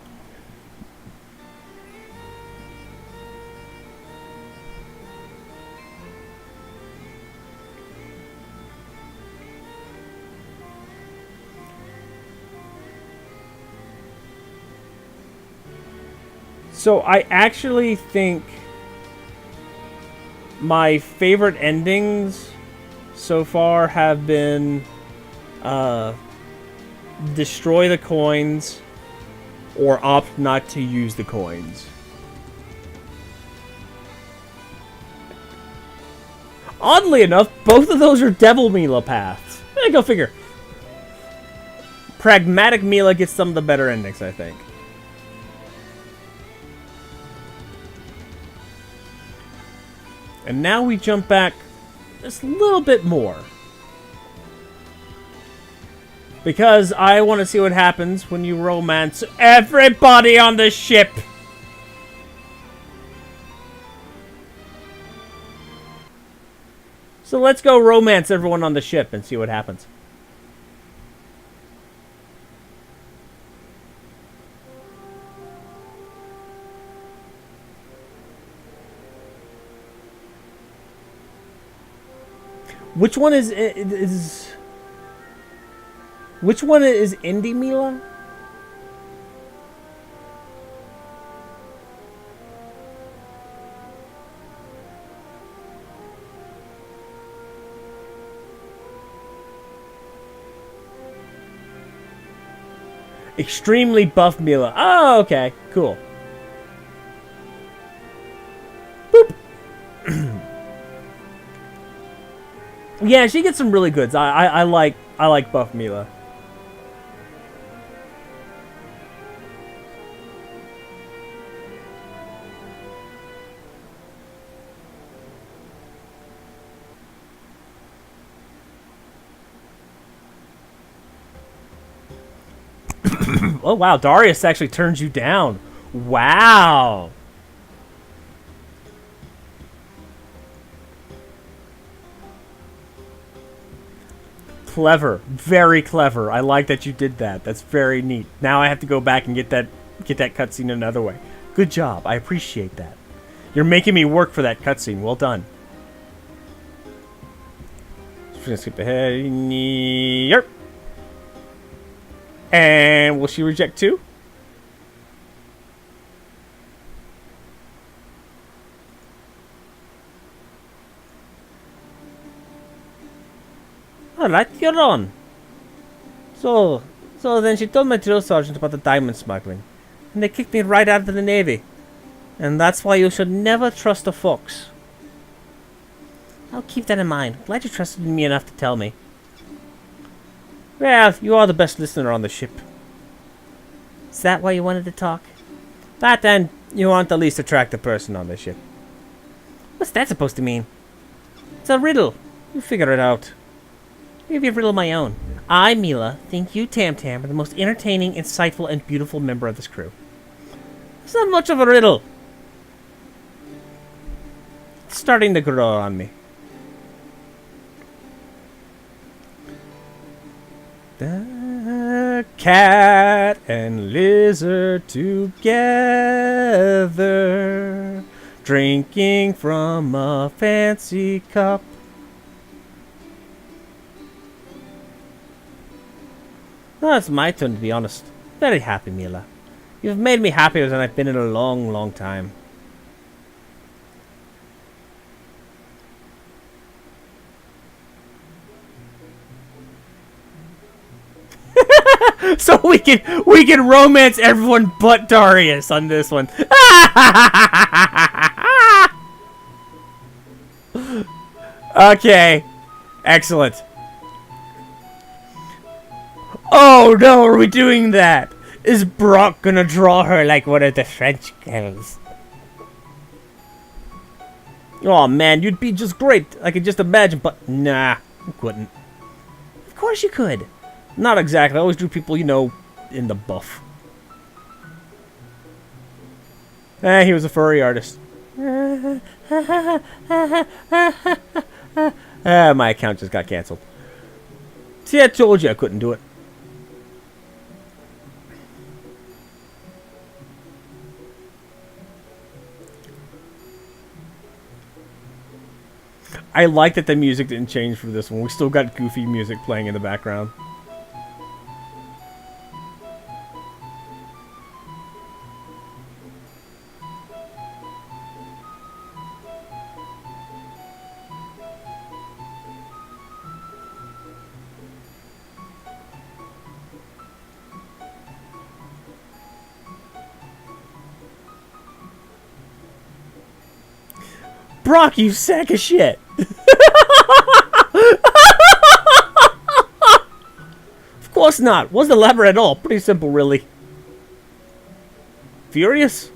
So I actually think my favorite endings so far have been destroy the coins or opt not to use the coins. Oddly enough, both of those are Devil Milla paths. Go figure. Pragmatic Milla gets some of the better endings, I think. And now we jump back just a little bit more. Because I want to see what happens when you romance everybody on the ship. So let's go romance everyone on the ship and see what happens. Which one is which one is Indie Milla? Extremely buff Milla. Oh, okay. Cool. Boop. Yeah, she gets some really goods. I like buff Milla. Oh wow, Darius actually turns you down. Wow. Clever. Very clever. I like that you did that. That's very neat. Now I have to go back and get that cutscene another way. Good job. I appreciate that. You're making me work for that cutscene. Well done. Just gonna skip ahead. Yep. And will she reject too? Alright, you're on. So then she told my drill sergeant about the diamond smuggling. And they kicked me right out of the Navy. And that's why you should never trust a fox. I'll keep that in mind. Glad you trusted me enough to tell me. Well, you are the best listener on the ship. Is that why you wanted to talk? That then, you aren't the least attractive person on the ship. What's that supposed to mean? It's a riddle. You figure it out. Maybe a riddle of my own. I, Milla, think you, Tam Tam, are the most entertaining, insightful, and beautiful member of this crew. It's not much of a riddle. It's starting to grow on me. The cat and lizard together, drinking from a fancy cup. Well, it's my turn to be honest. Very happy, Milla. You've made me happier than I've been in a long, long time. So we can romance everyone but Darius on this one. Okay. Excellent. Oh no, are we doing that? Is Brock gonna draw her like one of the French girls? Oh man, you'd be just great. I could just imagine, but nah, I couldn't. Of course you could. Not exactly. I always drew people, you know, in the buff. He was a furry artist. My account just got canceled. See, I told you I couldn't do it. I like that the music didn't change for this one. We still got goofy music playing in the background. Brock, you sack of shit. Of course not. Wasn't elaborate at all. Pretty simple, really. Furious?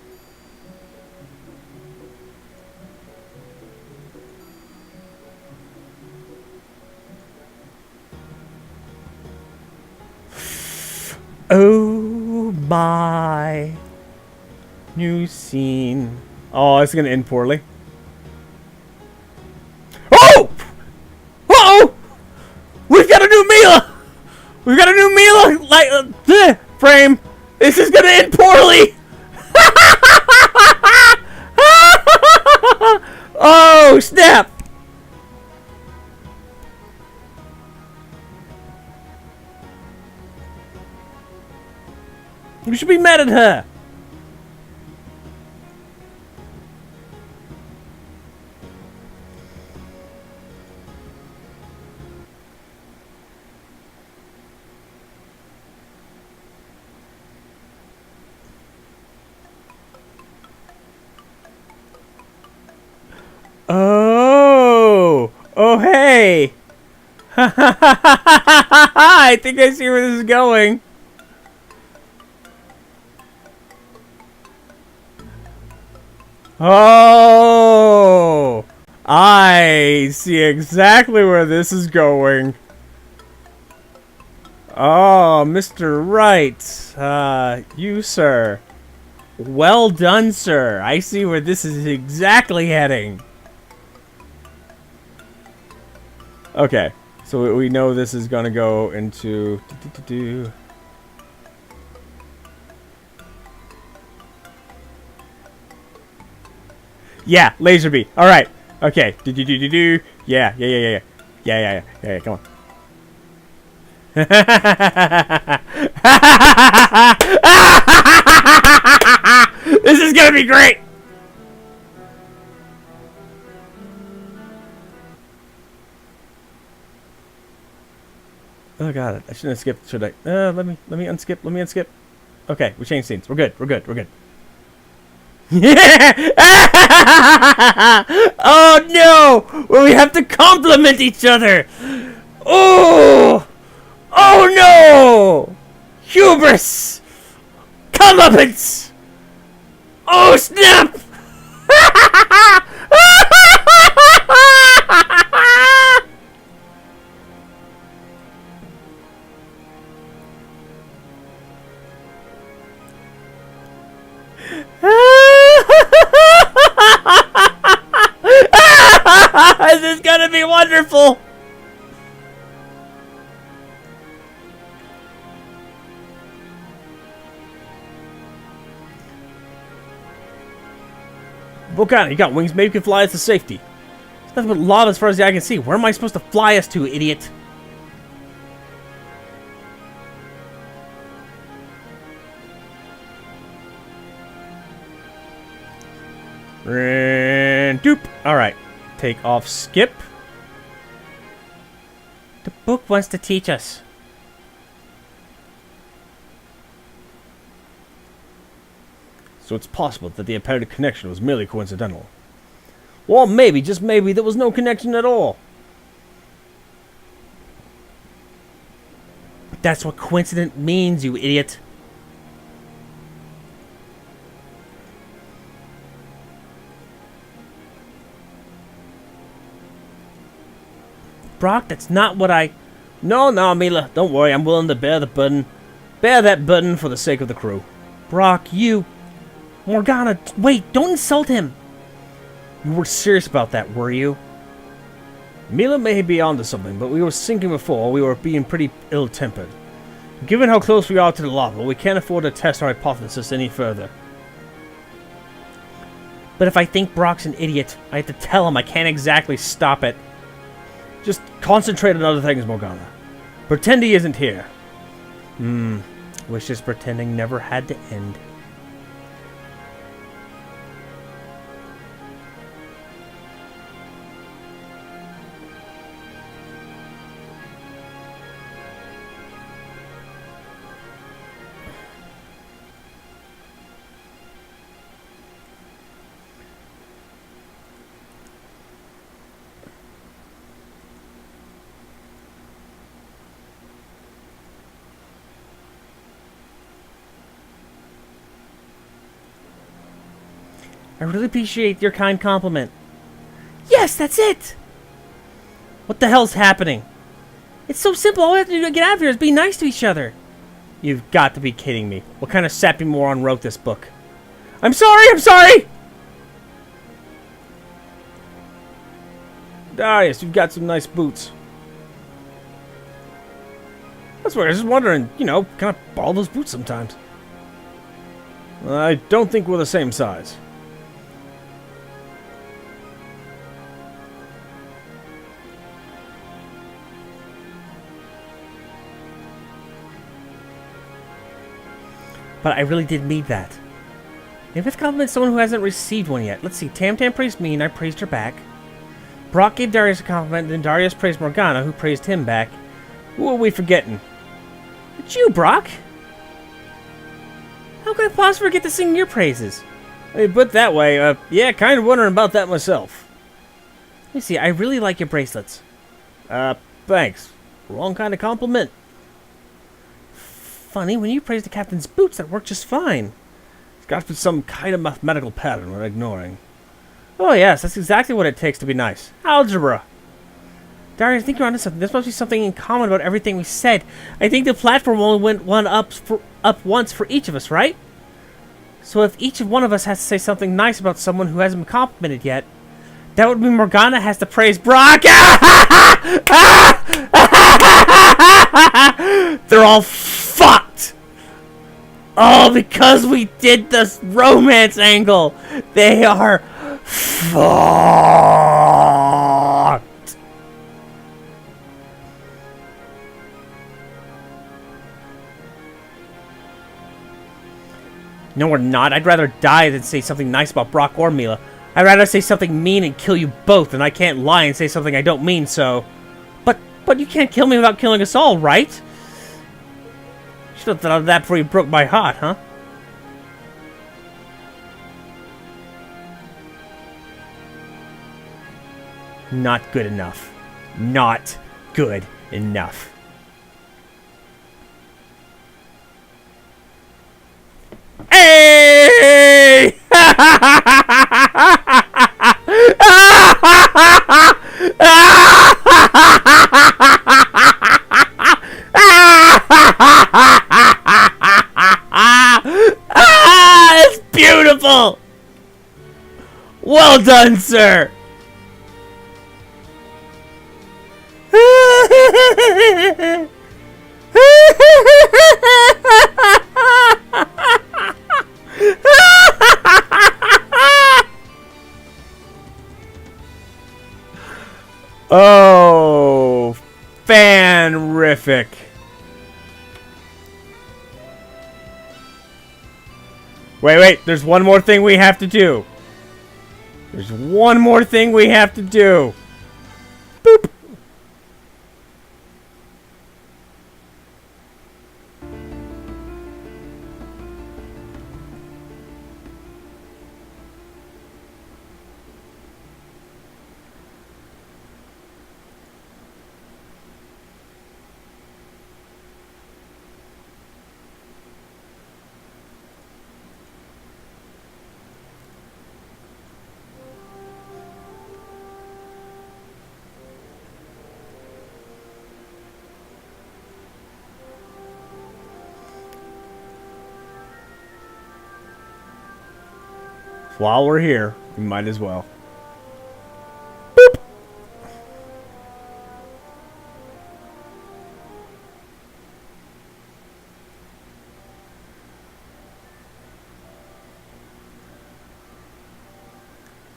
Oh my. New scene. Oh, it's gonna end poorly. Oh! Uh-oh! We've got a new Milla! We've got a new Milla! Like, frame! This is gonna end poorly! Oh, snap! We should be mad at her. Oh, oh, hey. I think I see where this is going. Oh, I see exactly where this is going. Oh, Mr. Wright, you, sir. Well done, sir. I see where this is exactly heading. Okay, so we know this is gonna go into... Yeah, laser beam. All right. Okay. Yeah. Yeah. Come on. This is gonna be great. Oh god, I shouldn't have skipped, should I? Let me unskip. Okay, we changed scenes. We're good. Yeah! Oh no! Well, we have to compliment each other. Oh! Oh no! Hubris! Comeuppance! Oh snap! This is gonna be wonderful! Volcano, you got wings, maybe you can fly us to safety. There's nothing but lava as far as the eye can see. Where am I supposed to fly us to, idiot? Doop. Alright. Take off, skip. The book wants to teach us. So it's possible that the apparent connection was merely coincidental. Well, maybe, just maybe, there was no connection at all. That's what coincident means, you idiot. Brock, that's not what I... No, Milla, don't worry, I'm willing to bear the burden. Bear that burden for the sake of the crew. Brock, you... Morgana, wait, don't insult him. You were serious about that, were you? Milla may be onto something, but we were sinking before. We were being pretty ill-tempered. Given how close we are to the lava, we can't afford to test our hypothesis any further. But if I think Brock's an idiot, I have to tell him I can't exactly stop it. Just concentrate on other things, Morgana. Pretend he isn't here. Wish this pretending never had to end. I really appreciate your kind compliment. Yes, that's it! What the hell's happening? It's so simple. All we have to do to get out of here is be nice to each other. You've got to be kidding me. What kind of sappy moron wrote this book? I'm sorry! Darius, you've got some nice boots. That's weird. I was just wondering, you know, can I borrow those boots sometimes? I don't think we're the same size. but I really did mean that. Maybe let's compliment someone who hasn't received one yet. Let's see. Tam praised me, and I praised her back. Brock gave Darius a compliment, and Darius praised Morgana, who praised him back. Who are we forgetting? It's you, Brock. How could I possibly forget to sing your praises? I mean, put that way, yeah, kind of wondering about that myself. Let me see. I really like your bracelets. Thanks. Wrong kind of compliment. Funny, when you praised the captain's boots, that worked just fine. It's got to be some kind of mathematical pattern we're ignoring. Oh yes, that's exactly what it takes to be nice. Algebra. Darius, I think you're onto something. There must be something in common about everything we said. I think the platform only went up once for each of us, right? So if each one of us has to say something nice about someone who hasn't been complimented yet, that would mean Morgana has to praise Brock. They're all fucked. Oh, because we did this romance angle. They are fucked. No, we're not. I'd rather die than say something nice about Brock or Milla. I'd rather say something mean and kill you both, and I can't lie and say something I don't mean, so... But you can't kill me without killing us all, right? You should have thought of that before you broke my heart, huh? Not good enough. Not good enough. Hey! It's beautiful! Well done, sir! Oh, fanrific. Wait, there's one more thing we have to do. There's one more thing we have to do. Boop. While we're here, we might as well. Boop.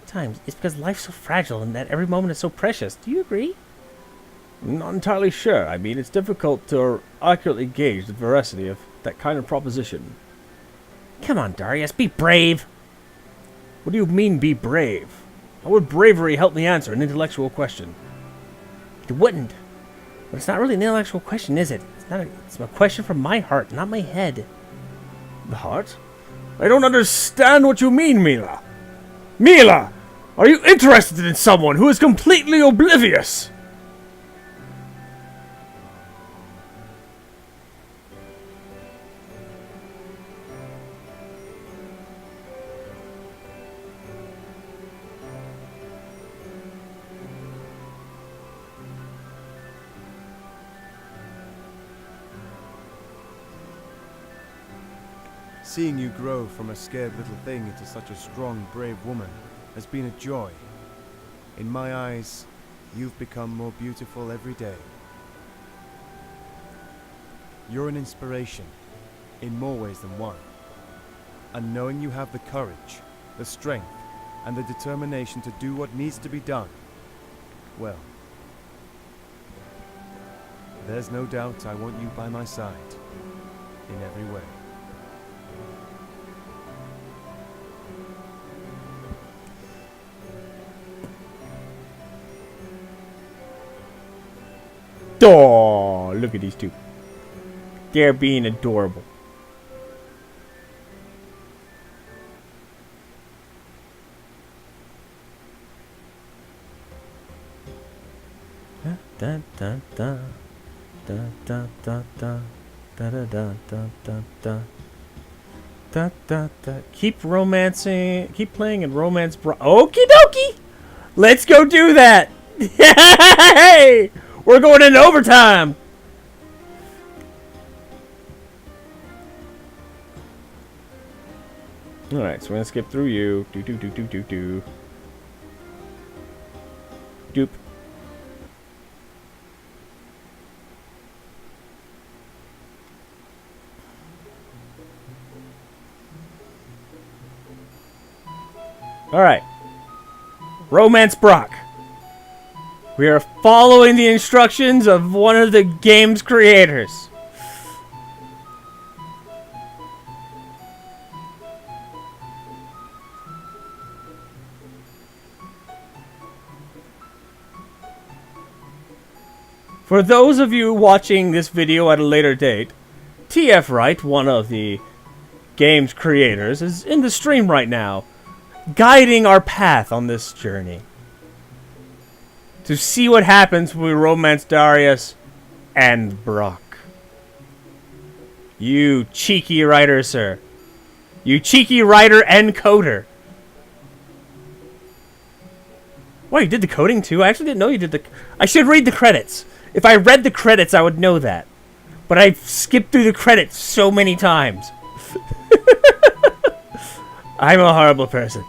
Times it's because life's so fragile and that every moment is so precious. Do you agree? I'm not entirely sure. I mean, it's difficult to accurately gauge the veracity of that kind of proposition. Come on, Darius, be brave. What do you mean, be brave? How would bravery help me answer an intellectual question? It wouldn't. But it's not really an intellectual question, is it? It's a question from my heart, not my head. The heart? I don't understand what you mean, Milla. Milla! Are you interested in someone who is completely oblivious? Seeing you grow from a scared little thing into such a strong, brave woman has been a joy. In my eyes, you've become more beautiful every day. You're an inspiration, in more ways than one. And knowing you have the courage, the strength, and the determination to do what needs to be done, well, there's no doubt I want you by my side, in every way. Oh, look at these two. They're being adorable. Dun, dun, dun. Dun, dun, dun, dun. Dun, dun, dun, dun, dun, dun. Dun, dun, dun. Keep romancing. Keep playing in romance. Okie dokie. Let's go do that. Hey, we're going into overtime. All right, so we're gonna skip through you. Do do do do do do. Doop. All right. Romance Brock. We are following the instructions of one of the game's creators. For those of you watching this video at a later date, TF Wright, one of the game's creators, is in the stream right now, guiding our path on this journey. To see what happens when we romance Darius and Brock. You cheeky writer, sir. You cheeky writer and coder. Wait, you did the coding too? I actually didn't know you did the... I should read the credits. If I read the credits, I would know that. But I've skipped through the credits so many times. I'm a horrible person.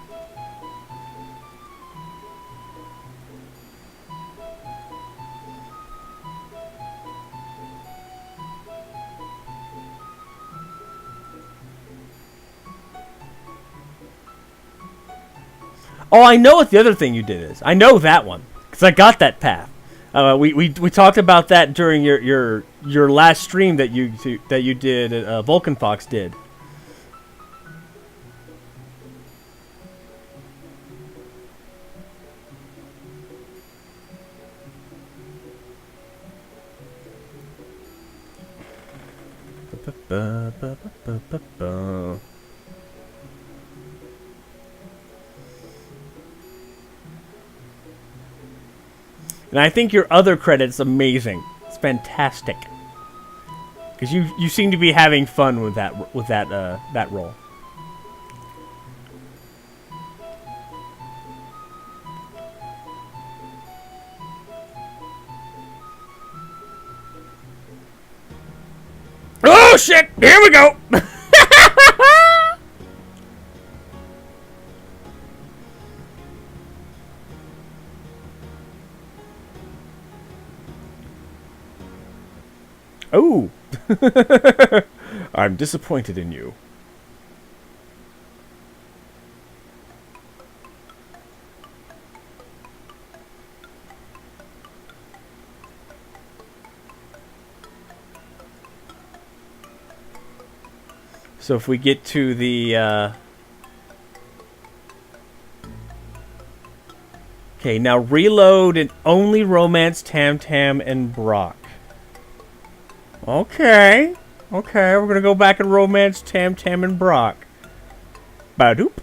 Oh, I know what the other thing you did is. I know that one because I got that path. We talked about that during your last stream that you did. Vulcan Fox did. And I think your other credit's amazing. It's fantastic. Because you seem to be having fun with that role. Oh shit! Here we go. Oh! I'm disappointed in you. So if we get to the... Okay, now reload and only romance Tam Tam and Brock. Okay. Okay, we're gonna go back and romance Tam Tam and Brock. Badoop.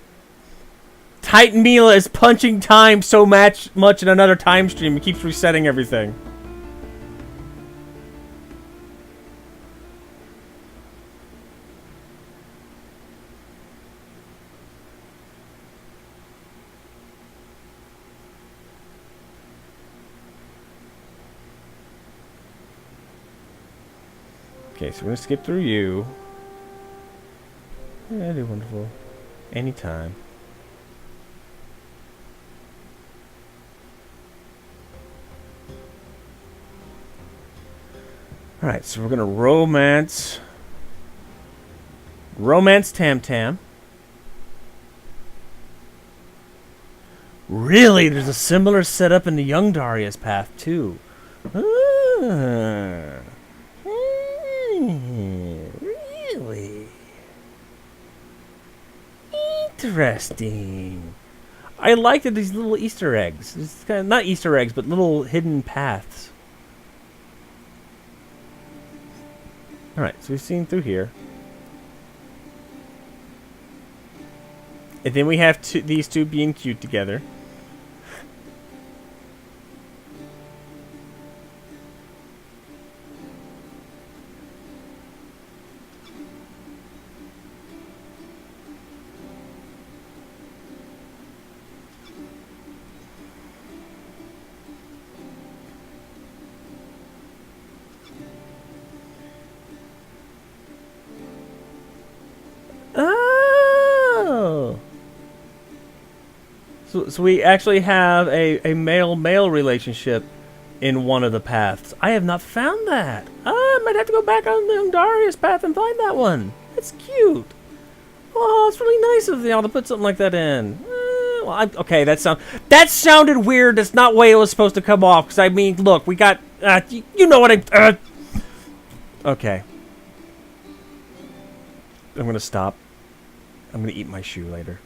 Titan Milla is punching time so much in another time stream. It keeps resetting everything. Okay, so we're gonna skip through you. Yeah, do wonderful. Anytime. Alright, so we're gonna romance Tam Tam. Really? There's a similar setup in the Young Darius path too. Ah. Really? Interesting. I like that these little Easter eggs. It's kind of not Easter eggs, but little hidden paths. Alright, so we've seen through here. And then we have these two being cute together. Oh! So we actually have a male-male relationship in one of the paths. I have not found that. I might have to go back on the young Darius path and find that one. That's cute. Oh, it's really nice of y'all to put something like that in. Okay, that sounded weird. That's not the way it was supposed to come off. Because, I mean, look, we got... you know what I... okay. I'm going to stop. I'm going to eat my shoe later.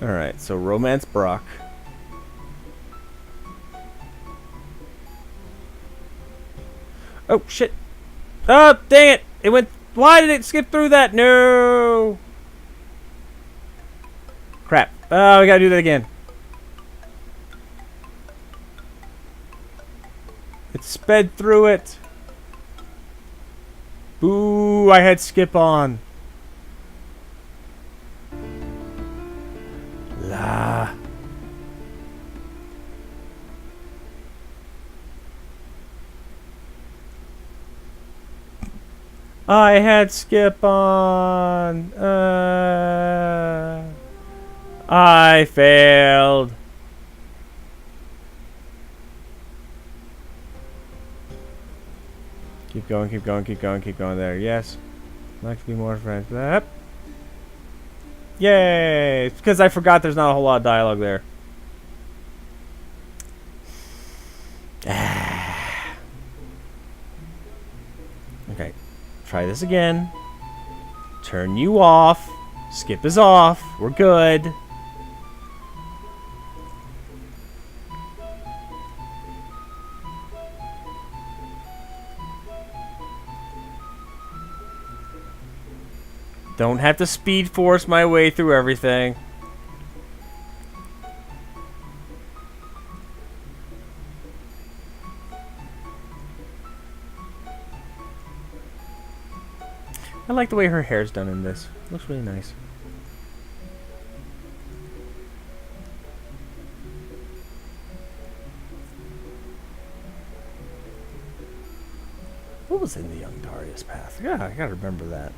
Alright, so romance Brock. Oh, shit. Oh, dang it! It went... Why did it skip through that? No! Crap. Oh, we gotta do that again. It sped through it. Boo, I had skip on. La. I had skip on. I failed. Keep going, keep going, keep going, keep going there. Yes. I'd like to be more friends. Yep. Yay! It's because I forgot there's not a whole lot of dialogue there. Okay. Try this again. Turn you off. Skip is off. We're good. Don't have to speed force my way through everything. I like the way her hair's done in this. Looks really nice. What was in the young Darius path? Yeah, I gotta remember that.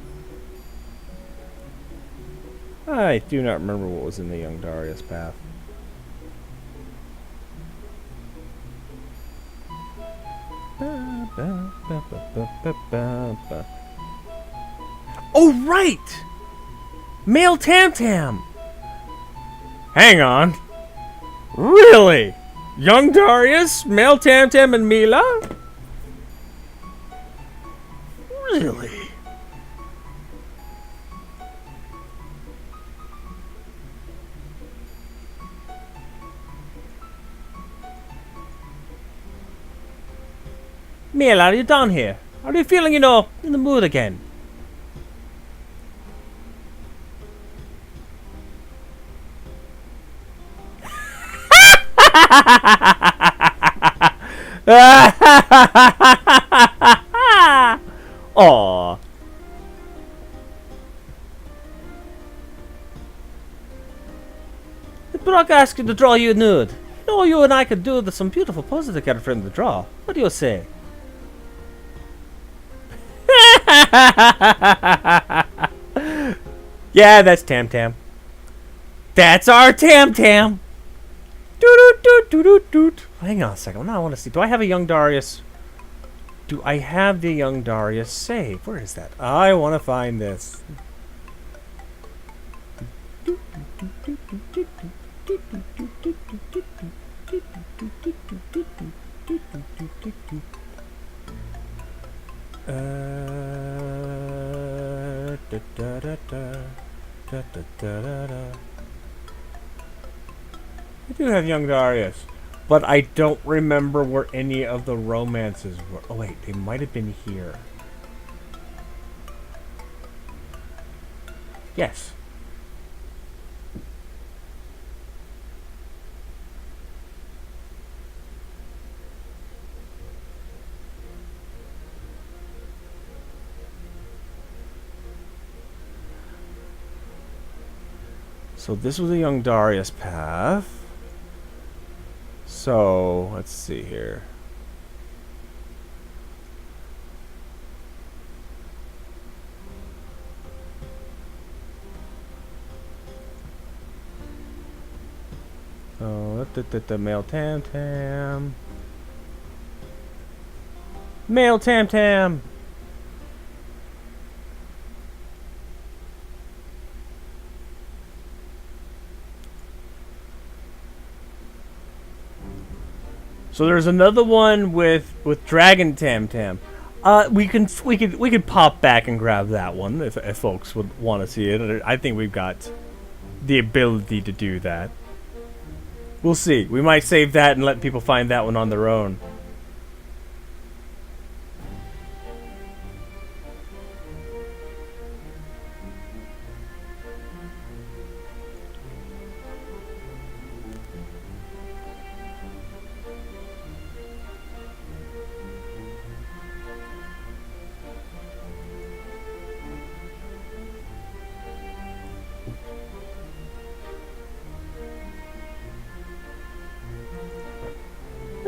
I do not remember what was in the young Darius path. Oh, right! Male Tam Tam! Hang on. Really? Young Darius, Male Tam Tam, and Milla? Really? Milla, are you down here? Are you feeling, you know, in the mood again? Aww. Did Brook ask you to draw you nude? You know, you and I could do some beautiful poses together for him to draw. What do you say? Yeah, that's Tam Tam. That's our Tam Tam. Doot doot doot doot doot. Hang on a second. Now I want to see. Do I have a young Darius? Do I have the young Darius save? Where is that? I want to find this. I do have young Darius, but I don't remember where any of the romances were. Oh wait, they might have been here. Yes. So this was a young Darius path. So, let's see here. Oh, the male tam tam. Male tam tam. So there's another one with Dragon Tam Tam. We could pop back and grab that one if folks would want to see it. I think we've got the ability to do that. We'll see. We might save that and let people find that one on their own.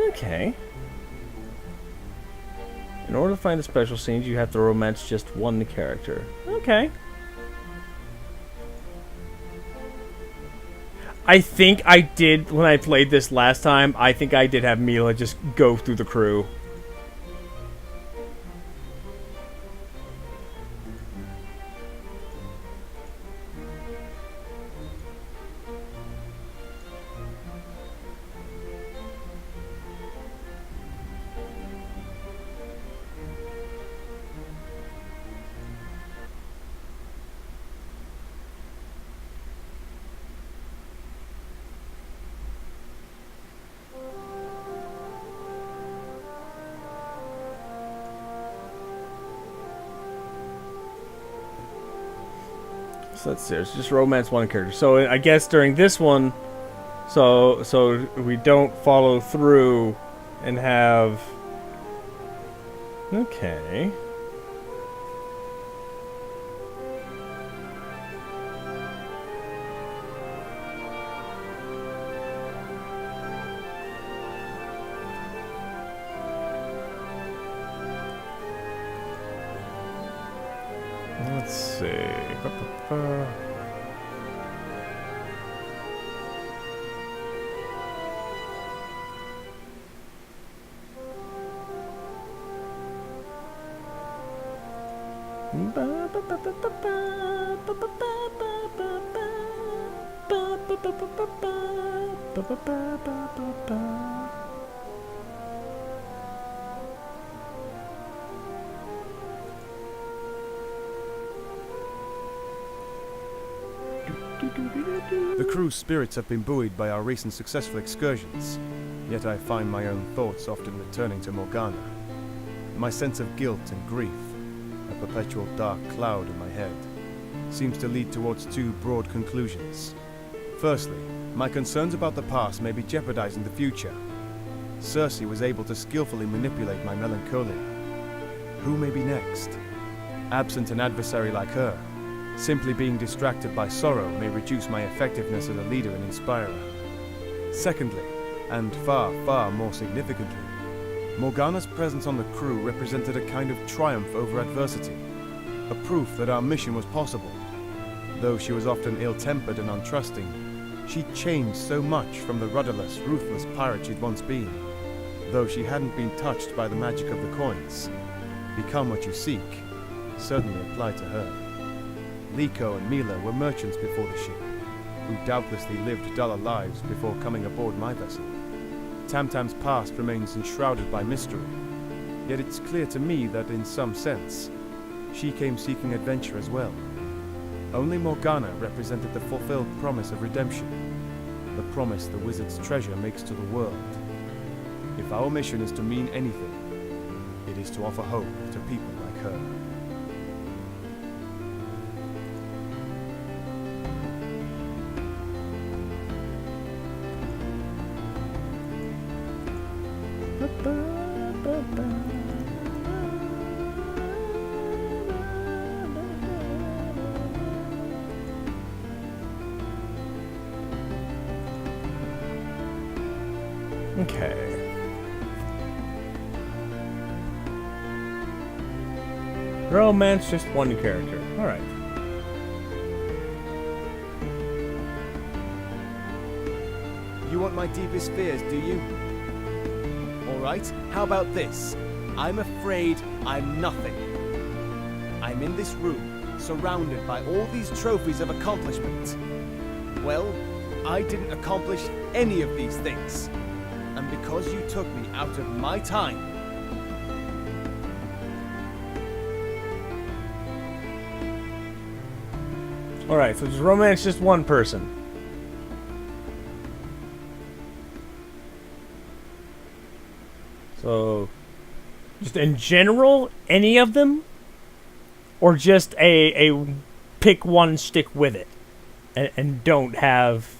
Okay. In order to find the special scenes, you have to romance just one character. Okay. I think I did, when I played this last time, I think I did have Milla just go through the crew. So let's see. It's just romance one character. So I guess during this one, so we don't follow through and have. Okay. Let's see. The crew's spirits have been buoyed by our recent successful excursions, yet I find my own thoughts often returning to Morgana. My sense of guilt and grief, a perpetual dark cloud in my head, seems to lead towards two broad conclusions. Firstly, my concerns about the past may be jeopardizing the future. Cersei was able to skillfully manipulate my melancholia. Who may be next? Absent an adversary like her, simply being distracted by sorrow may reduce my effectiveness as a leader and inspirer. Secondly, and far, far more significantly, Morgana's presence on the crew represented a kind of triumph over adversity, a proof that our mission was possible. Though she was often ill-tempered and untrusting, she changed so much from the rudderless, ruthless pirate she'd once been. Though she hadn't been touched by the magic of the coins, become what you seek certainly applied to her. Liko and Milla were merchants before the ship, who doubtlessly lived duller lives before coming aboard my vessel. Tamtam's past remains enshrouded by mystery, yet it's clear to me that in some sense, she came seeking adventure as well. Only Morgana represented the fulfilled promise of redemption, the promise the wizard's treasure makes to the world. If our mission is to mean anything, it is to offer hope to people like her. Okay. Romance, just one character. Alright. You want my deepest fears, do you? Alright, how about this? I'm afraid I'm nothing. I'm in this room, surrounded by all these trophies of accomplishment. Well, I didn't accomplish any of these things. And because you took me out of my time, Alright, so just romance just one person. So, just in general, any of them? Or just a pick one, stick with it? And don't have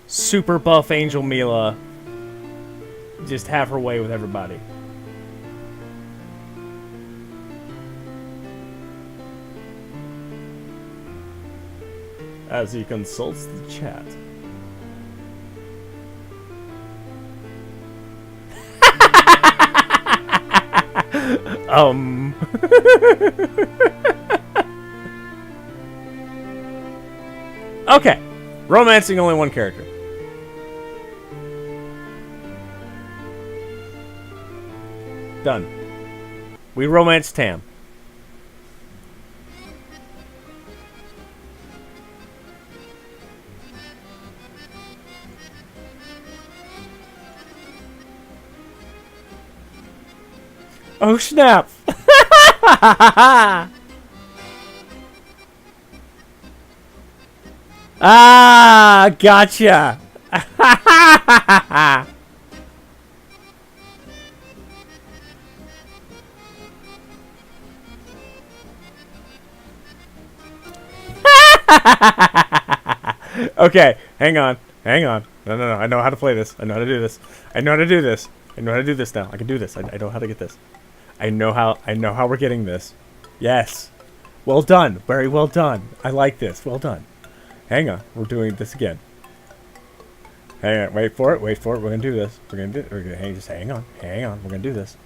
super buff Angel Milla just have her way with everybody. As he consults the chat. Okay. Romancing only one character. Done. We romance Tam. Oh snap! Ah, gotcha. Okay, hang on. No, I know how to play this. I know how to do this. I know how to do this. I know how to do this now. I can do this. I know how to get this. I know how we're getting this. Yes. Well done. Very well done. I like this. Well done. Hang on. We're doing this again. Hang on. Wait for it. Wait for it. We're gonna do this. We're gonna just hang on. Hang on. We're gonna do this.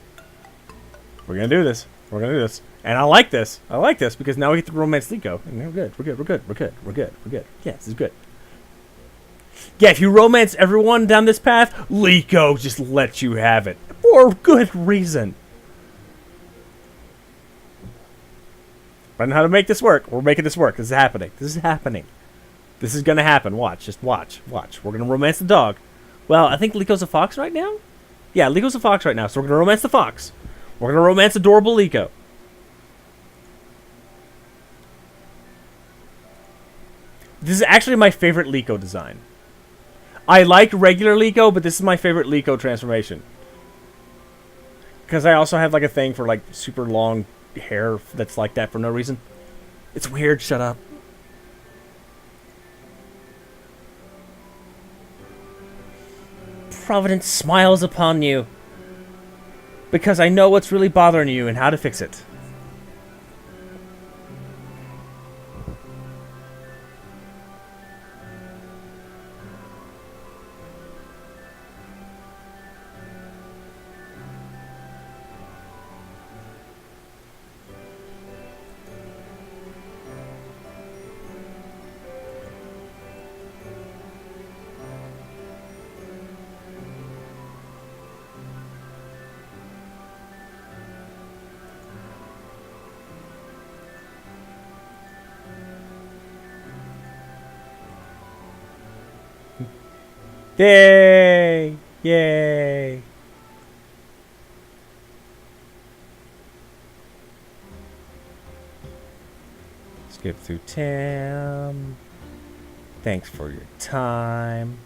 We're gonna do this. We're gonna do this. And I like this. I like this because now we get to romance Liko. And we're good. We're good. We're good. We're good. We're good. We're good. Yeah, this is good. Yeah, if you romance everyone down this path, Liko just lets you have it. For good reason. I know how to make this work. We're making this work. This is happening. This is happening. This is gonna happen. Watch. Just watch. Watch. We're gonna romance the dog. Well, I think Liko's a fox right now? Yeah, Liko's a fox right now, so we're gonna romance the fox. We're gonna romance adorable Liko. This is actually my favorite Liko design. I like regular Liko, but this is my favorite Liko transformation. Because I also have like a thing for like super long hair that's like that for no reason. It's weird. Shut up. Providence smiles upon you. Because I know what's really bothering you and how to fix it. Yay! Yay! Skip through Tam. Thanks for your time.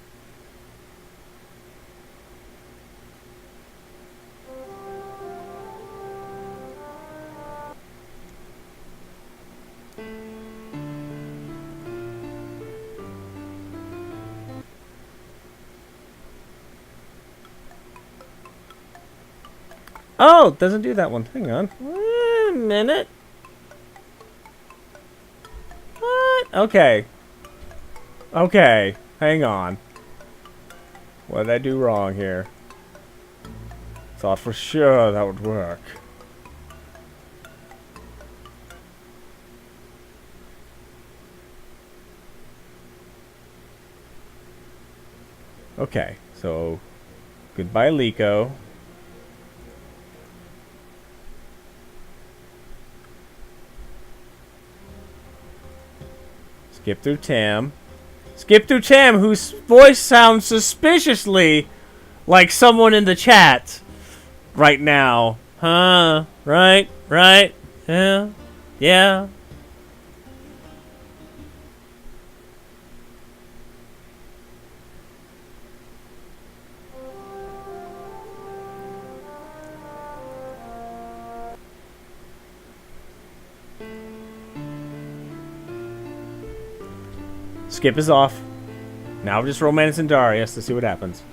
Oh, it doesn't do that one. Hang on. Wait a minute. What? Okay. Okay. Hang on. What did I do wrong here? Thought for sure that would work. Okay, so goodbye, Liko. Skip through Tam. Skip through Tam, whose voice sounds suspiciously like someone in the chat right now. Huh? Right? Right? Yeah? Yeah? Skip is off. Now we're just romancing Darius to see what happens.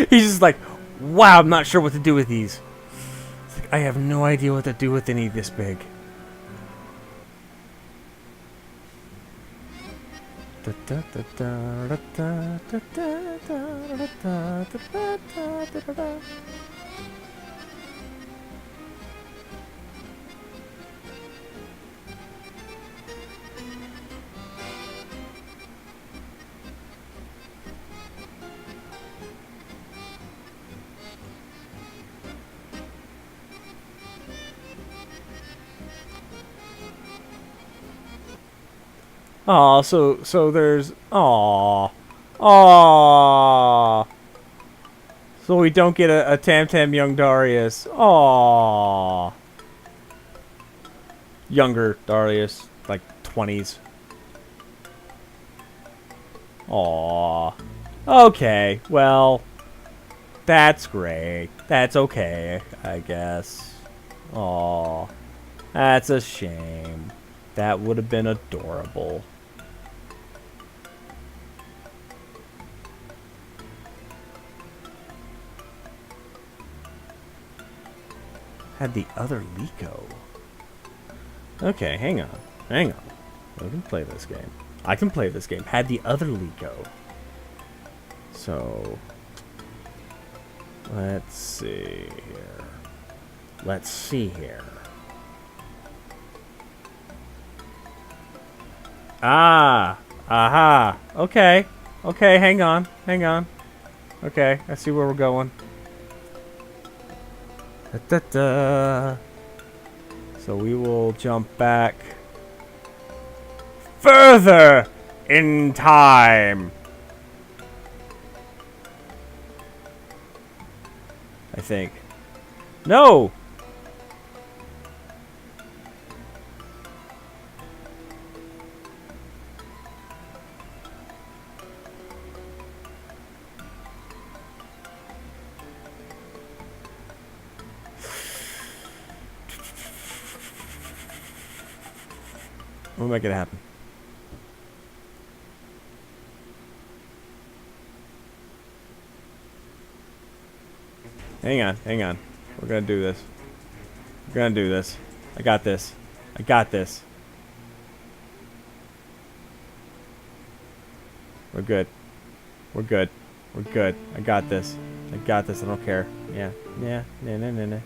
He's just like, wow, I'm not sure what to do with these. It's like, I have no idea what to do with any this big. Aw, so there's aw. Aw. So we don't get a Tam young Darius. Aw. Younger Darius, like 20s. Aw. Okay, well, that's great. That's okay, I guess. Aw. That's a shame. That would have been adorable. Had the other Liko. Okay, hang on. Hang on. I can play this game. I can play this game. Had the other Liko. So, let's see here. Let's see here. Ah! Aha! Okay. Okay, hang on. Hang on. Okay, I see where we're going. Da, da, da. So we will jump back further in time. I think. No! We'll make it happen. Hang on, hang on. We're gonna do this. We're gonna do this. I got this. I got this. We're good. We're good. We're good. I got this. I got this. I don't care. Yeah. Yeah. Nah, nah, nah, nah.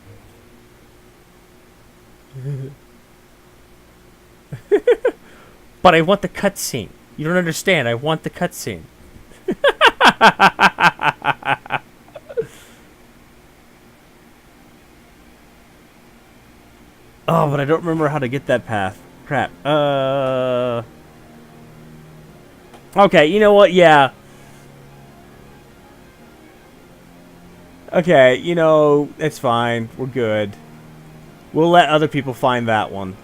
But I want the cutscene. You don't understand. I want the cutscene. Oh, but I don't remember how to get that path. Crap. Okay, you know what? Yeah. Okay, you know, it's fine. We're good. We'll let other people find that one.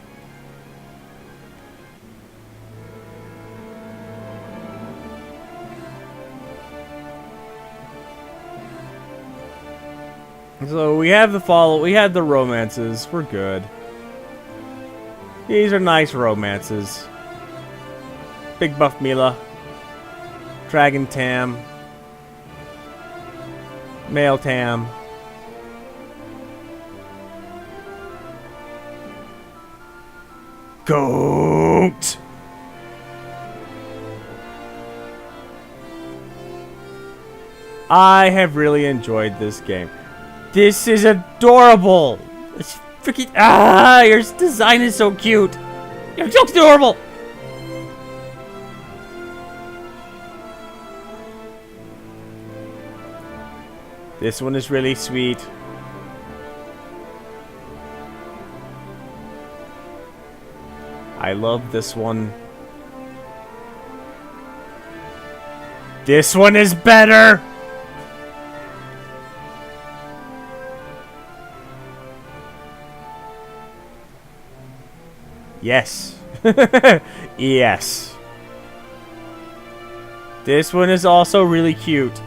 So we have the romances. We're good. These are nice romances. Big Buff Milla. Dragon Tam. Male Tam. Goat! I have really enjoyed this game. This is adorable! It's freaking... your design is so cute! You're so adorable! This one is really sweet. I love this one. This one is better! Yes. Yes. This one is also really cute.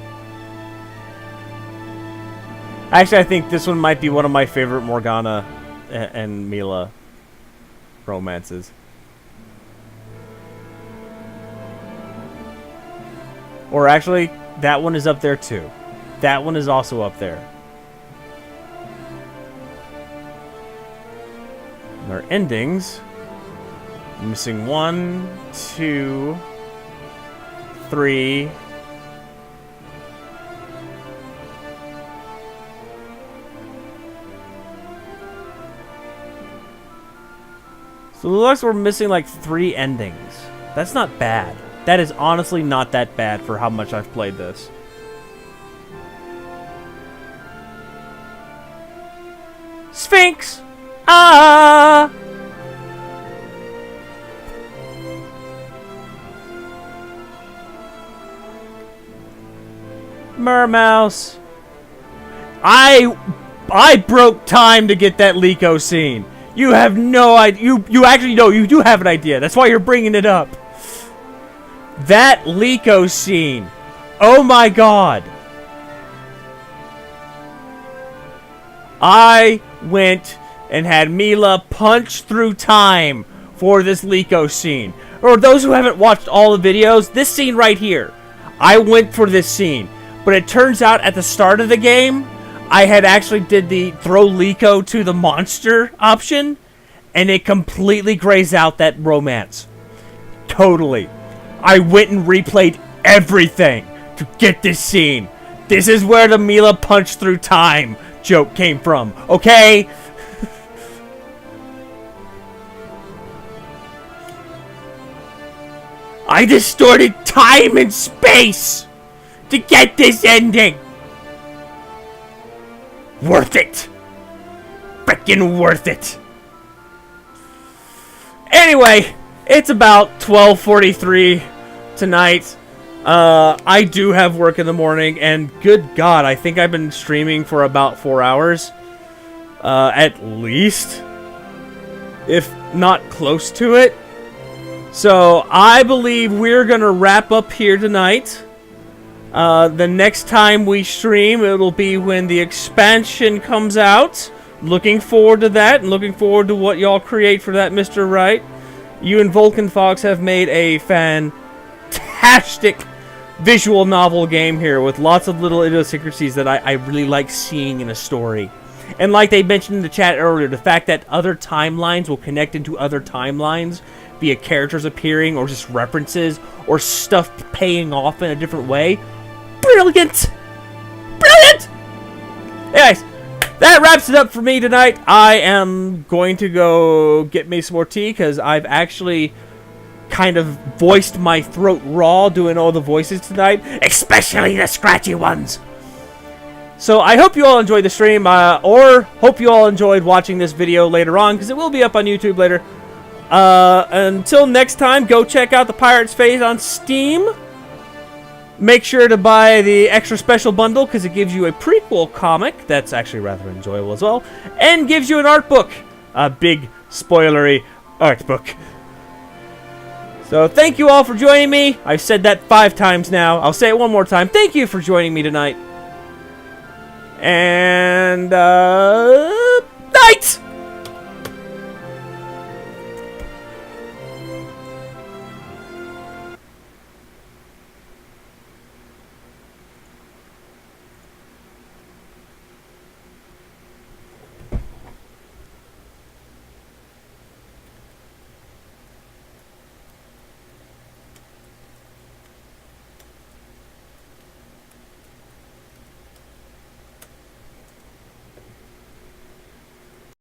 Actually, I think this one might be one of my favorite Morgana and Milla romances. Or actually, that one is up there too. That one is also up there. And our endings. I'm missing 1, 2, 3. So it looks like we're missing like 3 endings. That's not bad. That is honestly not that bad for how much I've played this. Sphinx! Ah! Mermouse. I broke time to get that Liko scene. You have no idea. You actually know. You do have an idea. That's why you're bringing it up. That Liko scene. Oh my god. I went and had Milla punch through time for this Liko scene. Or those who haven't watched all the videos, this scene right here. I went for this scene. But it turns out at the start of the game, I had actually did the throw Liko to the monster option, and it completely grays out that romance. Totally. I went and replayed everything to get this scene. This is where the Milla punch through time joke came from, okay? I distorted time and space to get this ending. Worth it. Frickin' worth it. Anyway, it's about 12:43 tonight. I do have work in the morning, and good God, I think I've been streaming for about 4 hours. At least. If not close to it. So, I believe we're gonna wrap up here tonight. The next time we stream, it'll be when the expansion comes out. Looking forward to that, and looking forward to what y'all create for that, Mr. Wright. You and Vulcan Fox have made a fantastic visual novel game here with lots of little idiosyncrasies that I really like seeing in a story. And like they mentioned in the chat earlier, the fact that other timelines will connect into other timelines via characters appearing or just references or stuff paying off in a different way. Brilliant! Brilliant! Anyways, that wraps it up for me tonight. I am going to go get me some more tea because I've actually kind of voiced my throat raw doing all the voices tonight, especially the scratchy ones. So I hope you all enjoyed the stream, or hope you all enjoyed watching this video later on, because it will be up on YouTube later. Until next time, go check out the Pirate's Phase on Steam. Make sure to buy the extra special bundle, because it gives you a prequel comic that's actually rather enjoyable as well, and gives you an art book, a big spoilery art book. So thank you all for joining me. I've said that 5 times now. I'll say it one more time. Thank you for joining me tonight. And,